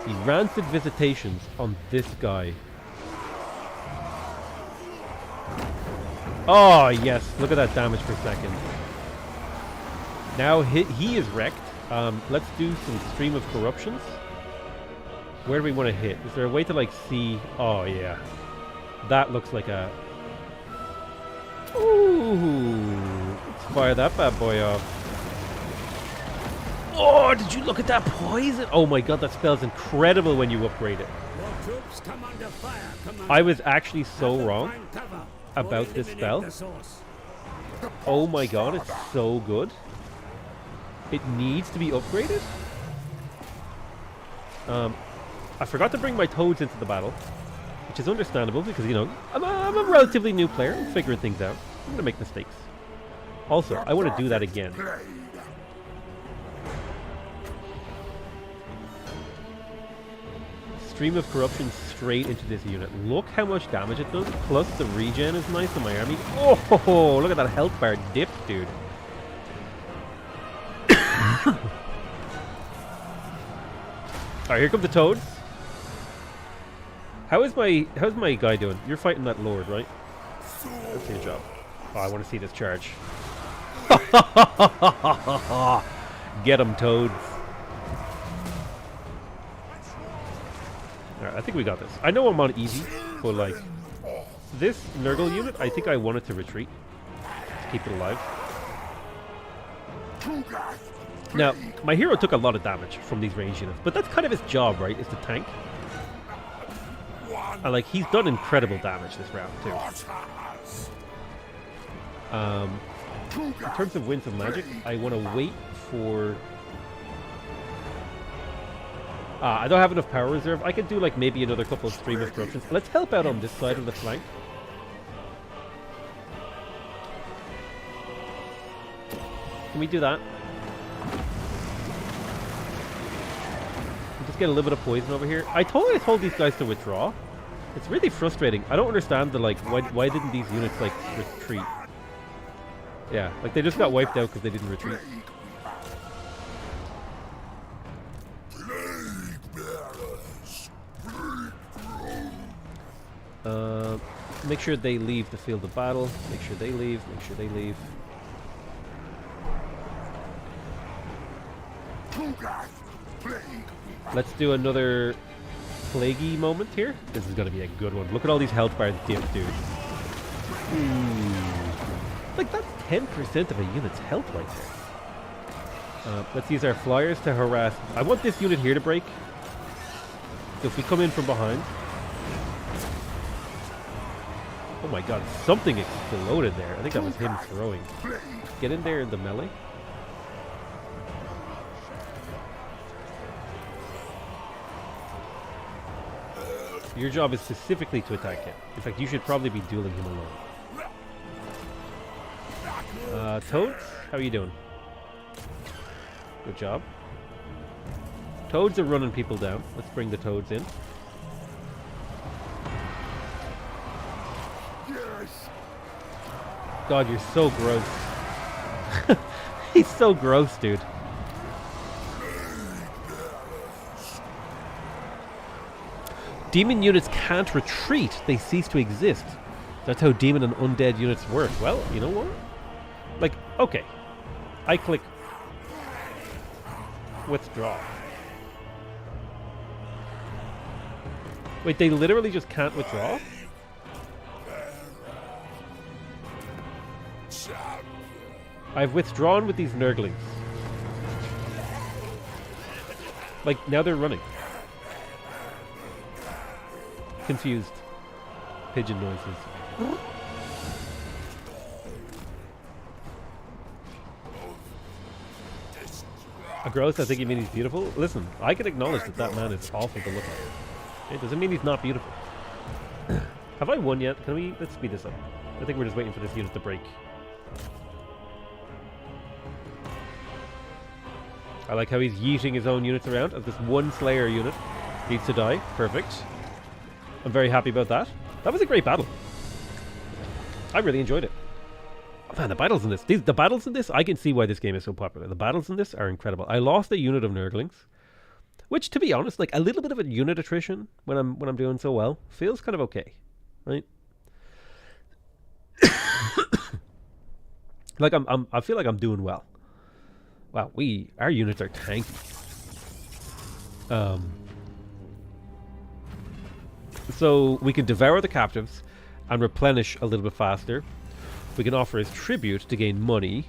Speaker 1: the rancid visitations on this guy. Oh, yes. Look at that damage per second. Now he is wrecked. Let's do some stream of corruptions. Where do we want to hit? Is there a way to like see? Oh, yeah. That looks like a... Ooh. Let's fire that bad boy off. Oh, did you look at that poison? Oh my god, that spell's incredible when you upgrade it.
Speaker 4: Your troops come under fire, Commander.
Speaker 1: I was actually so
Speaker 4: Have them
Speaker 1: wrong
Speaker 4: find cover
Speaker 1: about
Speaker 4: or
Speaker 1: this
Speaker 4: eliminate
Speaker 1: spell.
Speaker 4: the source.
Speaker 1: Oh my god, it's so good. It needs to be upgraded. I forgot to bring my toads into the battle, which is understandable because, you know, I'm a relatively new player. I'm figuring things out. I'm going to make mistakes. Also, I want to do that again. Stream of corruption straight into this unit. Look how much damage it does. Plus the regen is nice on my army. Oh, look at that health bar dip, dude. Alright, here come the toads. How's my guy doing? You're fighting that lord, right? That's your job. Oh, I want to see this charge. Get him, toads. Alright, I think we got this. I know I'm on easy, but like this Nurgle unit, I think I want it to retreat to keep it alive. Now, my hero took a lot of damage from these ranged units, but that's kind of his job, right? Is to tank. And like he's done incredible damage this round too. In terms of winds of magic, I want to wait for. I don't have enough power reserve. I could do like maybe another couple of stream of corruptions. Let's help out on this side of the flank. Can we do that? Just get a little bit of poison over here. I told these guys to withdraw. It's really frustrating. I don't understand the like why didn't these units like retreat? Yeah, like they just got wiped out because they didn't retreat. Make sure they leave the field of battle. Make sure they leave. Make sure they leave. Let's do another plaguey moment here. This is going to be a good one. Look at all these health bars dip, dude. Like, that's 10% of a unit's health right there. Let's use our flyers to harass. I want this unit here to break. So if we come in from behind. Oh my god, something exploded there. I think that was him throwing. Get in there in the melee. Your job is specifically to attack him. In fact, you should probably be dueling him alone. Toads, how are you doing? Good job. Toads are running people down. Let's bring the toads in. God, you're so gross. He's so gross, dude. Demon units can't retreat. They cease to exist. That's how demon and undead units work. Well, you know what? Like, okay. I click withdraw. Wait, they literally just can't withdraw? I've withdrawn with these Nurglings. Like, now they're running. Confused. Pigeon noises. A gross, I think you mean he's beautiful? Listen, I can acknowledge that that man is awful to look at. It doesn't mean he's not beautiful. Have I won yet? Can we... Let's speed this up. I think we're just waiting for this unit to break. I like how he's yeeting his own units around as this one Slayer unit needs to die. Perfect. I'm very happy about that. That was a great battle. I really enjoyed it. Man, the battles in this, the battles in this, I can see why this game is so popular. The battles in this are incredible. I lost a unit of Nurglings, which, to be honest, like a little bit of a unit attrition when I'm doing so well feels kind of okay, right? Like I feel like I'm doing well. Wow, our units are tanky. So we can devour the captives and replenish a little bit faster. We can offer as tribute to gain money,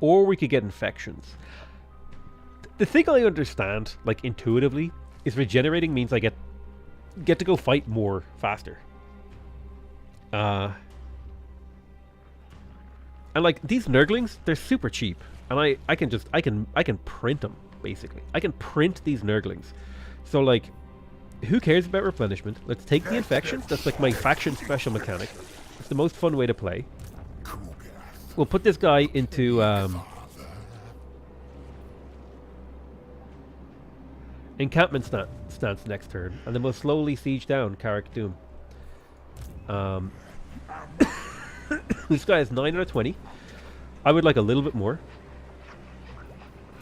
Speaker 1: or we could get infections. The thing I understand, like intuitively, is regenerating means I get to go fight more faster. And like these Nurglings, they're super cheap, and I can print them basically. I can print these Nurglings. So like, who cares about replenishment? Let's take the infections. That's like my faction special mechanic. It's the most fun way to play. We'll put this guy into encampment stance next turn, and then we'll slowly siege down Carrick Doom. This guy is 9 out of 20. I would like a little bit more.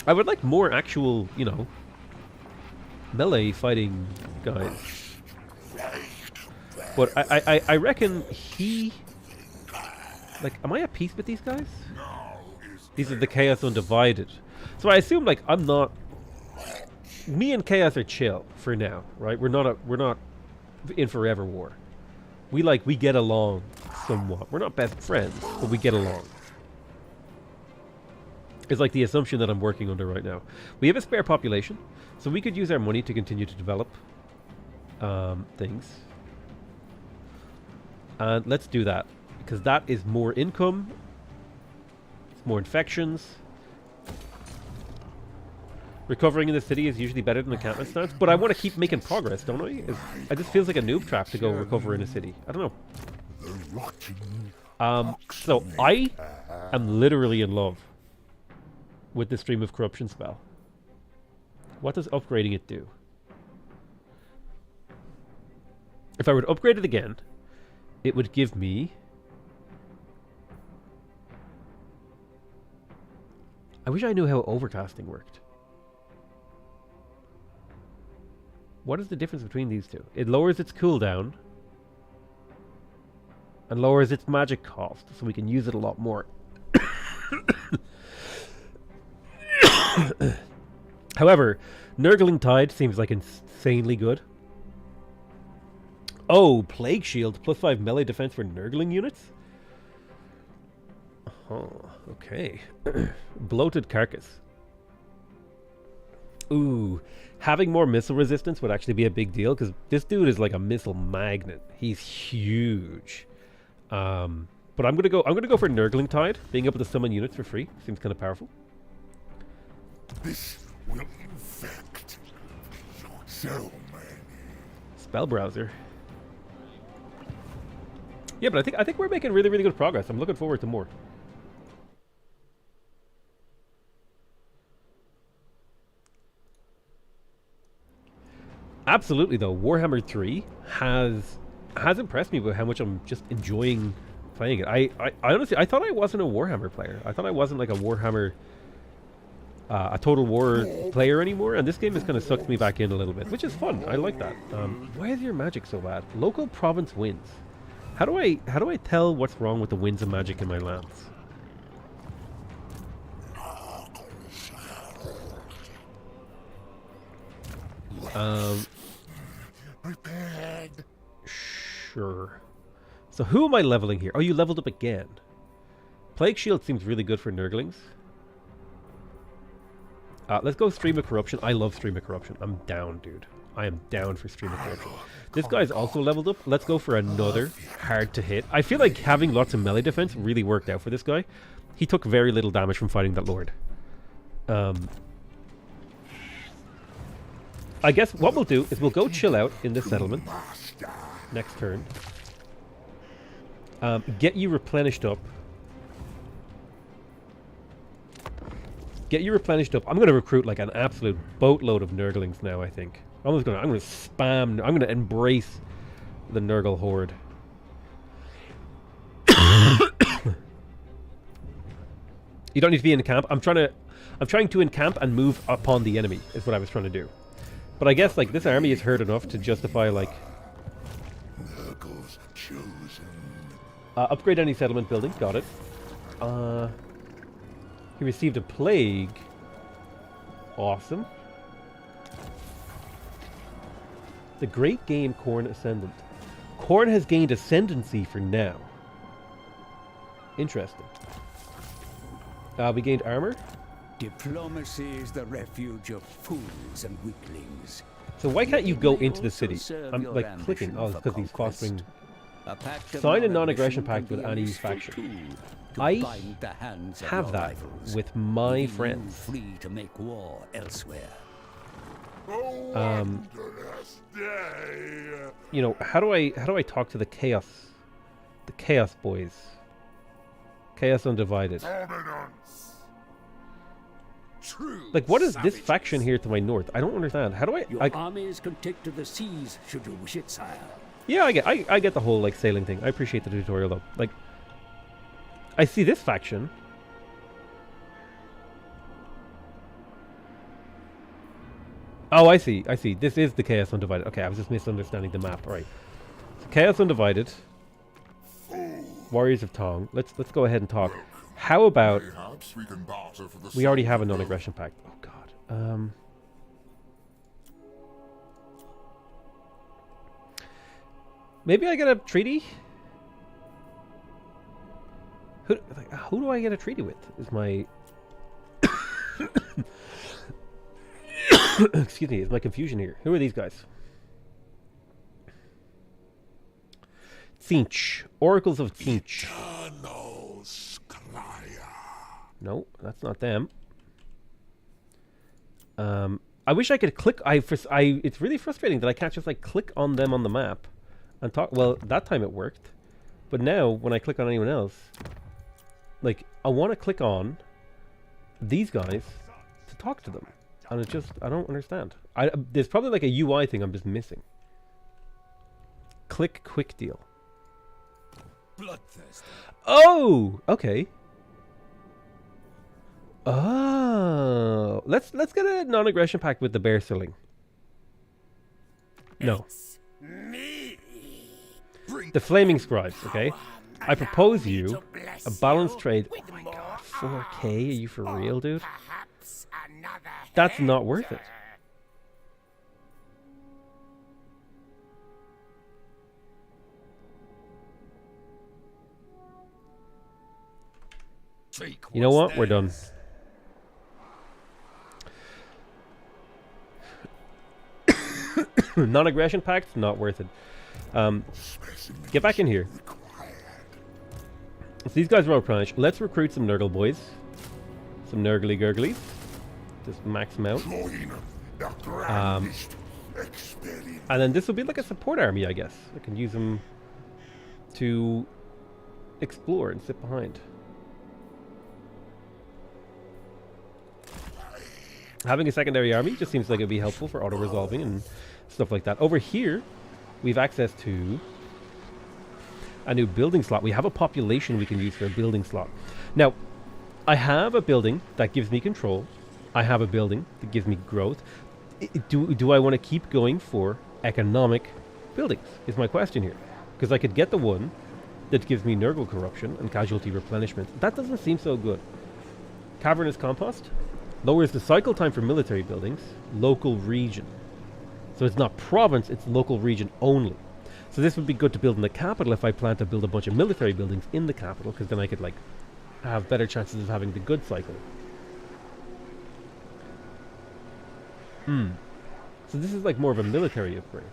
Speaker 1: I would like more actual, you know, melee fighting guys. But I reckon he... Like, am I at peace with these guys? These are the Chaos Undivided. So I assume, like, I'm not... Me and Chaos are chill for now, right? We're not in forever war. We get along somewhat. We're not best friends, but we get along. It's like the assumption that I'm working under right now. We have a spare population, so we could use our money to continue to develop things. And let's do that. Because that is more income, it's more infections. Recovering in the city is usually better than encampment stance, but I want to keep making progress, don't I? It just feels like a noob trap to go recover in a city. I don't know. So I am literally in love with the Stream of Corruption spell. What does upgrading it do? If I were to upgrade it again, it would give me... I wish I knew how overcasting worked. What is the difference between these two? It lowers its cooldown and lowers its magic cost, so we can use it a lot more. However, Nurgling Tide seems like insanely good. Oh, Plague Shield, +5 melee defense for Nurgling units? Oh, okay. Bloated Carcass. Ooh, having more missile resistance would actually be a big deal, because this dude is like a missile magnet. He's huge. But I'm gonna go for Nurgling Tide. Being able to summon units for free seems kind of powerful.
Speaker 3: This will infect so many.
Speaker 1: Spell browser. Yeah, but I think we're making really, really good progress. I'm looking forward to more. Absolutely, though, Warhammer 3 has impressed me with how much I'm just enjoying playing it. I honestly, I thought I wasn't a Warhammer player. I thought I wasn't like a Warhammer, a Total War player anymore, and this game has kind of sucked me back in a little bit, which is fun. I like that. Why is your magic so bad? Local province wins. How do I tell what's wrong with the winds of magic in my lands?
Speaker 3: Prepared.
Speaker 1: Sure. So who am I leveling here? Oh, you leveled up again. Plague Shield seems really good for Nurglings. Let's go Stream of Corruption. I love Stream of Corruption. I'm down, dude. I am down for Stream of Corruption. This guy's also leveled up. Let's go for another hard to hit. I feel like having lots of melee defense really worked out for this guy. He took very little damage from fighting that lord. I guess what we'll do is we'll go chill out in this settlement next turn. Get you replenished up. Get you replenished up. I'm going to recruit like an absolute boatload of Nurglings now, I think. I'm going to spam. I'm going to embrace the Nurgle horde. You don't need to be in the camp. I'm trying to encamp and move upon the enemy is what I was trying to do. But I guess like this army is hurt enough to justify like
Speaker 3: Nurgle's chosen.
Speaker 1: upgrade any settlement building. Got it. He received a plague. Awesome. The Great Game Corn Ascendant. Corn has gained ascendancy for now. Interesting. We gained armor.
Speaker 5: Diplomacy is the refuge of fools and weaklings.
Speaker 1: So why can't you go
Speaker 5: It may
Speaker 1: into the
Speaker 5: also
Speaker 1: city?
Speaker 5: serve
Speaker 1: I'm
Speaker 5: your
Speaker 1: like
Speaker 5: ambition
Speaker 1: clicking. Oh, it's
Speaker 5: for
Speaker 1: because he's
Speaker 5: conquest.
Speaker 1: fostering.
Speaker 5: A pact of
Speaker 1: Sign a non-aggression
Speaker 5: non-aggression
Speaker 1: pact with
Speaker 5: can be a
Speaker 1: any
Speaker 5: useful
Speaker 1: faction.
Speaker 5: tool to
Speaker 1: I
Speaker 5: bind the hands of
Speaker 1: have
Speaker 5: your
Speaker 1: that
Speaker 5: rivals,
Speaker 1: with my
Speaker 5: leaving you
Speaker 1: friends.
Speaker 5: free to make war elsewhere.
Speaker 3: Wondrous day.
Speaker 1: You know, how do I talk to the chaos boys? Chaos Undivided.
Speaker 3: Dominance. True.
Speaker 1: Like, what is this
Speaker 3: savages.
Speaker 1: faction here to my north? I don't understand. How do
Speaker 4: Your
Speaker 1: I
Speaker 4: armies can take to the seas should you wish it, sire.
Speaker 1: yeah, I get the whole like sailing thing. I appreciate the tutorial though. Like, I see this faction. Oh, I see. This is the Chaos Undivided. Okay, I was just misunderstanding the map. All right. So Chaos Undivided. Warriors of Tong. Let's go ahead and talk. How about
Speaker 3: Perhaps we can barter for the
Speaker 1: we already
Speaker 3: soul
Speaker 1: have a
Speaker 3: of
Speaker 1: non-aggression pact. Oh god. Maybe I get a treaty? Who do I get a treaty with? Is my excuse me, is my confusion here. Who are these guys? Tzeentch. Oracles of Tzeentch.
Speaker 3: Eternal Sclaya.
Speaker 1: No, that's not them. I wish I could click. It's really frustrating that I can't just like click on them on the map and talk. Well, that time it worked, but now when I click on anyone else, like I want to click on these guys to talk to them, and it just I don't understand. There's probably like a UI thing I'm just missing. Click quick deal.
Speaker 5: Bloodthirst.
Speaker 1: Oh, okay. Oh, let's get a non-aggression pact with the bear sling. No. The flaming scribes, okay? I propose you a balanced trade. Oh my god, 4K? Are you for real, dude? That's not worth it. You know what? We're done. Non-aggression pact? Not worth it. Get back in here. So these guys are all punished. Let's recruit some Nurgle boys. Some Nurgly Gurglies. Just max them out. And then this will be like a support army, I guess. I can use them to explore and sit behind. Having a secondary army just seems like it'd be helpful for auto-resolving and stuff like that. Over here, we have access to a new building slot. We have a population we can use for a building slot. Now, I have a building that gives me control. I have a building that gives me growth. Do I want to keep going for economic buildings is my question here. Because I could get the one that gives me Nurgle corruption and casualty replenishment. That doesn't seem so good. Cavernous compost lowers the cycle time for military buildings. Local region. So it's not province, it's local region only. So this would be good to build in the capital if I plan to build a bunch of military buildings in the capital, because then I could like have better chances of having the good cycle. So this is like more of a military upgrade.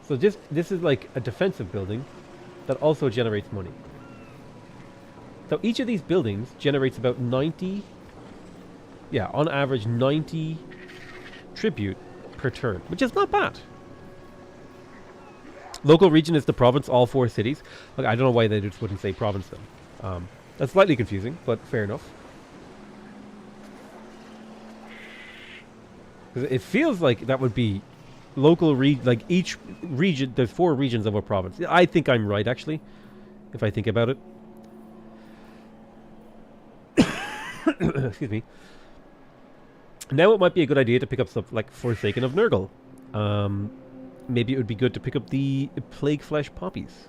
Speaker 1: So this is like a defensive building that also generates money. So each of these buildings generates about 90, yeah, on average 90 tribute per turn, which is not bad. Local region is the province, all 4 cities. Look, I don't know why they just wouldn't say province then. That's slightly confusing, but fair enough. Because it feels like that would be like each region, there's 4 regions of a province. I think I'm right, actually, if I think about it. Excuse me. Now it might be a good idea to pick up stuff like Forsaken of Nurgle. Maybe it would be good to pick up the Plague Flesh Poppies.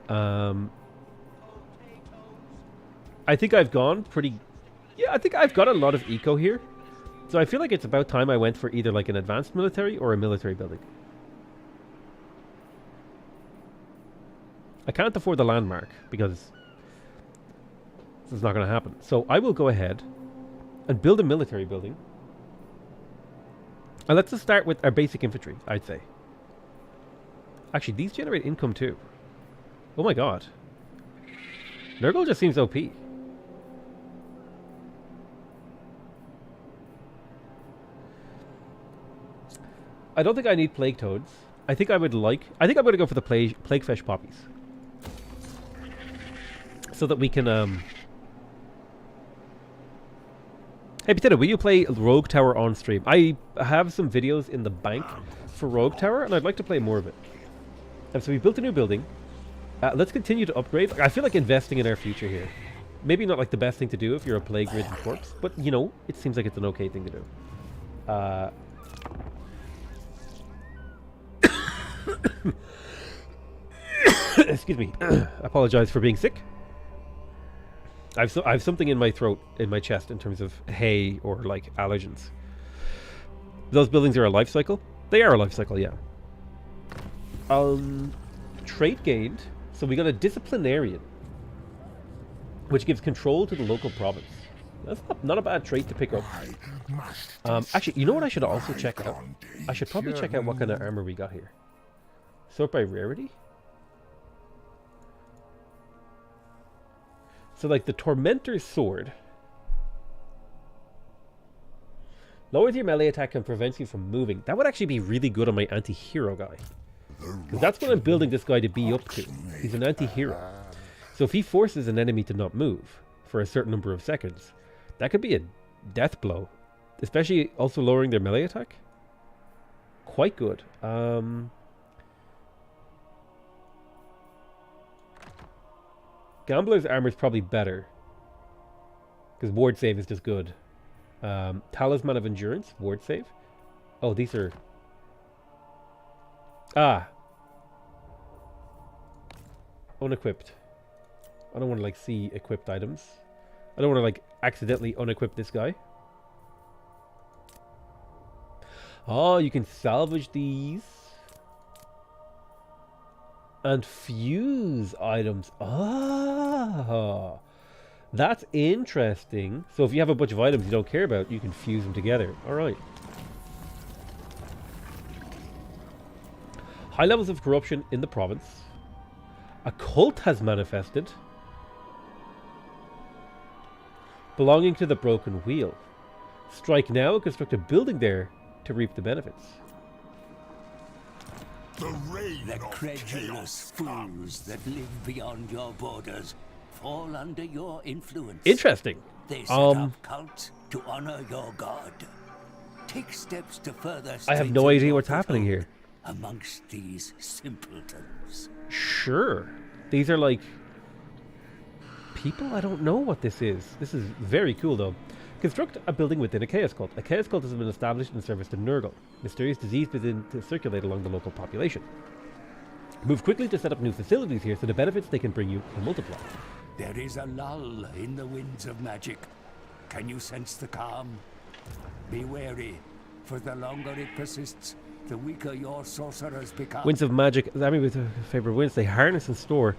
Speaker 1: I think I've gone pretty... Yeah, I think I've got a lot of eco here. So I feel like it's about time I went for either like an advanced military or a military building. I can't afford the landmark because this is not going to happen. So I will go ahead and build a military building. And let's just start with our basic infantry, I'd say. Actually, these generate income too. Oh my god. Nurgle just seems OP. I don't think I need Plague Toads. I think I'm going to go for the Plague Flesh Poppies. So that we can, Hey, Potato, will you play Rogue Tower on stream? I have some videos in the bank for Rogue Tower, and I'd like to play more of it. And so we built a new building. Let's continue to upgrade. I feel like investing in our future here. Maybe not like the best thing to do if you're a plague-ridden corpse, but, you know, it seems like it's an okay thing to do. Excuse me. Apologize for being sick. I have something in my throat, in my chest, in terms of hay or like allergens. Those buildings are a life cycle. They are a life cycle, yeah. Trait gained. So we got a disciplinarian, which gives control to the local province. That's not a bad trait to pick up. Actually, you know what I should also check out? I should probably check out what kind of armor we got here. Sort by rarity. So, like, the Tormentor's Sword lowers your melee attack and prevents you from moving. That would actually be really good on my anti-hero guy. Because that's what I'm building this guy to be up to. He's an anti-hero. So if he forces an enemy to not move for a certain number of seconds, that could be a death blow. Especially also lowering their melee attack. Quite good. Gambler's armor is probably better. Because ward save is just good. Talisman of Endurance, ward save. Oh, these are... Unequipped. I don't want to, like, see equipped items. I don't want to, like, accidentally unequip this guy. Oh, you can salvage these. And fuse items. Ah, that's interesting. So if you have a bunch of items you don't care about, you can fuse them together. All right. High levels of corruption in the province. A cult has manifested, belonging to the Broken Wheel. Strike now and construct a building there to reap the benefits.
Speaker 5: The credulous fools that live beyond your borders fall under your influence.
Speaker 1: Interesting.
Speaker 5: They set up cults to honor your god. Take steps to further
Speaker 1: I have no idea what's happening here.
Speaker 5: Amongst these simpletons.
Speaker 1: Sure. These are like people? I don't know what this is. This is very cool though. Construct a building within a chaos cult. A chaos cult has been established in service to Nurgle. Mysterious disease begins to circulate along the local population. Move quickly to set up new facilities here so the benefits they can bring you can multiply.
Speaker 5: There is a lull in the winds of magic. Can you sense the calm? Be wary, for the longer it persists, the weaker your sorcerers become.
Speaker 1: Winds of magic. I mean, with favorite winds, they harness and store.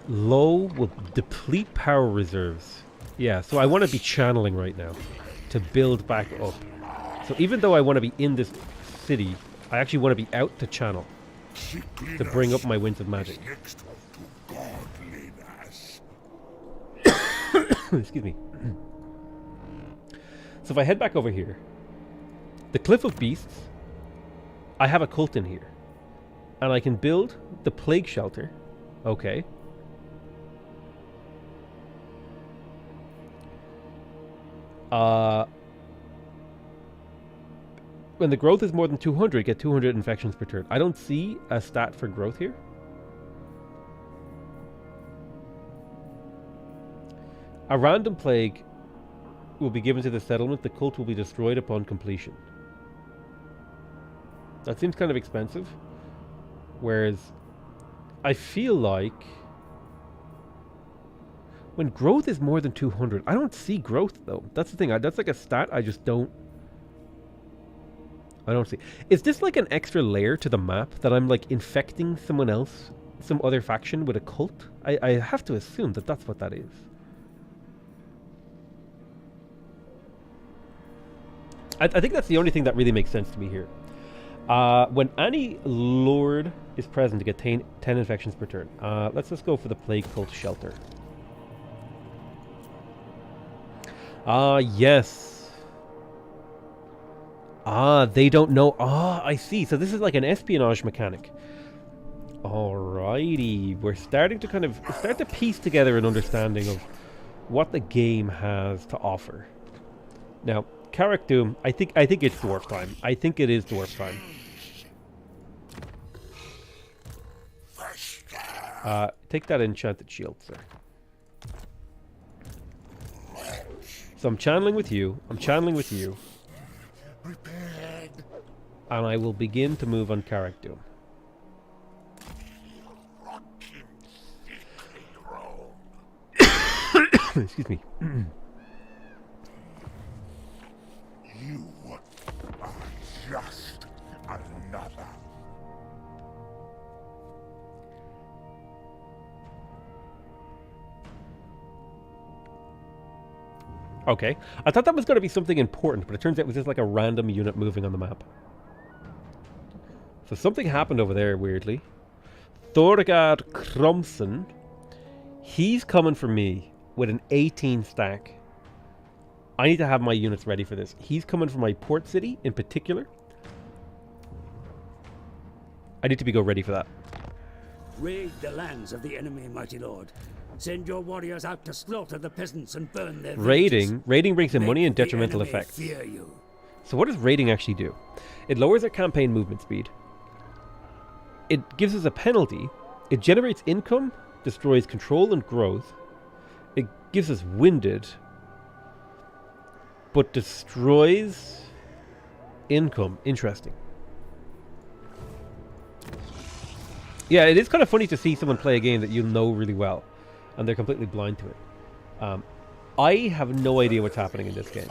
Speaker 1: Low will deplete power reserves. Yeah, so I want to be channeling right now to build back up. So even though I want to be in this city, I actually want to be out to channel to bring up my winds of magic. Excuse me. So if I head back over here, the Cliff of Beasts, I have a cult in here. And I can build the Plague Shelter. Okay. When the growth is more than 200, get 200 infections per turn. I don't see a stat for growth here. A random plague will be given to the settlement. The cult will be destroyed upon completion. That seems kind of expensive. Whereas I feel like when growth is more than 200, I don't see growth though. That's the thing. That's like a stat I just don't see. Is this like an extra layer to the map that I'm like infecting someone else, some other faction with a cult? I have to assume that that's what that is. I think that's the only thing that really makes sense to me here. When any lord is present to get 10 infections per turn. Let's just go for the Plague Cult Shelter. Yes. They don't know. I see. So this is like an espionage mechanic. Alrighty. We're starting to kind of start to piece together an understanding of what the game has to offer. Now, Carrick Doom, I think it's dwarf time. I think it is dwarf time. Take that enchanted shield, sir. So I'm channeling with you. I'm channeling with you. And I will begin to move on Carrick Doom. Excuse me.
Speaker 3: You are just another.
Speaker 1: Okay. I thought that was going to be something important, but it turns out it was just like a random unit moving on the map. So something happened over there, weirdly. Thorgard Kromsen. He's coming for me with an 18 stack. I need to have my units ready for this. He's coming for my port city in particular. I need to go ready for that.
Speaker 4: Raid the lands of the enemy, mighty lord. Send your warriors out to slaughter the peasants and burn their villages.
Speaker 1: Raiding brings in money and
Speaker 4: Make the
Speaker 1: detrimental
Speaker 4: enemy
Speaker 1: effects.
Speaker 4: fear you.
Speaker 1: So what does raiding actually do? It lowers our campaign movement speed. It gives us a penalty. It generates income, destroys control and growth. It gives us winded, but destroys income. Interesting. Yeah, it is kind of funny to see someone play a game that you know really well, and they're completely blind to it. I have no idea what's happening in this game,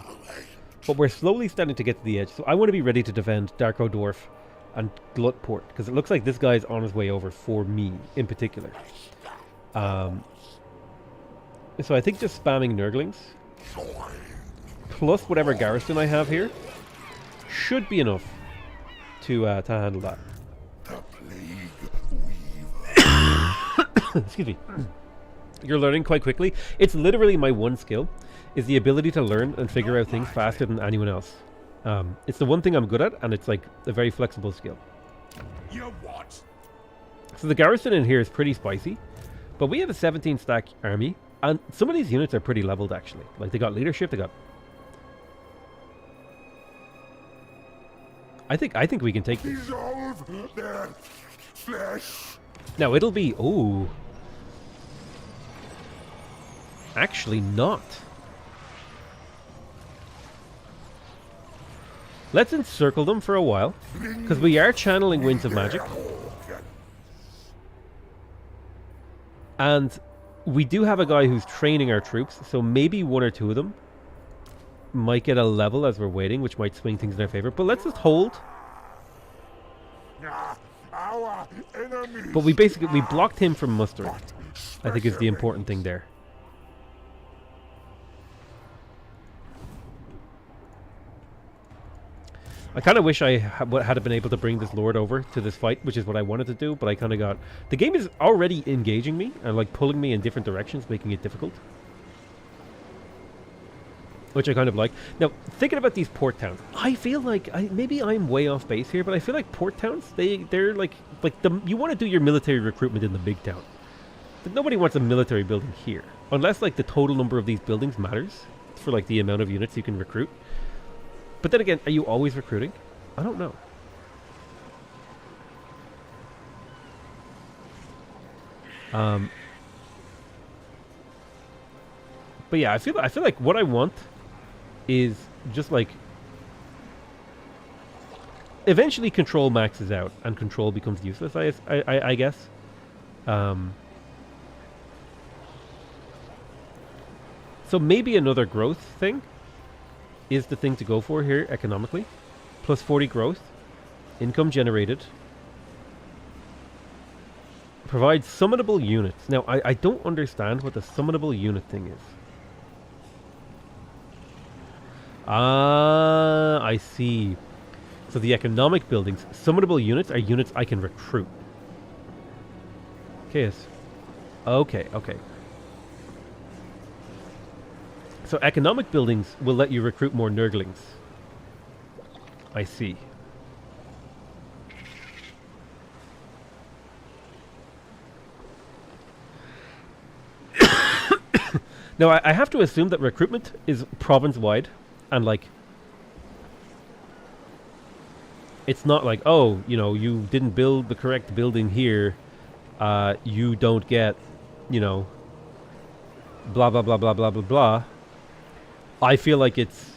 Speaker 1: but we're slowly starting to get to the edge, so I want to be ready to defend Darko Dwarf and Glutport, because it looks like this guy's on his way over for me, in particular. So I think just spamming Nurglings, plus whatever garrison I have here, should be enough to handle that. Excuse me. You're learning quite quickly. It's literally my one skill, is the ability to learn and figure out things faster than anyone else. It's the one thing I'm good at, and it's like a very flexible skill.
Speaker 3: You what?
Speaker 1: So the garrison in here is pretty spicy, but we have a 17 stack army, and some of these units are pretty leveled actually. Like they got leadership, they got... I think we can take this.
Speaker 3: Dissolve their flesh.
Speaker 1: Now it'll be... Oh. Actually not. Let's encircle them for a while, because we are channeling Winds of Magic. And we do have a guy who's training our troops, so maybe one or two of them might get a level as we're waiting, which might swing things in our favor. But let's just hold.
Speaker 3: Our enemies.
Speaker 1: But we blocked him from mustering, I think is the important thing there. I kind of wish I had been able to bring this lord over to this fight, which is what I wanted to do, but I kind of got... The game is already engaging me and like pulling me in different directions, making it difficult. Which I kind of like. Now, thinking about these port towns, I feel like... maybe I'm way off base here, but I feel like port towns, they're like you want to do your military recruitment in the big town. But nobody wants a military building here. Unless like the total number of these buildings matters for like the amount of units you can recruit. But then again, are you always recruiting? I don't know. But yeah, I feel like what I want is just like eventually control maxes out and control becomes useless. I guess. So maybe another growth thing is the thing to go for here economically. Plus 40 growth, income generated. Provides summonable units. Now, I don't understand what the summonable unit thing is. Ah, I see. So the economic buildings, summonable units are units I can recruit. Okay, okay. So economic buildings will let you recruit more Nurglings. I see. Now, I have to assume that recruitment is province-wide, and like, it's not like, oh, you know, you didn't build the correct building here, you don't get, you know, blah, blah, blah, blah, blah, blah, blah. I feel like it's,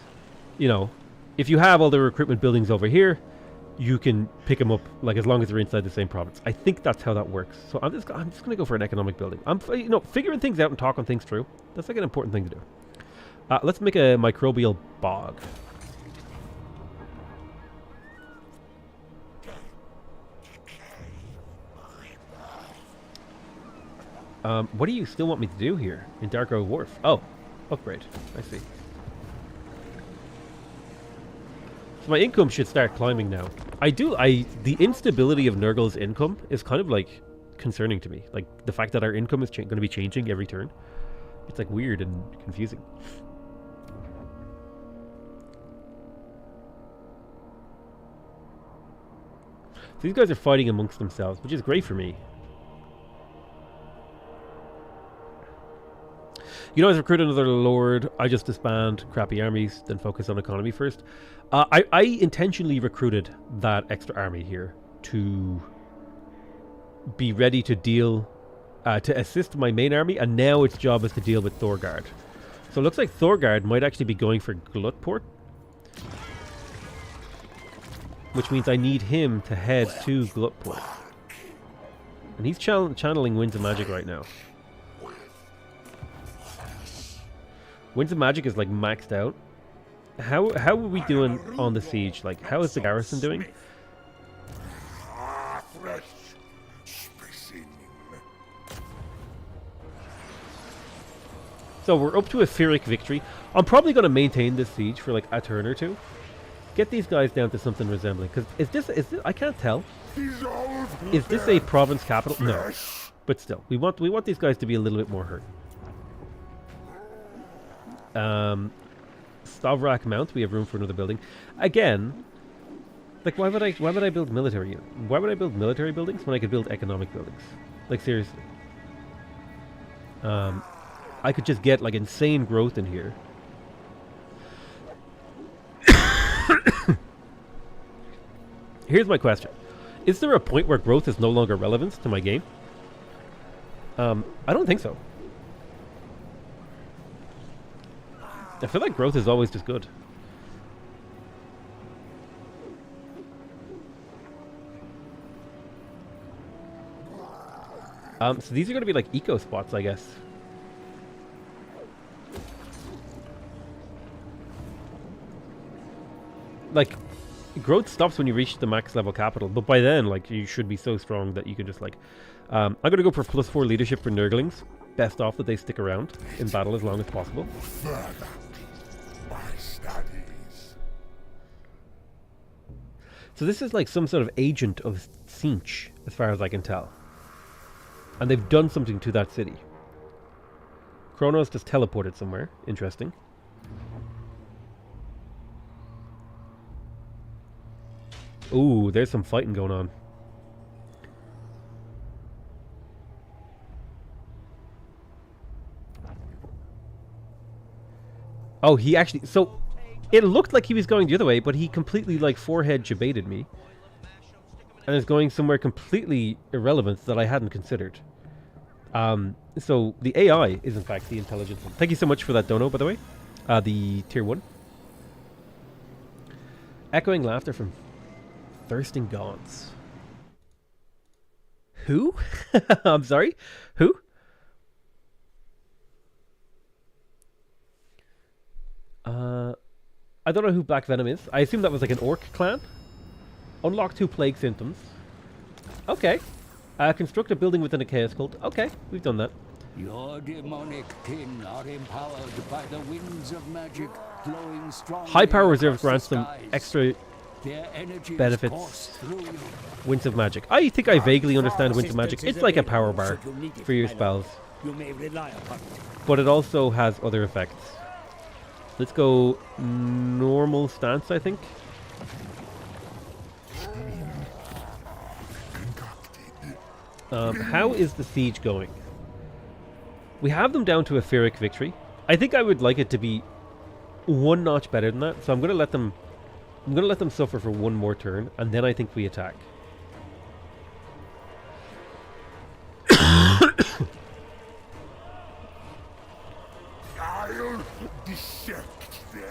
Speaker 1: you know, if you have all the recruitment buildings over here, you can pick them up, like, as long as they're inside the same province. I think that's how that works. So I'm just going to go for an economic building. You know, figuring things out and talking things through. That's like an important thing to do. Let's make a microbial bog. What do you still want me to do here in Darkroad Wharf? Oh, upgrade. I see. So my income should start climbing now. The instability of Nurgle's income is kind of like concerning to me. Like the fact that our income is going to be changing every turn. It's like weird and confusing. So these guys are fighting amongst themselves, which is great for me. You know, I've recruited another lord. I just disband crappy armies, then focus on economy first. I intentionally recruited that extra army here to be ready to deal, to assist my main army, and now its job is to deal with Thorgard. So it looks like Thorgard might actually be going for Glutport, which means I need him to head to Glutport. And he's channeling Winds of Magic right now. Winds of Magic is like maxed out. How are we doing on the siege? Like, how is the garrison doing? So we're up to a Pyrrhic victory. I'm probably going to maintain this siege for like a turn or two. Get these guys down to something resembling. Because is this? I can't tell. Is this a province capital? No. But still, we want these guys to be a little bit more hurt. Stavrak Mount, we have room for another building. Again, like why would I build military? Why would I build military buildings when I could build economic buildings? Like seriously. I could just get like insane growth in here. Here's my question. Is there a point where growth is no longer relevant to my game? I don't think so. I feel like growth is always just good. So these are going to be like eco spots, I guess. Like, growth stops when you reach the max level capital, but by then, like, you should be so strong that you can just, like... I'm going to go for +4 leadership for Nurglings. Best off that they stick around in battle as long as possible. So this is like some sort of agent of Tzeentch, as far as I can tell. And they've done something to that city. Kronos just teleported somewhere. Interesting. Ooh, there's some fighting going on. Oh, he actually... So, It looked like he was going the other way, but he completely, like, forehead jebaited me. And is going somewhere completely irrelevant that I hadn't considered. So the AI is, in fact, the intelligent one. Thank you so much for that dono, by the way. The tier 1. Echoing laughter from Thirsting Gaunts. Who? I'm sorry? Who? I don't know who Black Venom is. I assume that was like an orc clan. Unlock 2 plague symptoms. Okay. Construct a building within a chaos cult. Okay, we've done that.
Speaker 5: Your demonic kin are empowered by the winds of magic flowing strongly.
Speaker 1: High power reserve
Speaker 5: across
Speaker 1: grants
Speaker 5: the
Speaker 1: them
Speaker 5: skies.
Speaker 1: extra
Speaker 5: Their energies
Speaker 1: benefits.
Speaker 5: course through you.
Speaker 1: Winds of Magic. I think I vaguely understand Winds of Magic. It's like a power bar for your spells.
Speaker 4: You may rely upon it.
Speaker 1: But it also has other effects. Let's go normal stance, I think. How is the siege going? We have them down to a Pyrrhic victory. I think I would like it to be one notch better than that, so I'm gonna let them suffer for one more turn, and then I think we attack.
Speaker 3: I'll dissect them.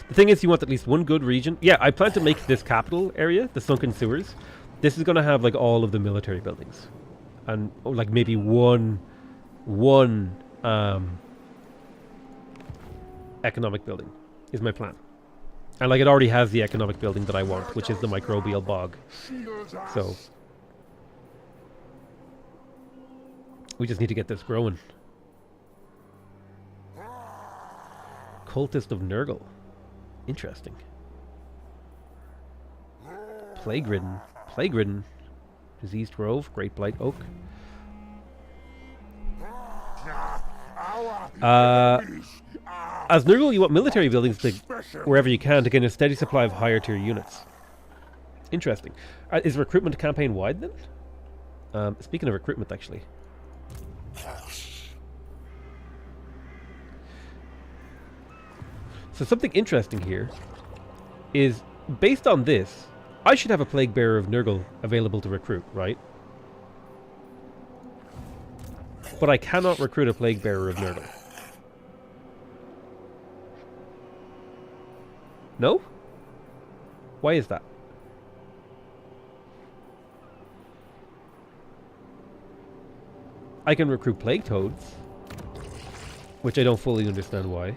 Speaker 1: The thing is, you want at least one good region. Yeah, I plan to make this capital area, the Sunken Sewers. This is going to have like all of the military buildings, and like maybe one economic building is my plan. And like it already has the economic building that I want, which is the microbial bog. So we just need to get this growing. Cultist of Nurgle. Interesting. Plague-ridden. Plague-ridden. Diseased Grove. Great Blight Oak. As Nurgle, you want military buildings to, wherever you can, to gain a steady supply of higher tier units. Interesting. Is recruitment campaign wide then? Speaking of recruitment, actually. So something interesting here is, based on this, I should have a Plague Bearer of Nurgle available to recruit, right? But I cannot recruit a Plague Bearer of Nurgle. No? Why is that? I can recruit Plague Toads, which I don't fully understand why.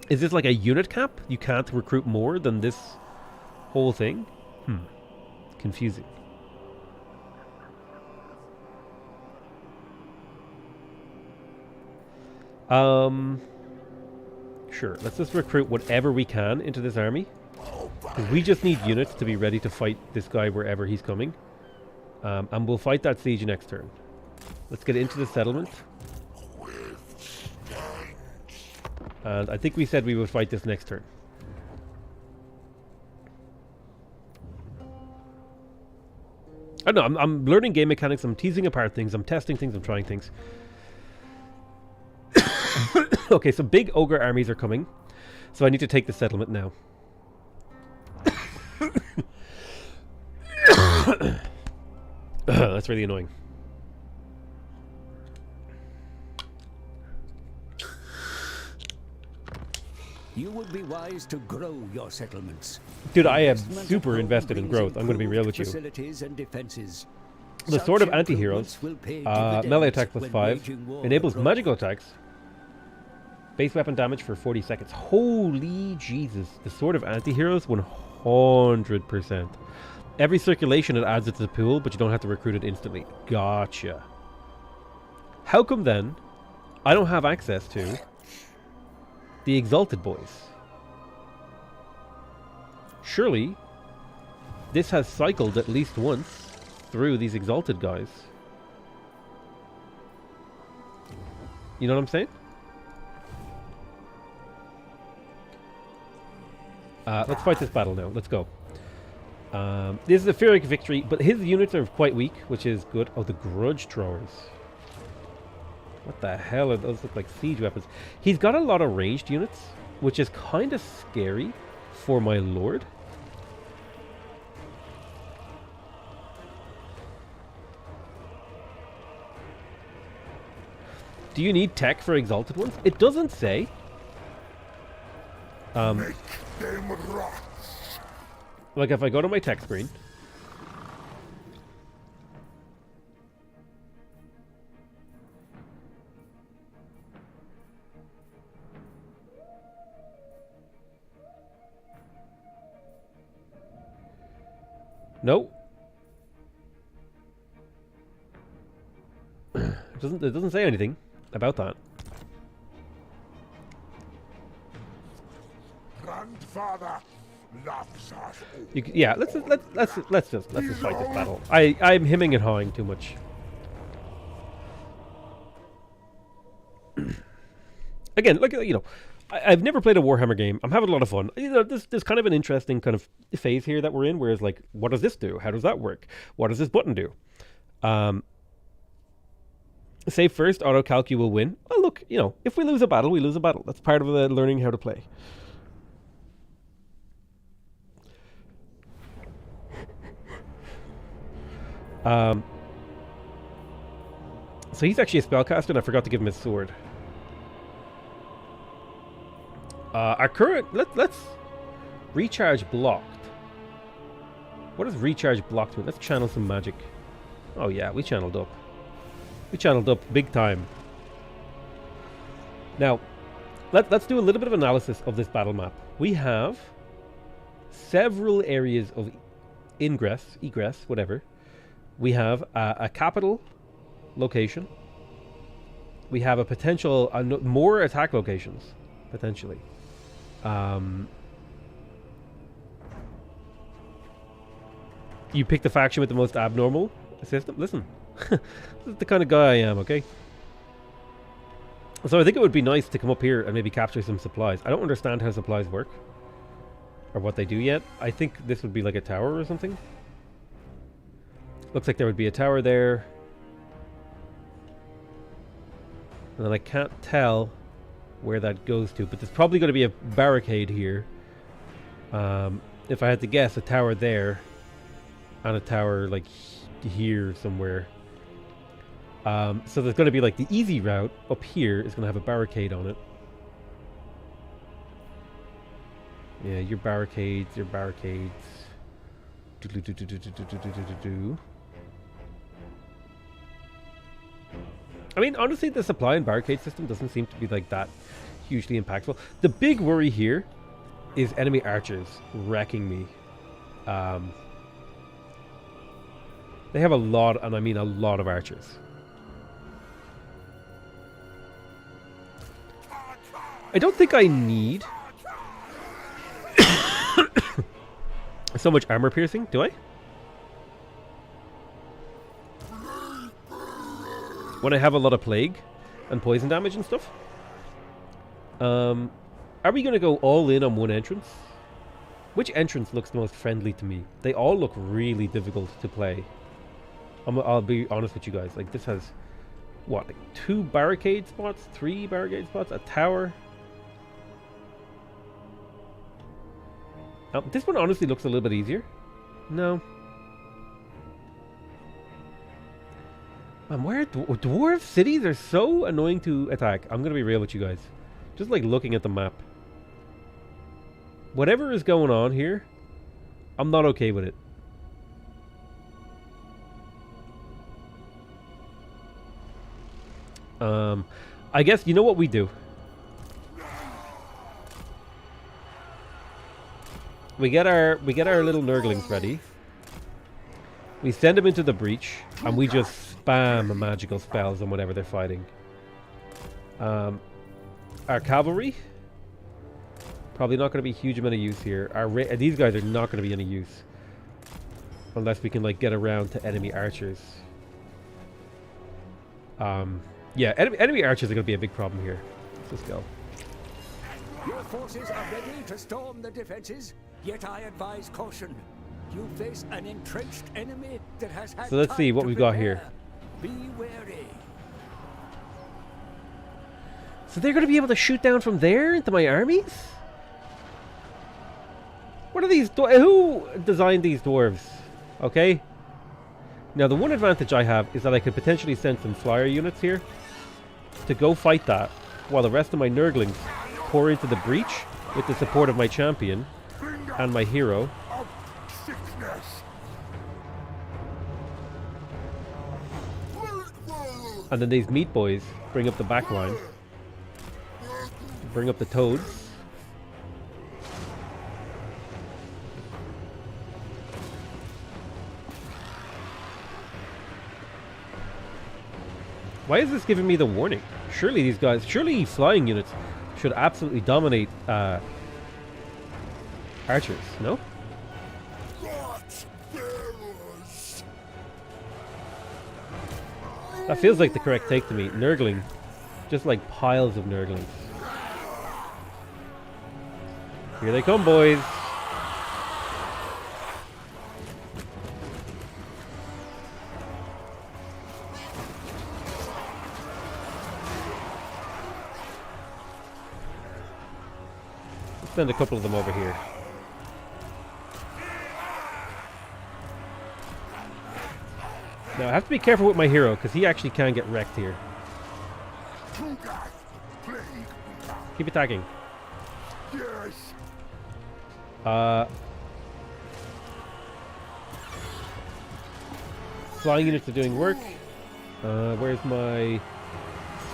Speaker 1: Is this like a unit cap? You can't recruit more than this whole thing? Confusing. Sure, let's just recruit whatever we can into this army. 'Cause we just need units to be ready to fight this guy wherever he's coming. And we'll fight that siege next turn. Let's get into the settlement. And I think we said we would fight this next turn. I don't know, I'm learning game mechanics, I'm teasing apart things, I'm testing things, I'm trying things. Okay, so big ogre armies are coming. So I need to take the settlement now. That's really annoying.
Speaker 5: You would be wise to grow your settlements.
Speaker 1: Dude, I am
Speaker 5: Investment
Speaker 1: super
Speaker 5: of
Speaker 1: invested in
Speaker 5: brings
Speaker 1: growth. I'm going to be real with you.
Speaker 5: facilities and defenses.
Speaker 1: The
Speaker 5: Such
Speaker 1: Sword of
Speaker 5: improvements
Speaker 1: Antiheroes,
Speaker 5: will pay
Speaker 1: melee
Speaker 5: dividends
Speaker 1: attack plus
Speaker 5: when
Speaker 1: 5,
Speaker 5: waging war
Speaker 1: enables
Speaker 5: abroad.
Speaker 1: magical attacks. Base weapon damage for 40 seconds. Holy Jesus. The Sword of Antiheroes, 100%. Every circulation it adds it to the pool, but you don't have to recruit it instantly. Gotcha. How come then I don't have access to the Exalted Boys? Surely this has cycled at least once through these Exalted guys. You know what I'm saying? Let's fight this battle now. Let's go. This is a Pyrrhic victory, but his units are quite weak, which is good. Oh, the grudge throwers. What the hell are those? Look like siege weapons. He's got a lot of ranged units, which is kind of scary for my lord. Do you need tech for exalted ones? It doesn't say.
Speaker 3: Make them rot.
Speaker 1: Like if I go to my tech screen. No. It doesn't say anything about that.
Speaker 3: Grandfather loves us all.
Speaker 1: Yeah, let's just fight this battle. I'm hemming and hawing too much. Again, like you know, I've never played a Warhammer game. I'm having a lot of fun. You know, there's kind of an interesting kind of phase here that we're in, where it's like, what does this do? How does that work? What does this button do? Save first, auto-calcu will win. Well, look, you know, if we lose a battle, we lose a battle. That's part of the learning how to play. So he's actually a spellcaster, and I forgot to give him his sword. Our current... Let's... Recharge blocked. What does recharge blocked mean? Let's channel some magic. Oh yeah, we channeled up. We channeled up big time. Now, let's do a little bit of analysis of this battle map. We have several areas of ingress, egress, whatever. We have a capital location. We have a potential, more attack locations, potentially. You pick the faction with the most abnormal system. Listen, this is the kind of guy I am, okay? So I think it would be nice to come up here and maybe capture some supplies. I don't understand how supplies work, or what they do yet. I think this would be like a tower or something. Looks like there would be a tower there. And then I can't tell where that goes to, but there's probably going to be a barricade here. If I had to guess, a tower there, and a tower like here somewhere. So there's going to be like the easy route up here is going to have a barricade on it. Yeah, your barricades. I mean, honestly, the supply and barricade system doesn't seem to be like that hugely impactful. The big worry here is enemy archers wrecking me. They have a lot, and I mean a lot of archers. I don't think I need so much armor piercing, do I? When I have a lot of plague and poison damage and stuff? Are we going to go all in on one entrance? Which entrance looks the most friendly to me? They all look really difficult to play. I'll be honest with you guys. Like, this has, what, like 2 barricade spots? 3 barricade spots? A tower? This one honestly looks a little bit easier. No. Where dwarf cities are so annoying to attack. I'm gonna be real with you guys. Just like looking at the map. Whatever is going on here, I'm not okay with it. I guess you know what we do. We get our little nurglings ready. We send them into the breach, and we just spam magical spells on whatever they're fighting. Our cavalry, probably not going to be a huge amount of use here. These guys are not going to be any use unless we can like get around to enemy archers. Yeah, enemy archers are going to be a big problem here. Let's just go.
Speaker 5: Your forces are ready to storm the defenses, yet I advise caution. You face an entrenched enemy that has had
Speaker 1: So let's see
Speaker 5: time
Speaker 1: what
Speaker 5: to
Speaker 1: we've got here.
Speaker 5: prepare. Be wary.
Speaker 1: So they're going to be able to shoot down from there into my armies? What are these? Who designed these dwarves? Okay. Now the one advantage I have is that I could potentially send some flyer units here to go fight that, while the rest of my Nurglings pour into the breach with the support of my champion and my hero.
Speaker 3: Of sickness.
Speaker 1: And then these meat boys bring up the back line. Bring up the toads. Why is this giving me the warning? Surely these guys, surely flying units should absolutely dominate archers, no? That feels like the correct take to me. Nurgling. Just like piles of Nurglings. Here they come, boys. Let's send a couple of them over here. Now I have to be careful with my hero because he actually can get wrecked here. Keep attacking.
Speaker 3: Yes.
Speaker 1: Flying units are doing work. Where's my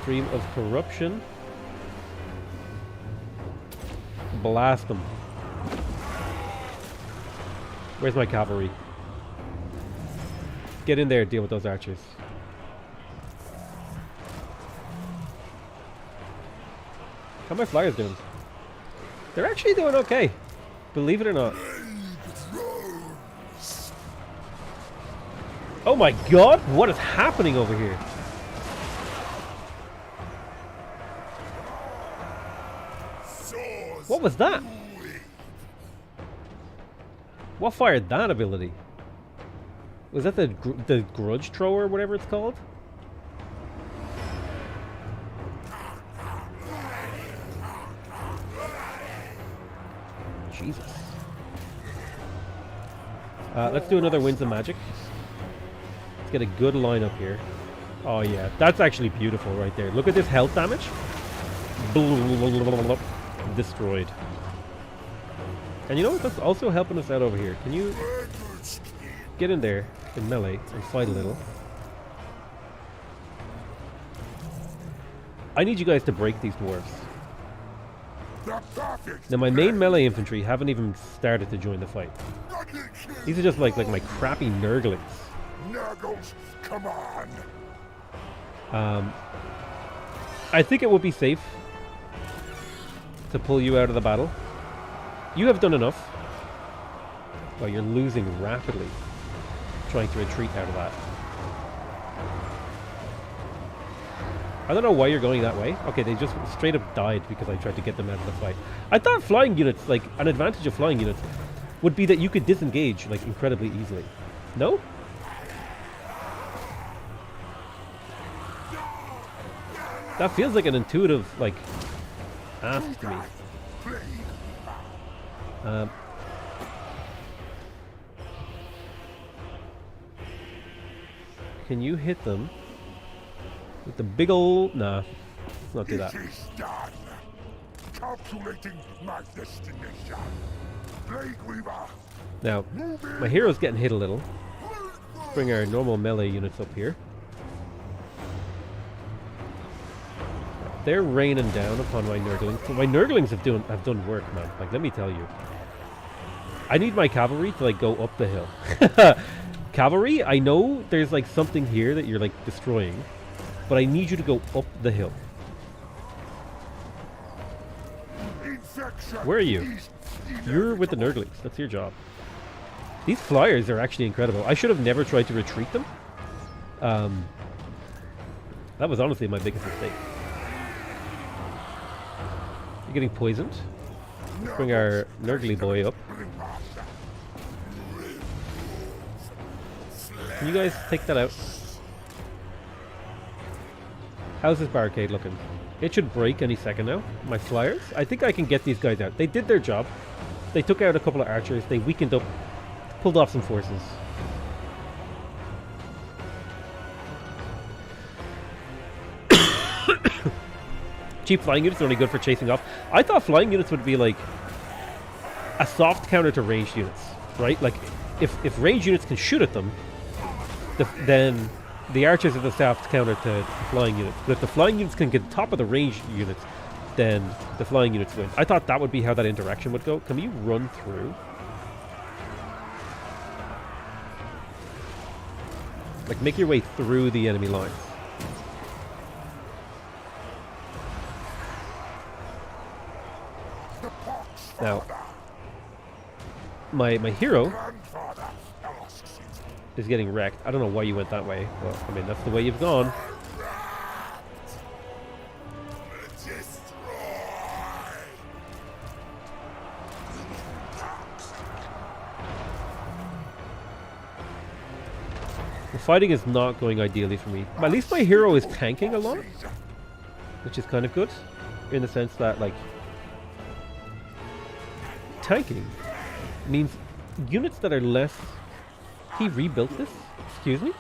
Speaker 1: stream of corruption? Blast them. Where's my cavalry? Get in there, deal with those archers. How are my flyers doing? They're actually doing okay. Believe it or not. Oh my god, what is happening over here? What was that? What fired that ability? Was that the grudge thrower or whatever it's called? Jesus. Let's do another Winds of Magic. Let's get a good line up here. Oh yeah, that's actually beautiful right there. Look at this health damage. Destroyed. And you know what? That's also helping us out over here. Can you get in there in melee and fight a little? I need you guys to break these dwarves. Now my main melee infantry haven't even started to join the fight. These are just like my crappy Nurglings.
Speaker 3: Nurgles, come on.
Speaker 1: I think it would be safe to pull you out of the battle. You have done enough. Well, you're losing rapidly trying to retreat out of that. I don't know why you're going that way. Okay, they just straight up died because I tried to get them out of the fight. I thought flying units, like an advantage of flying units, would be that you could disengage like incredibly easily. No? That feels like an intuitive, like, ask to me. Can you hit them with the big old... Nah, let's not do that.
Speaker 3: It is done. Calculating my destination. Plague Weaver.
Speaker 1: Now, my hero's getting hit a little. Let's bring our normal melee units up here. They're raining down upon my Nurglings. So my Nurglings have done work, man. Like, let me tell you. I need my cavalry to, like, go up the hill. Cavalry, I know there's, like, something here that you're, like, destroying. But I need you to go up the hill. Where are you? You're with the Nurglings. That's your job. These flyers are actually incredible. I should have never tried to retreat them. That was honestly my biggest mistake. You're getting poisoned. Let's bring our Nurgly boy up. Can you guys take that out? How's this barricade looking? It should break any second now. My flyers? I think I can get these guys out. They did their job. They took out a couple of archers. They weakened up, pulled off some forces. Cheap flying units are only good for chasing off. I thought flying units would be like a soft counter to ranged units, right? Like if ranged units can shoot at them, then the archers are the soft counter to flying units. But if the flying units can get top of the ranged units, then the flying units win. I thought that would be how that interaction would go. Can you run through? Like, make your way through the enemy lines. Now, my hero is getting wrecked. I don't know why you went that way. Well, I mean, that's the way you've gone. The fighting is not going ideally for me. At least my hero is tanking a lot, which is kind of good, in the sense that, like, tanking means units that are less... He rebuilt this? Excuse me?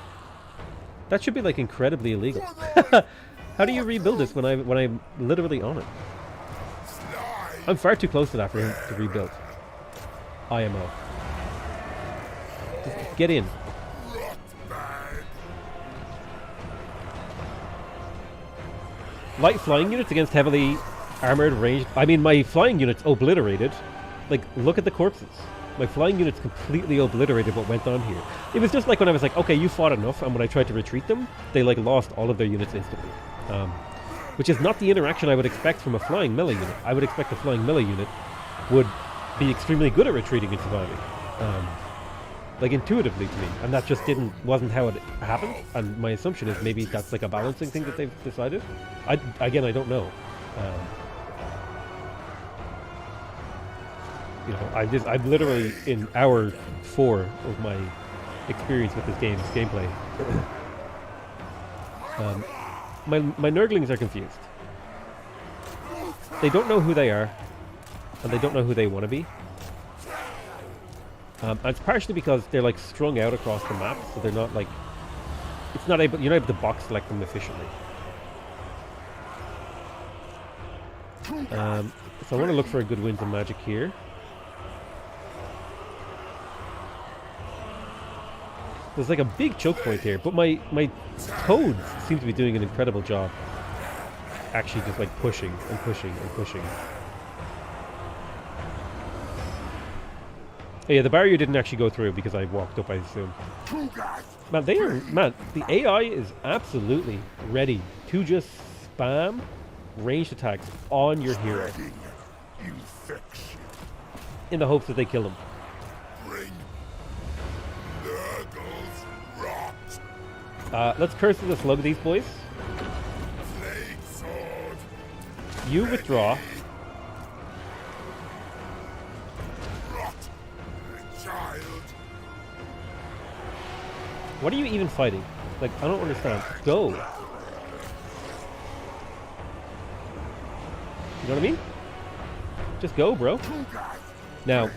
Speaker 1: That should be, like, incredibly illegal. How do you rebuild this when I'm literally on it? I'm far too close to that for him to rebuild. IMO. Just get in. Light flying units against heavily armored ranged... I mean, my flying units obliterated. Like, look at the corpses. My flying units completely obliterated what went on here. It was just like when I was like, okay, you fought enough, and when I tried to retreat them, they, like, lost all of their units instantly. Which is not the interaction I would expect from a flying melee unit. I would expect a flying melee unit would be extremely good at retreating and surviving. Like, intuitively to me. And that just wasn't how it happened. And my assumption is maybe that's like a balancing thing that they've decided. Again, I don't know. You know, I'm literally in hour 4 of my experience with this game's gameplay. My Nurglings are confused. They don't know who they are, and they don't know who they want to be. And it's partially because they're, like, strung out across the map, so they're not, like... you're not able to box select them efficiently. So I want to look for a good Winds of Magic here. There's, like, a big choke point here, but my toads seem to be doing an incredible job. Actually just, like, pushing and pushing and pushing. Oh, yeah, the barrier didn't actually go through because I walked up, I assume. Man, the AI is absolutely ready to just spam ranged attacks on your hero in the hopes that they kill him. Let's curse the slug these boys. You withdraw. What are you even fighting? Like, I don't understand. Go. You know what I mean? Just go, bro. Now,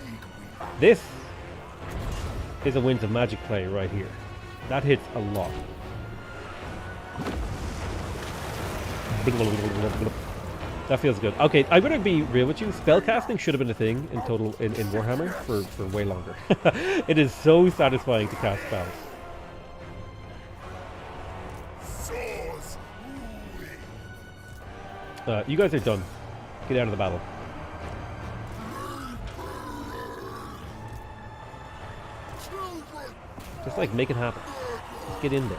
Speaker 1: this is a Winds of Magic play right here. That hits a lot. That feels good. Okay, I'm gonna be real with you. Spellcasting should have been a thing in total in Warhammer for way longer. It is so satisfying to cast spells. You guys are done. Get out of the battle. Just, like, make it happen. Just get in there.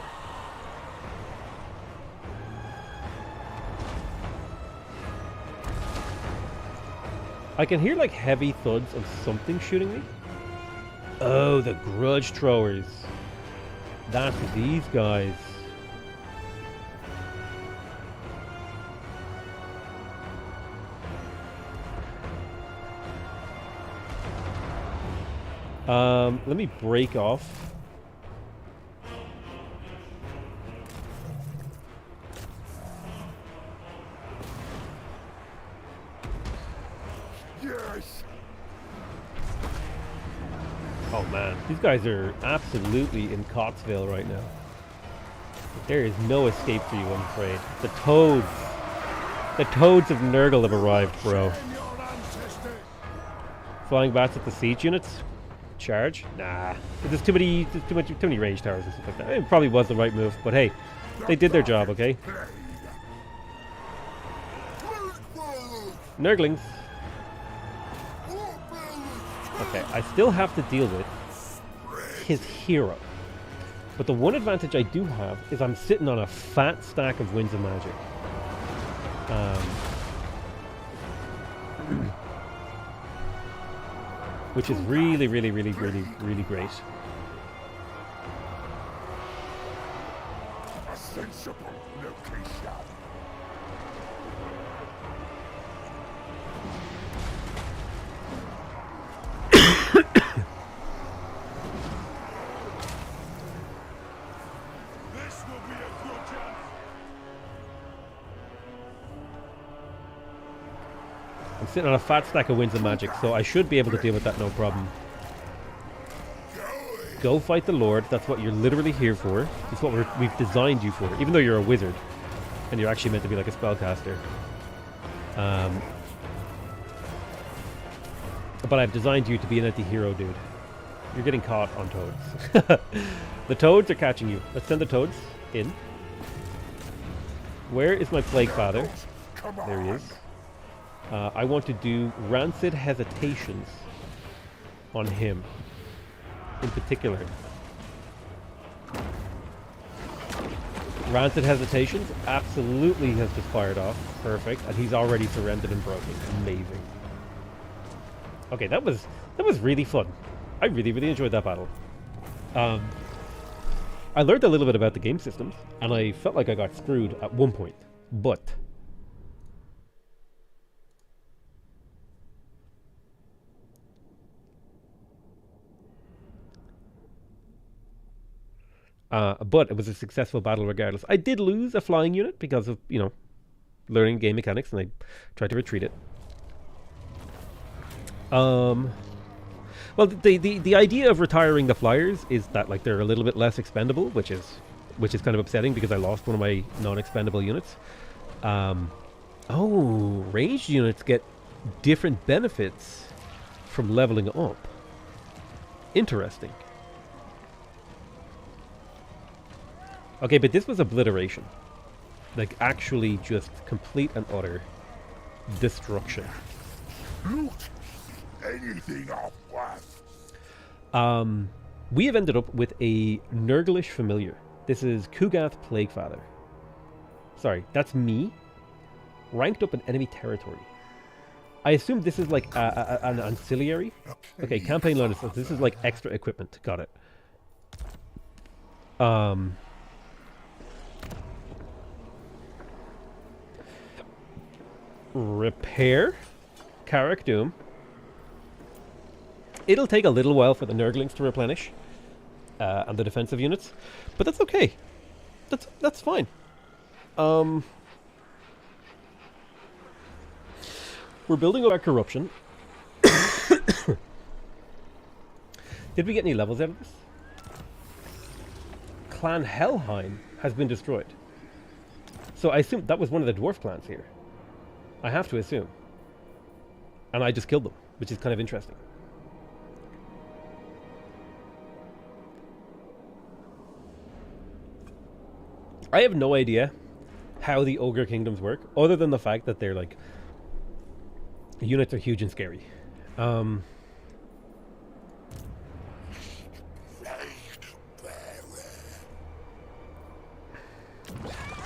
Speaker 1: I can hear, like, heavy thuds of something shooting me. Oh, the grudge throwers. That's these guys. Let me break off
Speaker 3: this.
Speaker 1: Oh man, these guys are absolutely in Cotsville right now. There is no escape for you, I'm afraid. The toads of Nurgle have arrived, bro. Flying bats at the siege units? Charge? Nah. There's too many range towers and stuff like that. It probably was the right move, but hey, they did their job, okay? Nurglings. Okay, I still have to deal with his hero. But the one advantage I do have is I'm sitting on a fat stack of Winds of Magic. Which is really, really, really, really, really great.
Speaker 3: A sensible location. This will be a good chance.
Speaker 1: I'm sitting on a fat stack of Winds of Magic, so I should be able to deal with that no problem. Go fight the Lord. That's what you're literally here for. It's what we've designed you for, even though you're a wizard. And you're actually meant to be like a spellcaster. But I've designed you to be an anti-hero, dude. You're getting caught on toads. The toads are catching you. Let's send the toads in. Where is my Plague Father? There he is. I want to do Rancid Hesitations on him. In particular. Rancid Hesitations absolutely has just fired off. Perfect. And he's already surrendered and broken. Amazing. Okay, that was really fun. I really, really enjoyed that battle. I learned a little bit about the game systems, and I felt like I got screwed at one point. But it was a successful battle regardless. I did lose a flying unit because of, you know, learning game mechanics, and I tried to retreat it. Well, the idea of retiring the flyers is that, like, they're a little bit less expendable, which is kind of upsetting because I lost one of my non-expendable units. Oh, ranged units get different benefits from leveling up. Interesting. Okay, but this was obliteration. Like, actually just complete and utter destruction.
Speaker 3: Loot anything of worth.
Speaker 1: We have ended up with a Nurglish familiar. This is Kugath Plaguefather. Sorry, that's me. Ranked up in enemy territory. I assume this is like an ancillary. Okay, campaign loaded. So this is like extra equipment. Got it. Repair. Carrick Doom. It'll take a little while for the Nurglings to replenish. And the defensive units. But that's okay. That's fine. We're building up our corruption. Did we get any levels out of this? Clan Helheim has been destroyed. So I assume that was one of the dwarf clans here. I have to assume. And I just killed them, which is kind of interesting. I have no idea how the Ogre Kingdoms work, other than the fact that they're like... units are huge and scary.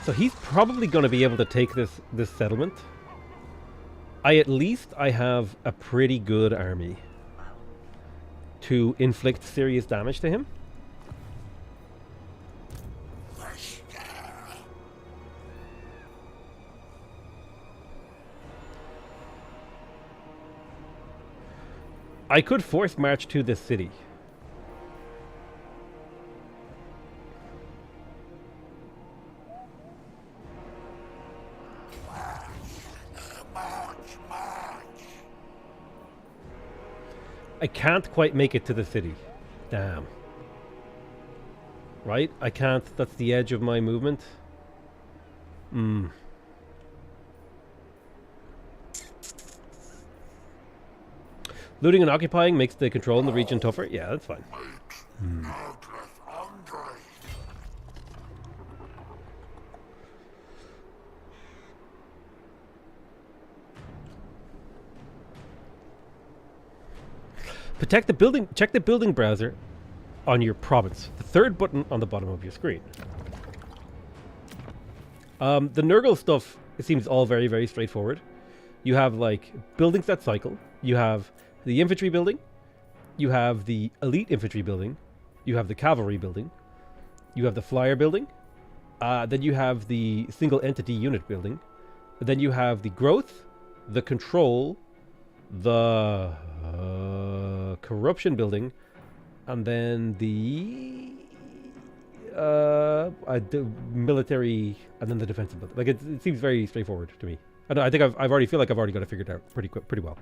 Speaker 1: So he's probably going to be able to take this settlement. I have a pretty good army to inflict serious damage to him. I could force march to this city. I can't quite make it to the city. Damn. Right? I can't. That's the edge of my movement. Looting and occupying makes the control in the region tougher. Yeah, that's fine. Check the building browser on your province. The third button on the bottom of your screen. The Nurgle stuff, it seems all very, very straightforward. You have like buildings that cycle. You have the infantry building. You have the elite infantry building. You have the cavalry building. You have the flyer building. Then you have the single entity unit building. Then you have the growth, the control, the corruption building, and then the military, and then the defensive building. Like it seems very straightforward to me. I think I've already feel like I've already got it figured out pretty well.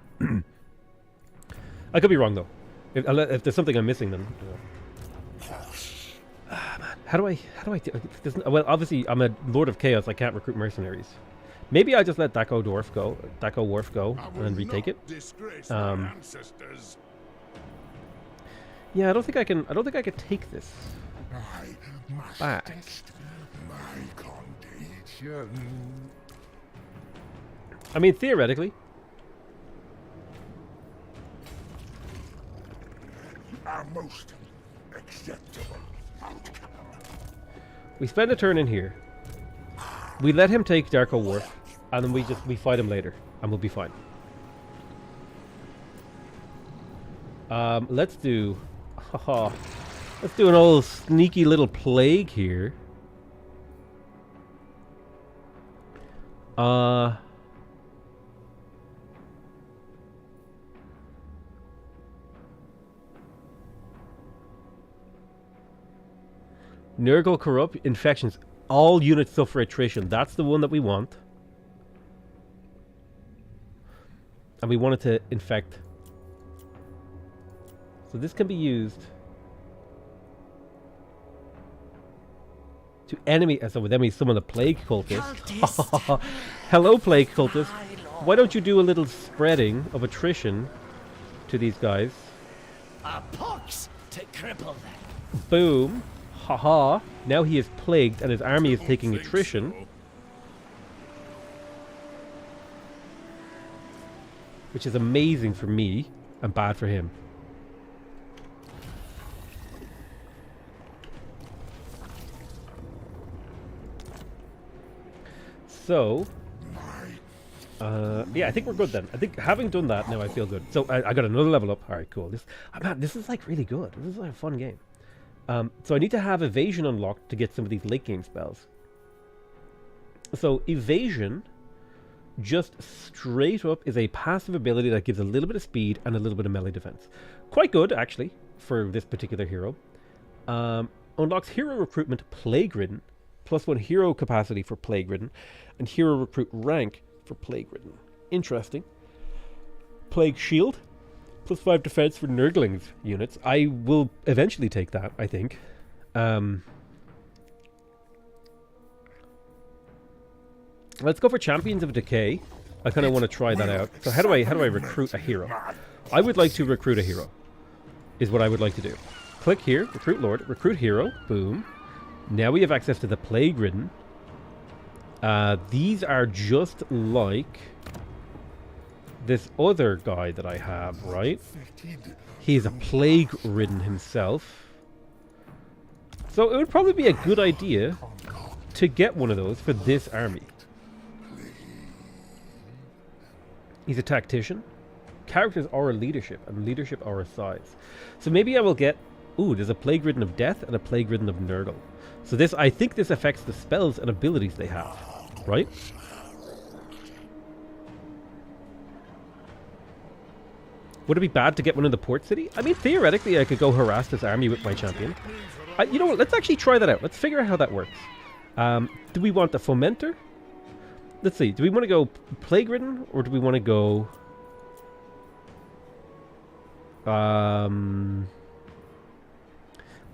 Speaker 1: I could be wrong though. If there's something I'm missing, then. Man, how do I do? Well, obviously I'm a Lord of Chaos. I can't recruit mercenaries. Maybe I just let Daco Wharf go and retake it. Yeah, I don't think I can take this back.
Speaker 3: My condition.
Speaker 1: I mean, theoretically.
Speaker 3: Our most acceptable outcome.
Speaker 1: We spend a turn in here. We let him take Darko Wharf, and then we fight him later, and we'll be fine. Let's do an old sneaky little plague here. Nurgle corrupt infections. All units suffer attrition. That's the one that we want. And we want it to infect. So this can be used to enemy. So then we summon the plague cultist. Hello, plague cultist. Why don't you do a little spreading of attrition to these guys?
Speaker 5: A pox to cripple them.
Speaker 1: Boom. Haha. Now he is plagued and his army is taking attrition. Which is amazing for me and bad for him. So, yeah, I think we're good then. I think having done that, now I feel good. So I got another level up. All right, cool. This is like really good. This is like a fun game. So I need to have evasion unlocked to get some of these late game spells. So evasion, just straight up, is a passive ability that gives a little bit of speed and a little bit of melee defense. Quite good, actually, for this particular hero. Unlocks hero recruitment Plague-Ridden, +1 hero capacity for Plague-Ridden, and hero recruit rank for Plague-Ridden. Interesting. Plague Shield, +5 defense for Nurglings units. I will eventually take that, I think. Let's go for Champions of Decay. I kind of want to try that out. So how do I recruit a hero? I would like to recruit a hero, is what I would like to do. Click here, recruit Lord, recruit hero, boom. Now we have access to the Plague-Ridden. These are just like this other guy that I have, right? He is a Plague-Ridden himself. So it would probably be a good idea to get one of those for this army. He's a tactician. Characters aura leadership, and leadership aura size. So maybe I will get... Ooh, there's a Plague-Ridden of Death and a Plague-Ridden of Nurgle. So this, I think this affects the spells and abilities they have, right? Would it be bad to get one in the port city? I mean, theoretically, I could go harass this army with my champion. You know what? Let's actually try that out. Let's figure out how that works. Do we want the Fomenter? Let's see. Do we want to go Plague-Ridden, or do we want to go...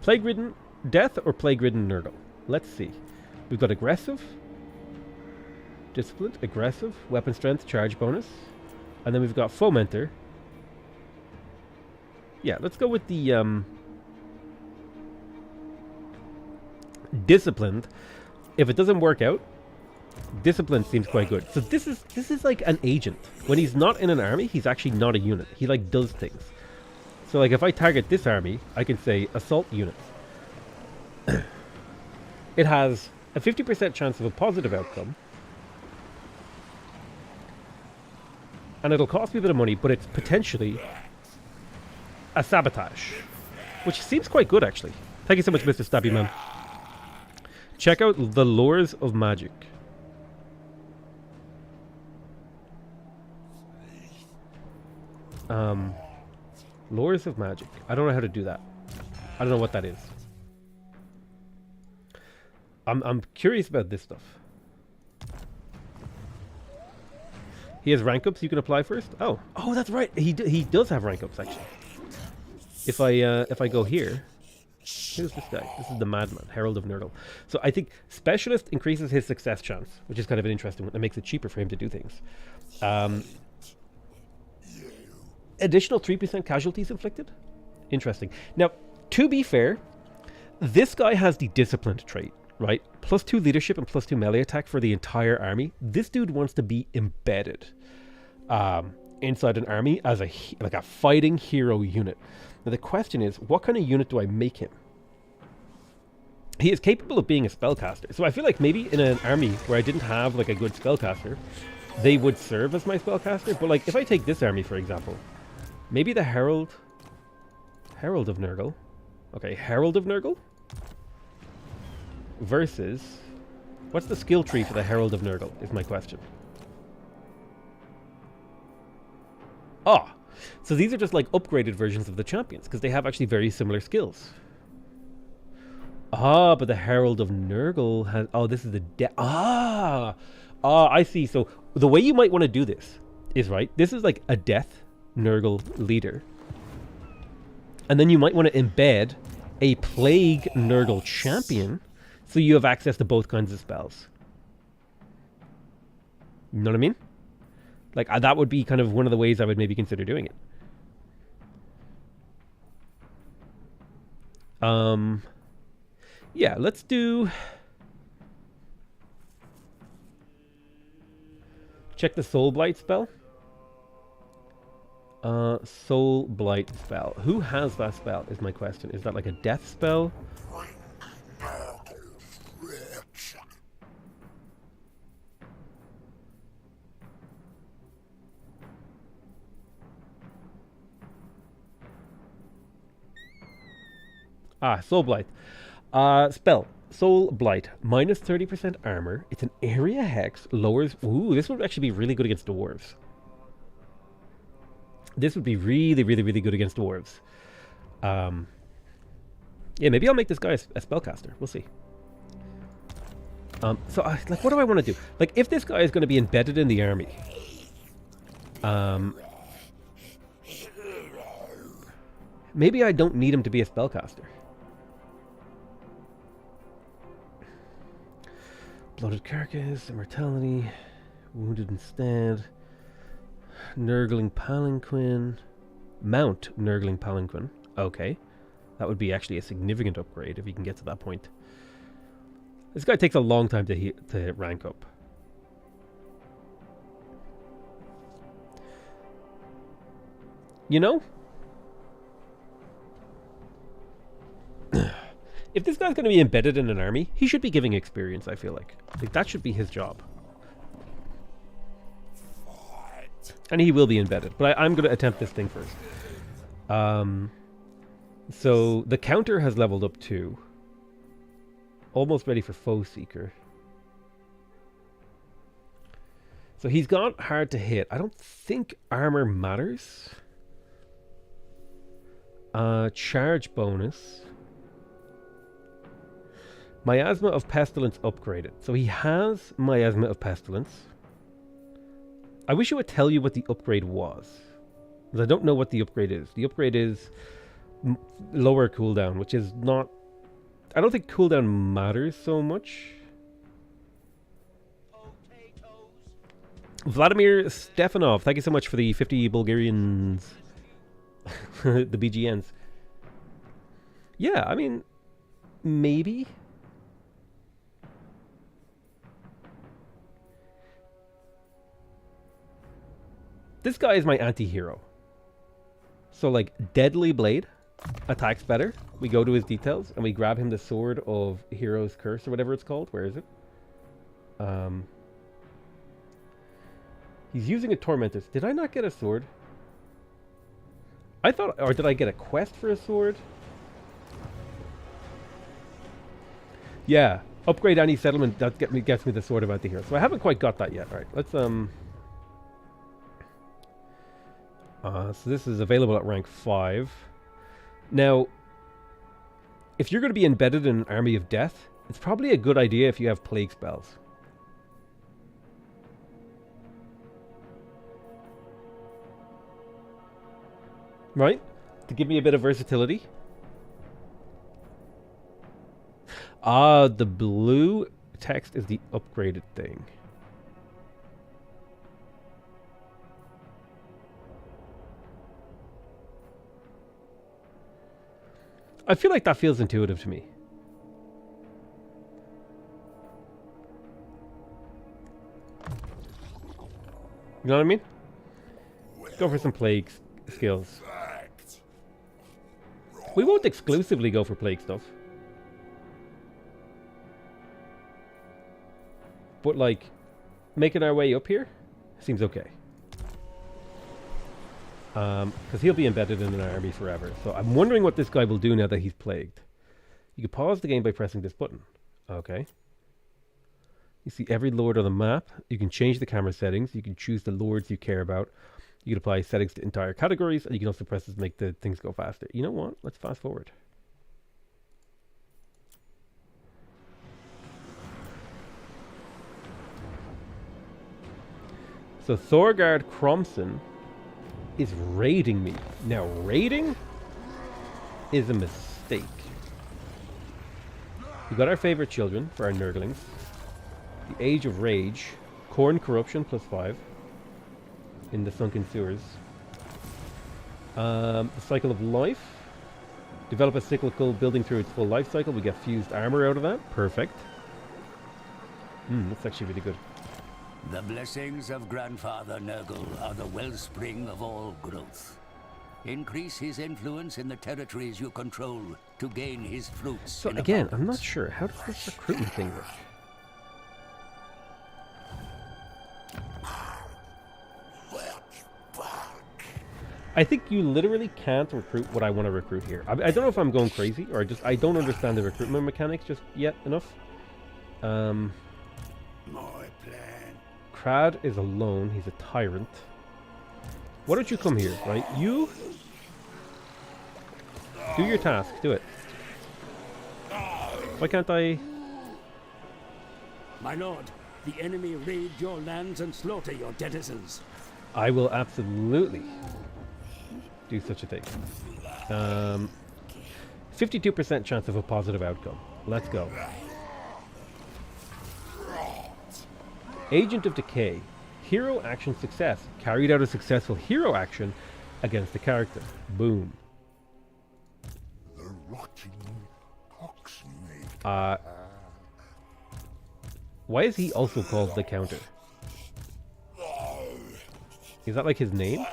Speaker 1: Plague-ridden death or plague-ridden Nurgle? Let's see. We've got aggressive, disciplined, aggressive, weapon strength, charge bonus, and then we've got fomenter. Yeah, let's go with the disciplined. If it doesn't work out, discipline seems quite good. So this is like an agent. When he's not in an army, he's actually not a unit. He like does things. So like if I target this army, I can say assault unit. It has a 50% chance of a positive outcome. And it'll cost me a bit of money, but it's potentially a sabotage. Which seems quite good actually. Thank you so much, Mr. Stabby Man. Check out the Lures of Magic. Lures of Magic. I don't know how to do that. I don't know what that is. I'm curious about this stuff. He has rank ups you can apply first. Oh, that's right. He does have rank ups actually. If I go here, who's this guy? This is the Madman, Herald of Nurgle. So I think Specialist increases his success chance, which is kind of an interesting one. It makes it cheaper for him to do things. Additional 3% casualties inflicted. Interesting. Now, to be fair, this guy has the Disciplined trait, right? +2 leadership and +2 melee attack for the entire army. This dude wants to be embedded inside an army as a fighting hero unit. Now the question is, what kind of unit do I make him? He is capable of being a spellcaster. So I feel like maybe in an army where I didn't have like a good spellcaster, they would serve as my spellcaster. But like if I take this army, for example, maybe the Herald of Nurgle. Okay, Herald of Nurgle versus, what's the skill tree for the Herald of Nurgle is my question. So these are just like upgraded versions of the champions because they have actually very similar skills. But the Herald of Nurgle has, this is the I see. So the way you might want to do this is, right, this is like a death Nurgle leader. And then you might want to embed a plague Nurgle champion so you have access to both kinds of spells. You know what I mean? Like, that would be kind of one of the ways I would maybe consider doing it. Yeah, let's do... Check the Soul Blight spell. Soul Blight spell. Who has that spell is my question. Is that like a death spell? Soul Blight. Spell. Soul Blight. Minus 30% armor. It's an area hex. Lowers... Ooh, this would actually be really good against dwarves. This would be really, really, really good against dwarves. Yeah, maybe I'll make this guy a spellcaster. We'll see. So, like, what do I want to do? Like, if this guy is going to be embedded in the army... maybe I don't need him to be a spellcaster. Bloated Carcass, Immortality, Wounded instead, Nurgling Palanquin, Mount Nurgling Palanquin. Okay, that would be actually a significant upgrade if you can get to that point. This guy takes a long time to rank up. You know? If this guy's going to be embedded in an army, he should be giving experience, I feel like. Like, that should be his job. And he will be embedded. But I'm going to attempt this thing first. So, the counter has leveled up too. Almost ready for Foe Seeker. So, he's got hard to hit. I don't think armor matters. Charge bonus. Miasma of Pestilence upgraded. So he has Miasma of Pestilence. I wish it would tell you what the upgrade was. 'Cause I don't know what the upgrade is. The upgrade is lower cooldown, which is not... I don't think cooldown matters so much. Vladimir Stefanov, thank you so much for the 50 Bulgarians. The BGNs. Yeah, I mean, maybe. This guy is my anti-hero. So, like, Deadly Blade attacks better. We go to his details and we grab him the Sword of Hero's Curse or whatever it's called. Where is it? He's using a Tormentor. Did I not get a sword? I thought... Or did I get a quest for a sword? Yeah. Upgrade any settlement. That gets me the Sword of Anti-Hero. So I haven't quite got that yet. Alright, let's... So this is available at rank 5. Now, if you're going to be embedded in an army of death, it's probably a good idea if you have plague spells. Right? To give me a bit of versatility. Ah, the blue text is the upgraded thing. I feel like that feels intuitive to me. You know what I mean? Go for some plague skills. We won't exclusively go for plague stuff. But, like, making our way up here seems okay. Because he'll be embedded in an army forever. So I'm wondering what this guy will do now that he's plagued. You can pause the game by pressing this button. Okay. You see every lord on the map. You can change the camera settings. You can choose the lords you care about. You can apply settings to entire categories. And you can also press this to make the things go faster. You know what? Let's fast forward. So Thorgard Cromson is raiding me. Now, raiding is a mistake. We got our favorite children for our nurglings. The Age of Rage. Corn Corruption +5 in the Sunken Sewers. The Cycle of Life. Develop a cyclical building through its full life cycle. We get fused armor out of that. Perfect. That's actually really good.
Speaker 5: The blessings of Grandfather Nurgle are the wellspring of all growth. Increase his influence in the territories you control to gain his fruits.
Speaker 1: So again, I'm not sure. How does this recruitment thing work? I think you literally can't recruit what I want to recruit here. I don't know if I'm going crazy or I don't understand the recruitment mechanics just yet enough.
Speaker 5: My plan.
Speaker 1: Crad is alone. He's a tyrant. Why don't you come here, right? You do your task. Do it. Why can't I?
Speaker 4: My lord, the enemy raid your lands and slaughter your denizens.
Speaker 1: I will absolutely do such a thing. 52% chance of a positive outcome. Let's go. Agent of Decay. Hero action success. Carried out a successful hero action against the character. Boom.
Speaker 3: The rotting toxin.
Speaker 1: Why is he also called the Counter? Is that like his name?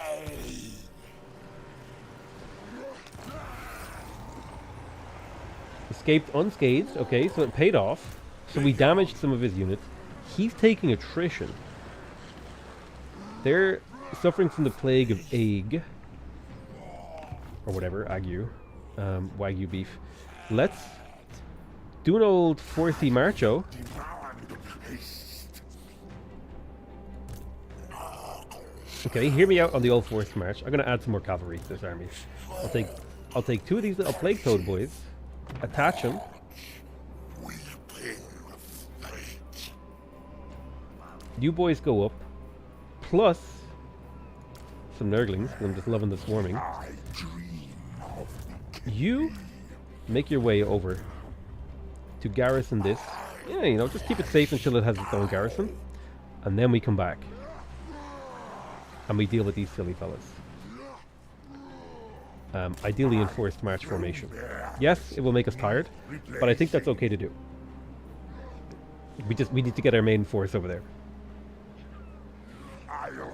Speaker 1: Escaped unscathed. Okay, so it paid off. So we damaged some of his units. He's taking attrition. They're suffering from the plague of ague. Or whatever, ague. Wagyu beef. Let's do an old 4C Marcho. Okay, hear me out on the old forced march. I'm gonna add some more cavalry to this army. I'll take 2 of these little plague toad boys, attach them. You boys go up, plus some Nurglings. I'm just loving the swarming.
Speaker 3: I dream of the
Speaker 1: You make your way over to garrison this. Yeah, you know, just keep it safe until it has its own garrison. And then we come back. And we deal with these silly fellas. Ideally in forced march formation. Yes, it will make us tired, but I think that's okay to do. We need to get our main force over there.
Speaker 3: I'll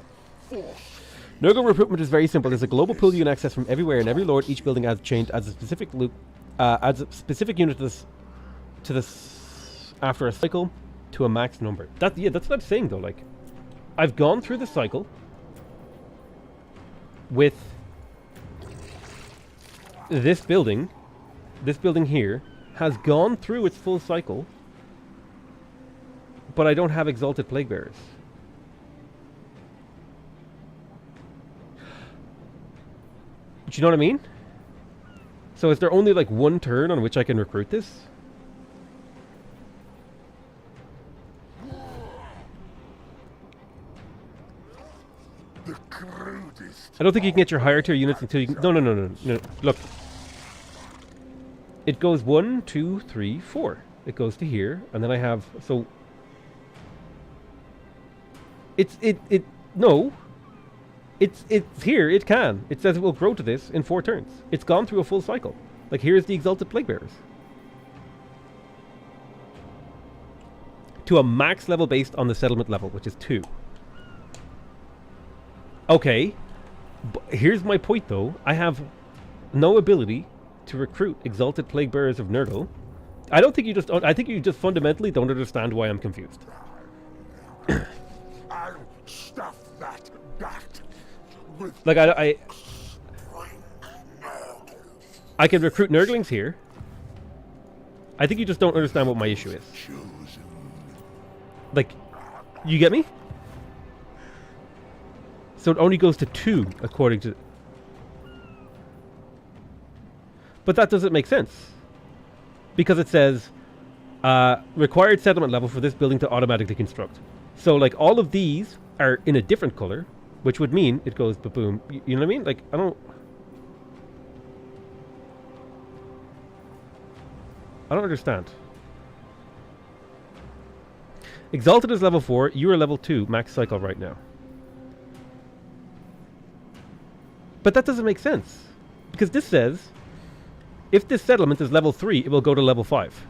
Speaker 3: force.
Speaker 1: Nurgle recruitment is very simple. There's a global pool you can access from everywhere, and every lord, each building adds a specific unit to this after a cycle to a max number. That's what I'm saying though. Like, I've gone through the cycle with this building here has gone through its full cycle, but I don't have exalted plague bearers. Do you know what I mean? So is there only like one turn on which I can recruit this?
Speaker 3: The crudest.
Speaker 1: I don't think you can get your higher tier units until you can... No. Look. It goes 1, 2, 3, 4. It goes to here, and then I have... So... No. It's here, it can. It says it will grow to this in 4 turns. It's gone through a full cycle. Like, here's the Exalted Plague Bearers. To a max level based on the settlement level, which is 2. Okay. Here's my point, though. I have no ability to recruit Exalted Plague Bearers of Nurgle. I think you just fundamentally don't understand why I'm confused.
Speaker 3: I'll stuff that bat with
Speaker 1: Like, I can recruit Nurglings here. I think you just don't understand what my issue is.
Speaker 3: chosen.
Speaker 1: Like, you get me? So it only goes to 2, according to... But that doesn't make sense. Because it says, required settlement level for this building to automatically construct. So, like, all of these are in a different color, which would mean it goes ba-boom. You know what I mean? Like, I don't understand. Exalted is level 4. You are level 2 max cycle right now. But that doesn't make sense. Because this says, if this settlement is level 3, it will go to level 5.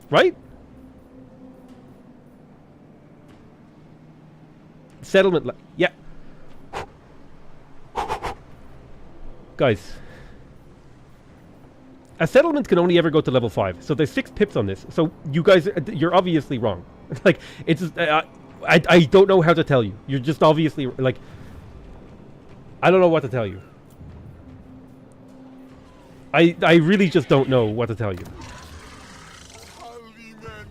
Speaker 1: Right? Settlement... yeah. Guys. A settlement can only ever go to level 5. So there's 6 pips on this. So you guys, you're obviously wrong. Like, it's just... I don't know how to tell you. You're just obviously... Like... I don't know what to tell you. I really just don't know what to tell you.
Speaker 3: Holy men.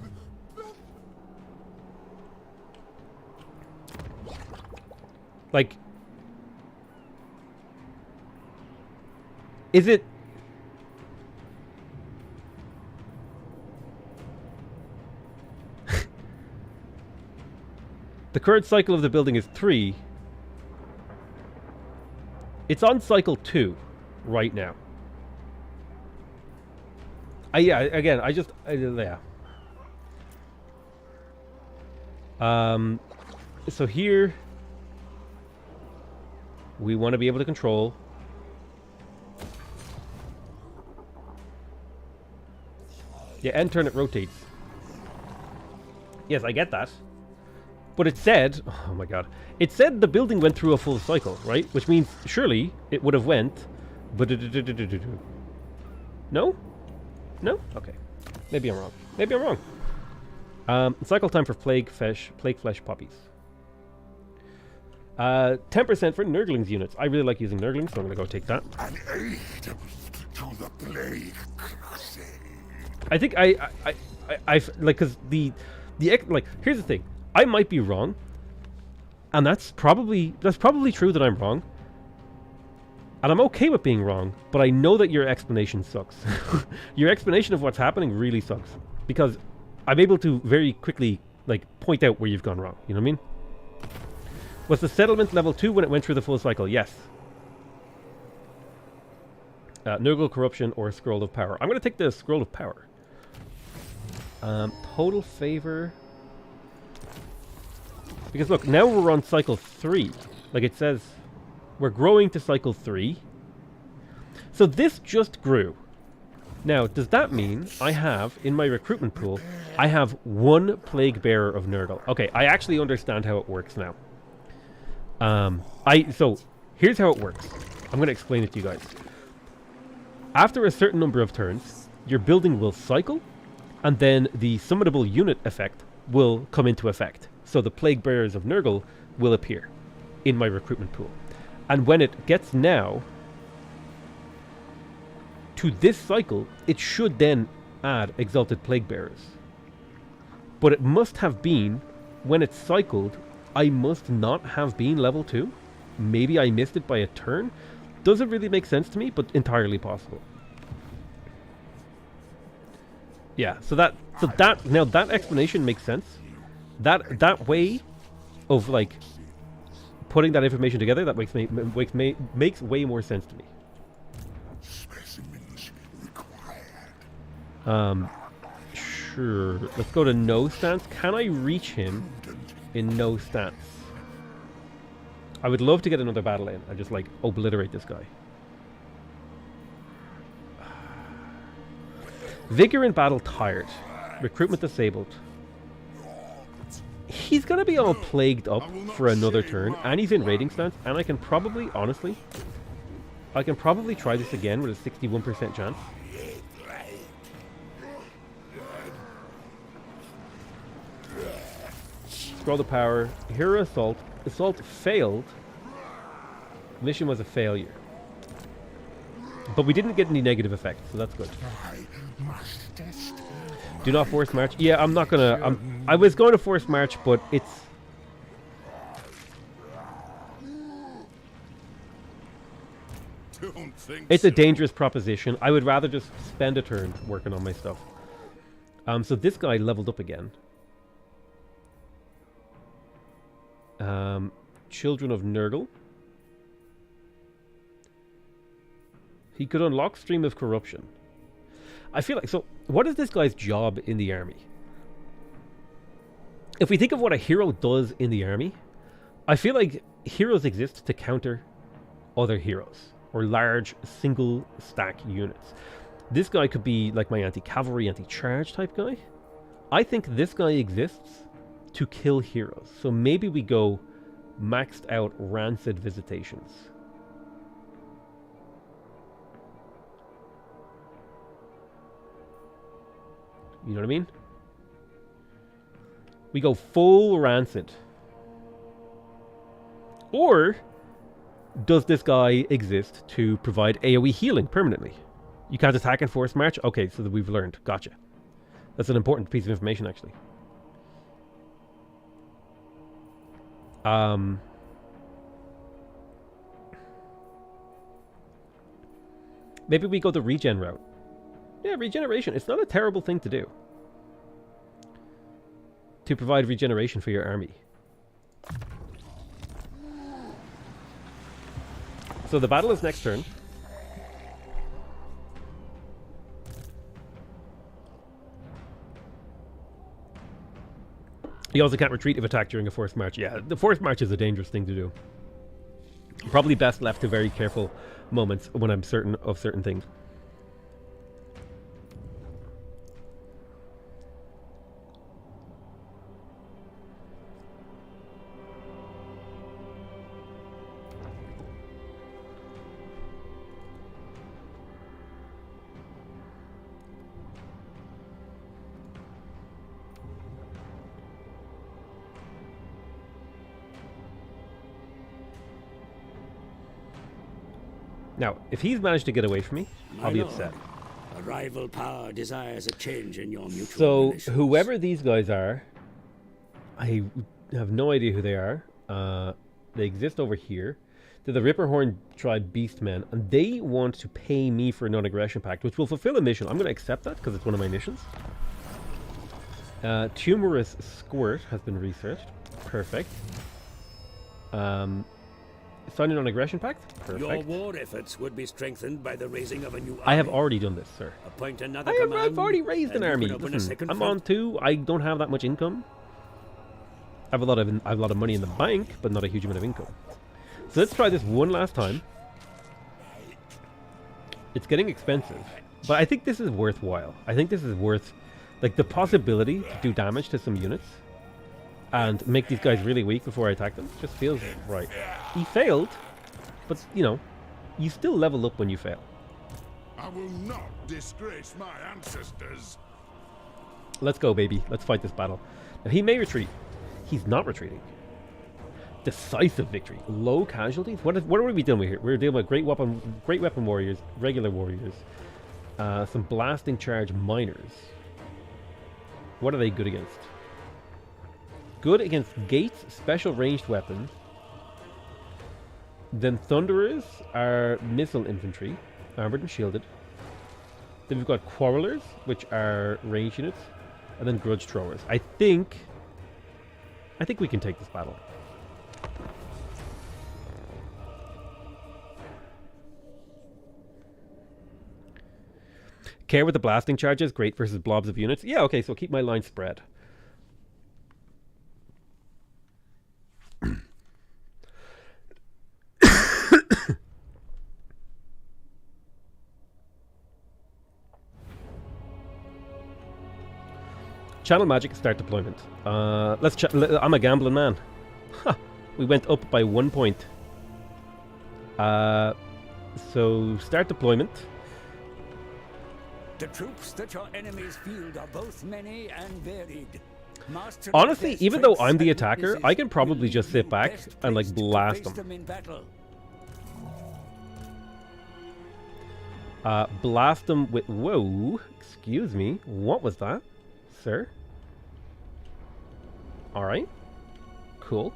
Speaker 1: Like... Is it... The current cycle of the building is 3. It's on cycle 2 right now. Yeah, again, yeah. So here we want to be able to control end turn it rotates. Yes, I get that. But it said, oh my god, it said the building went through a full cycle, right? Which means surely it would have went. No? No? Okay. Maybe I'm wrong. Maybe I'm wrong. Cycle time for plague flesh puppies. 10% for Nurglings units. I really like using Nurglings, so I'm gonna go take that.
Speaker 3: An aid to the plague crusade.
Speaker 1: I think I like, because the like, here's the thing. I might be wrong, and that's probably true that I'm wrong, and I'm okay with being wrong. But I know that your explanation sucks. Your explanation of what's happening really sucks, because I'm able to very quickly, like, point out where you've gone wrong. You know what I mean? Was the settlement level 2 when it went through the full cycle? Yes. Nurgle Corruption or Scroll of Power. I'm going to take the Scroll of Power. Total favor. Because look, now we're on cycle 3. Like it says, we're growing to cycle 3. So this just grew. Now, does that mean I have, in my recruitment pool, I have 1 Plague Bearer of Nurgle? Okay, I actually understand how it works now. So, here's how it works. I'm going to explain it to you guys. After a certain number of turns, your building will cycle, and then the summonable unit effect will come into effect. So the Plague Bearers of Nurgle will appear in my recruitment pool. And when it gets now to this cycle, it should then add Exalted Plague Bearers. But it must have been, when it cycled, I must not have been level 2. Maybe I missed it by a turn. Doesn't really make sense to me, but entirely possible. Yeah, so that now that explanation makes sense. That way of like putting that information together, that makes way more sense to me.
Speaker 3: Specimens required.
Speaker 1: Sure. Let's go to no stance. Can I reach him in no stance? I would love to get another battle in and just like obliterate this guy. Vigor in battle tired. Recruitment disabled. He's gonna be all plagued up for another turn, and he's in raiding stance, and I can probably, honestly, I can probably try this again with a 61% chance. Scroll the power. Hero assault. Assault failed. Mission was a failure. But we didn't get any negative effects, so that's good. Do not force march. Yeah, I'm not gonna... I was going to force march, but it's... It's a dangerous proposition. I would rather just spend a turn working on my stuff. So this guy leveled up again. Children of Nurgle. He could unlock Stream of Corruption. I feel like... So, what is this guy's job in the army? If we think of what a hero does in the army, I feel like heroes exist to counter other heroes. Or large, single-stack units. This guy could be like my anti-cavalry, anti-charge type guy. I think this guy exists to kill heroes. So maybe we go maxed out Rancid Visitations. You know what I mean? We go full Rancid. Or does this guy exist to provide AoE healing permanently? You can't attack and force march? Okay, so that we've learned. Gotcha. That's an important piece of information, actually. Maybe we go the regen route. Yeah, regeneration. It's not a terrible thing to do. To provide regeneration for your army. So the battle is next turn. You also can't retreat if attacked during a forced march. Yeah, the forced march is a dangerous thing to do. Probably best left to very careful moments when I'm certain of certain things. Now, if he's managed to get away from me, I'll be upset.
Speaker 4: A rival power desires a change in your mutual
Speaker 1: So,
Speaker 4: relations.
Speaker 1: whoever these guys are, I have no idea who they are. They exist over here. They're the Ripperhorn tribe Beastmen, and they want to pay me for a non-aggression pact, which will fulfill a mission. I'm going to accept that because it's one of my missions. Tumorous Squirt has been researched. Perfect. Signing on aggression pact.
Speaker 4: Your
Speaker 1: Perfect.
Speaker 4: war efforts would be strengthened by the raising of a new army.
Speaker 1: I have already done this, sir.
Speaker 4: Appoint another
Speaker 1: I've
Speaker 4: command,
Speaker 1: already raised an
Speaker 4: and you
Speaker 1: army.
Speaker 4: can open a
Speaker 1: Listen,
Speaker 4: second
Speaker 1: I'm
Speaker 4: front.
Speaker 1: on 2. I don't have that much income. I have a lot of money in the bank, but not a huge amount of income. So let's try this one last time. It's getting expensive, but I think this is worthwhile. I think this is worth, like, the possibility to do damage to some units and make these guys really weak before I attack them. Just feels right. He failed, but you know, you still level up when you fail.
Speaker 3: I will not disgrace my ancestors.
Speaker 1: Let's go, baby. Let's fight this battle. Now, he may retreat. He's not retreating. Decisive victory. Low casualties? What are we dealing with here? We're dealing with great weapon warriors, regular warriors, some blasting charge miners. What are they good against? Good against gates, special ranged weapons. Then thunderers are missile infantry, armored and shielded. Then we've got quarrelers, which are ranged units, and then grudge throwers. I think we can take this battle. Care with the blasting charges, great versus blobs of units. Yeah, okay, so keep my line spread. Channel magic, start deployment. I'm a gambling man. Huh, we went up by 1 point. So start deployment.
Speaker 5: The troops that your enemies field are both many and varied. Master
Speaker 1: Honestly,
Speaker 5: their
Speaker 1: even though
Speaker 5: strengths
Speaker 1: I'm the
Speaker 5: and
Speaker 1: attacker,
Speaker 5: weaknesses
Speaker 1: I can probably
Speaker 5: will
Speaker 1: just
Speaker 5: leave
Speaker 1: sit
Speaker 5: you
Speaker 1: back
Speaker 5: best
Speaker 1: and like
Speaker 5: placed to
Speaker 1: blast
Speaker 5: face
Speaker 1: them.
Speaker 5: in battle.
Speaker 1: Blast them with... Whoa, excuse me. What was that, sir? Alright. Cool.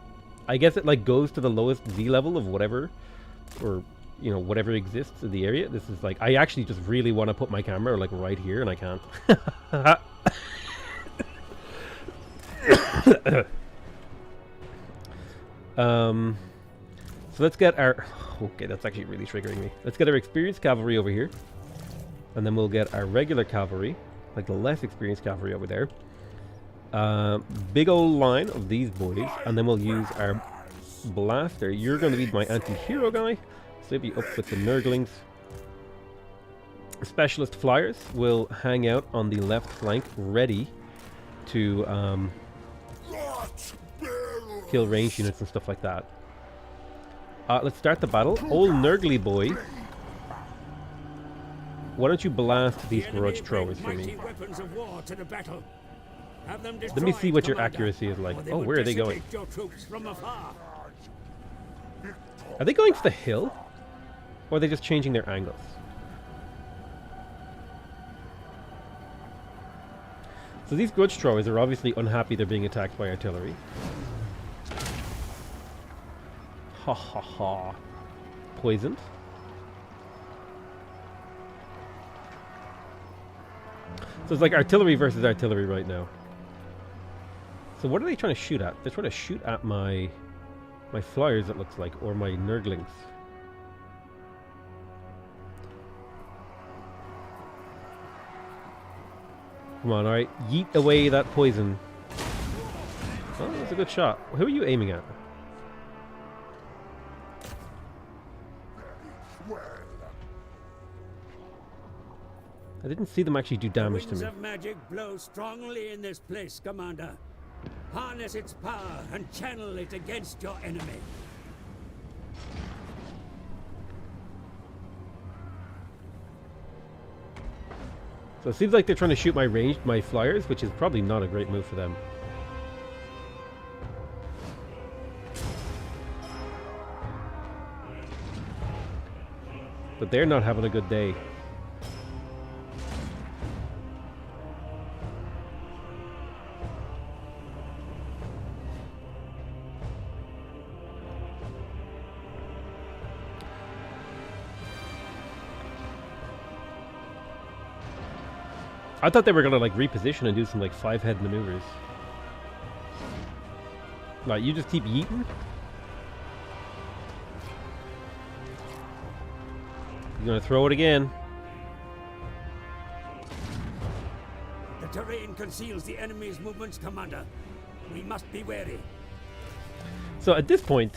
Speaker 1: I guess it like goes to the lowest Z level of whatever, or, you know, whatever exists in the area. This is like... I actually just really want to put my camera like right here and I can't. So let's get our... Okay, that's actually really triggering me. Let's get our experienced cavalry over here. And then we'll get our regular cavalry, like the less experienced cavalry over there. Big old line of these boys. And then we'll use our blaster. You're going to be my anti-hero guy. So be up with the Nurglings. Specialist flyers will hang out on the left flank, ready to kill ranged units and stuff like that. Let's start the battle. Old Nurgly boy, why don't you blast these grudge throwers for me? Let me see what your accuracy is like. Oh, where are they going? Are they going for the hill? Or are they just changing their angles? So these grudge throwers are obviously unhappy they're being attacked by artillery. Ha ha ha. Poisoned. So it's like artillery versus artillery right now. So what are they trying to shoot at? They're trying to shoot at my flyers, it looks like, or my Nurglings. Come on, alright. Yeet away that poison. Oh, that's a good shot. Who are you aiming at? I didn't see them actually do damage to me.
Speaker 4: The winds of magic blow strongly in this place, Commander. Harness its power and channel it against your enemy.
Speaker 1: So it seems like they're trying to shoot my flyers, which is probably not a great move for them. But they're not having a good day. I thought they were gonna like reposition and do some like 5-head maneuvers. Right, you just keep yeeting. You're gonna throw it again.
Speaker 4: The terrain conceals the enemy's movements, Commander. We must be wary.
Speaker 1: So at this point,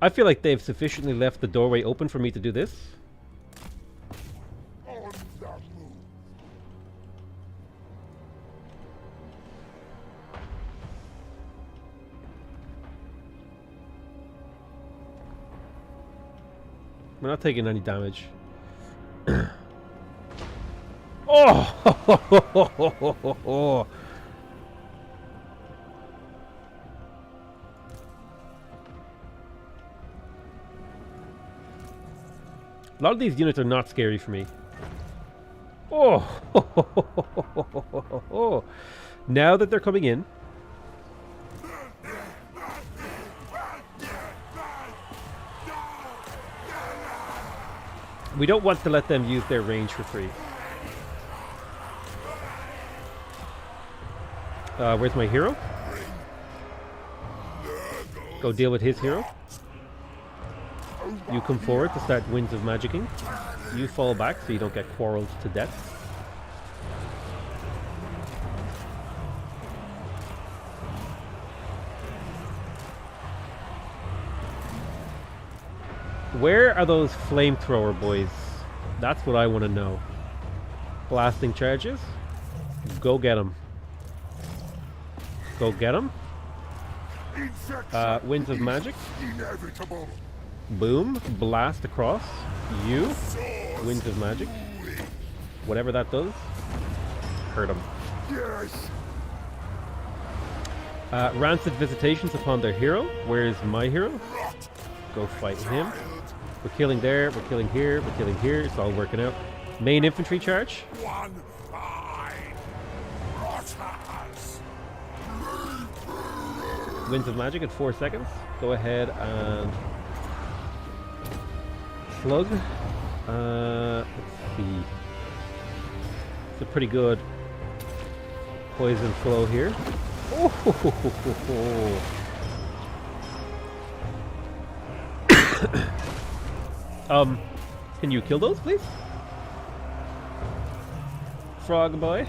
Speaker 1: I feel like they've sufficiently left the doorway open for me to do this.
Speaker 3: On the move.
Speaker 1: We're not taking any damage. Oh! A lot of these units are not scary for me. Oh! Now that they're coming in, we don't want to let them use their range for free. Where's my hero? Go deal with his hero. You come forward to start Winds of Magicking. You fall back so you don't get quarreled to death. Where are those flamethrower boys? That's what I want to know. Blasting charges? Go get them. Go get them. Winds of Magic.
Speaker 3: Inevitable.
Speaker 1: Boom. Blast across. You. Winds of Magic. Whatever that does. Hurt him.
Speaker 3: Yes.
Speaker 1: Rancid visitations upon their hero. Where's my hero? Go fight him. We're killing there. We're killing here. We're killing here. It's all working out. Main infantry charge.
Speaker 3: One fine. Rotters.
Speaker 1: Winds of Magic at 4 seconds. Go ahead and slug. Let's see. It's a pretty good poison flow here. Oh. Can you kill those, please? Frog boy.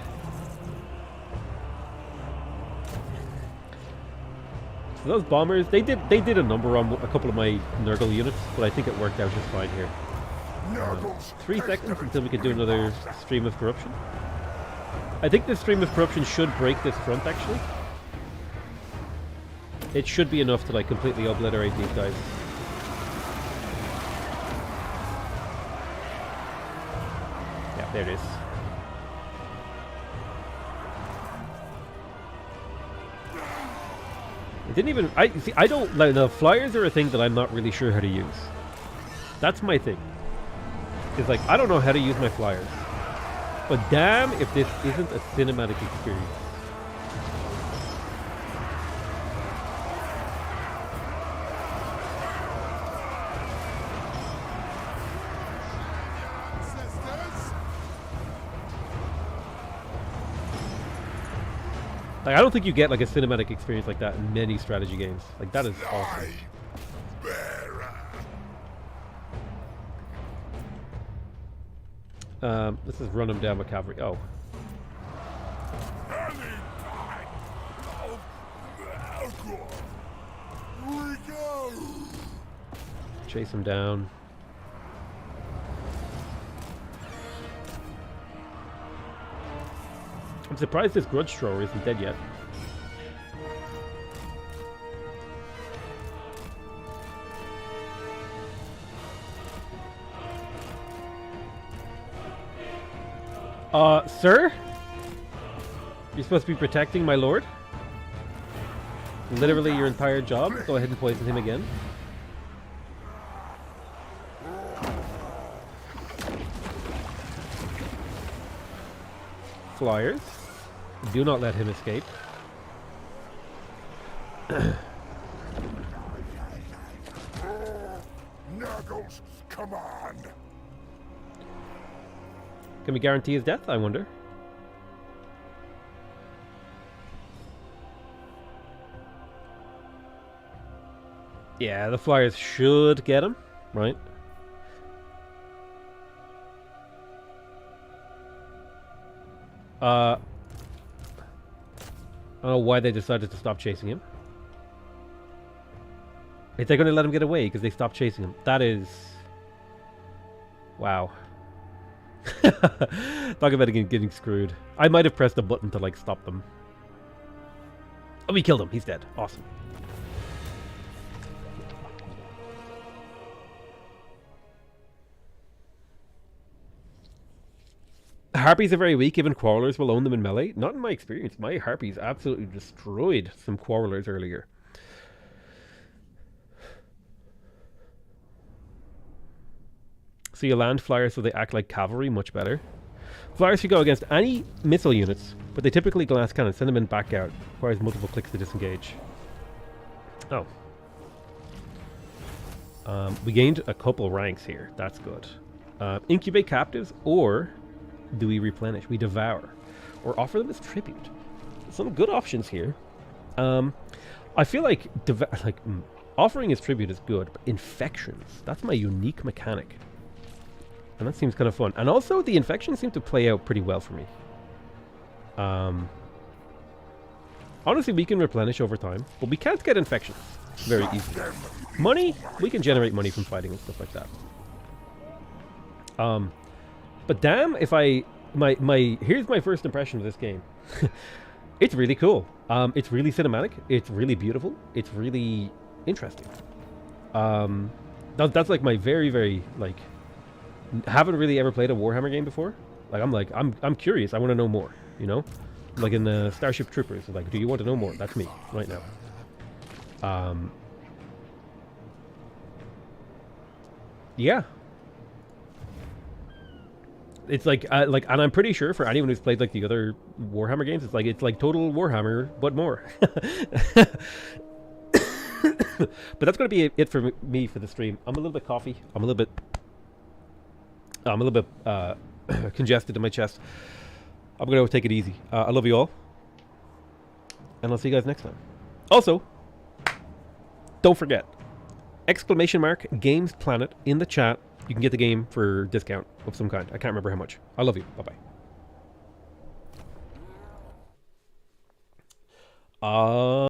Speaker 1: So those bombers, they did a number on a couple of my Nurgle units, but I think it worked out just fine here. 3 seconds until we can do another Stream of Corruption. I think this Stream of Corruption should break this front, actually. It should be enough to like completely obliterate these guys. Yeah, there it is. It didn't even... I don't... Like, the flyers are a thing that I'm not really sure how to use. That's my thing. It's like, I don't know how to use my flyers. But damn if this isn't a cinematic experience. Like, I don't think you get like a cinematic experience like that in many strategy games. Like, that is awesome. Let's just run him down with cavalry. Oh. Chase him down. I'm surprised this grudge thrower isn't dead yet. Sir? You're supposed to be protecting my lord? Literally your entire job? Go ahead and poison him again. Flyers. Do not let him escape.
Speaker 3: Nurgle's command.
Speaker 1: Can we guarantee his death, I wonder? Yeah, the flyers should get him, right? I don't know why they decided to stop chasing him. Is they going to let him get away because they stopped chasing him? That is... Wow. Talk about getting screwed. I might have pressed a button to, like, stop them. Oh, we killed him. He's dead. Awesome. Harpies are very weak, even Quarrelers will own them in melee. Not in my experience. My Harpies absolutely destroyed some Quarrelers earlier. So you land flyers so they act like cavalry, much better. Flyers should go against any missile units, but they typically glass cannon. Send them in, back out. Requires multiple clicks to disengage. Oh. We gained a couple ranks here. That's good. Incubate captives, or do we replenish? We devour. Or offer them as tribute. Some good options here. I feel like, offering as tribute is good, but infections, that's my unique mechanic. And that seems kind of fun. And also, the infections seem to play out pretty well for me. Honestly, we can replenish over time, but we can't get infections very easily. Money, we can generate money from fighting and stuff like that. But damn, if here's my first impression of this game. It's really cool. It's really cinematic. It's really beautiful. It's really interesting. That's like my very, very, like, haven't really ever played a Warhammer game before. I'm curious. I want to know more, you know? Like in Starship Troopers, like, do you want to know more? That's me right now. Yeah. It's like, and I'm pretty sure for anyone who's played like the other Warhammer games, it's like total Warhammer, but more. But that's going to be it for me for the stream. I'm a little bit coffee. I'm a little bit congested in my chest. I'm going to take it easy. I love you all. And I'll see you guys next time. Also, don't forget, !Gamesplanet in the chat. You can get the game for discount of some kind. I can't remember how much. I love you. Bye-bye.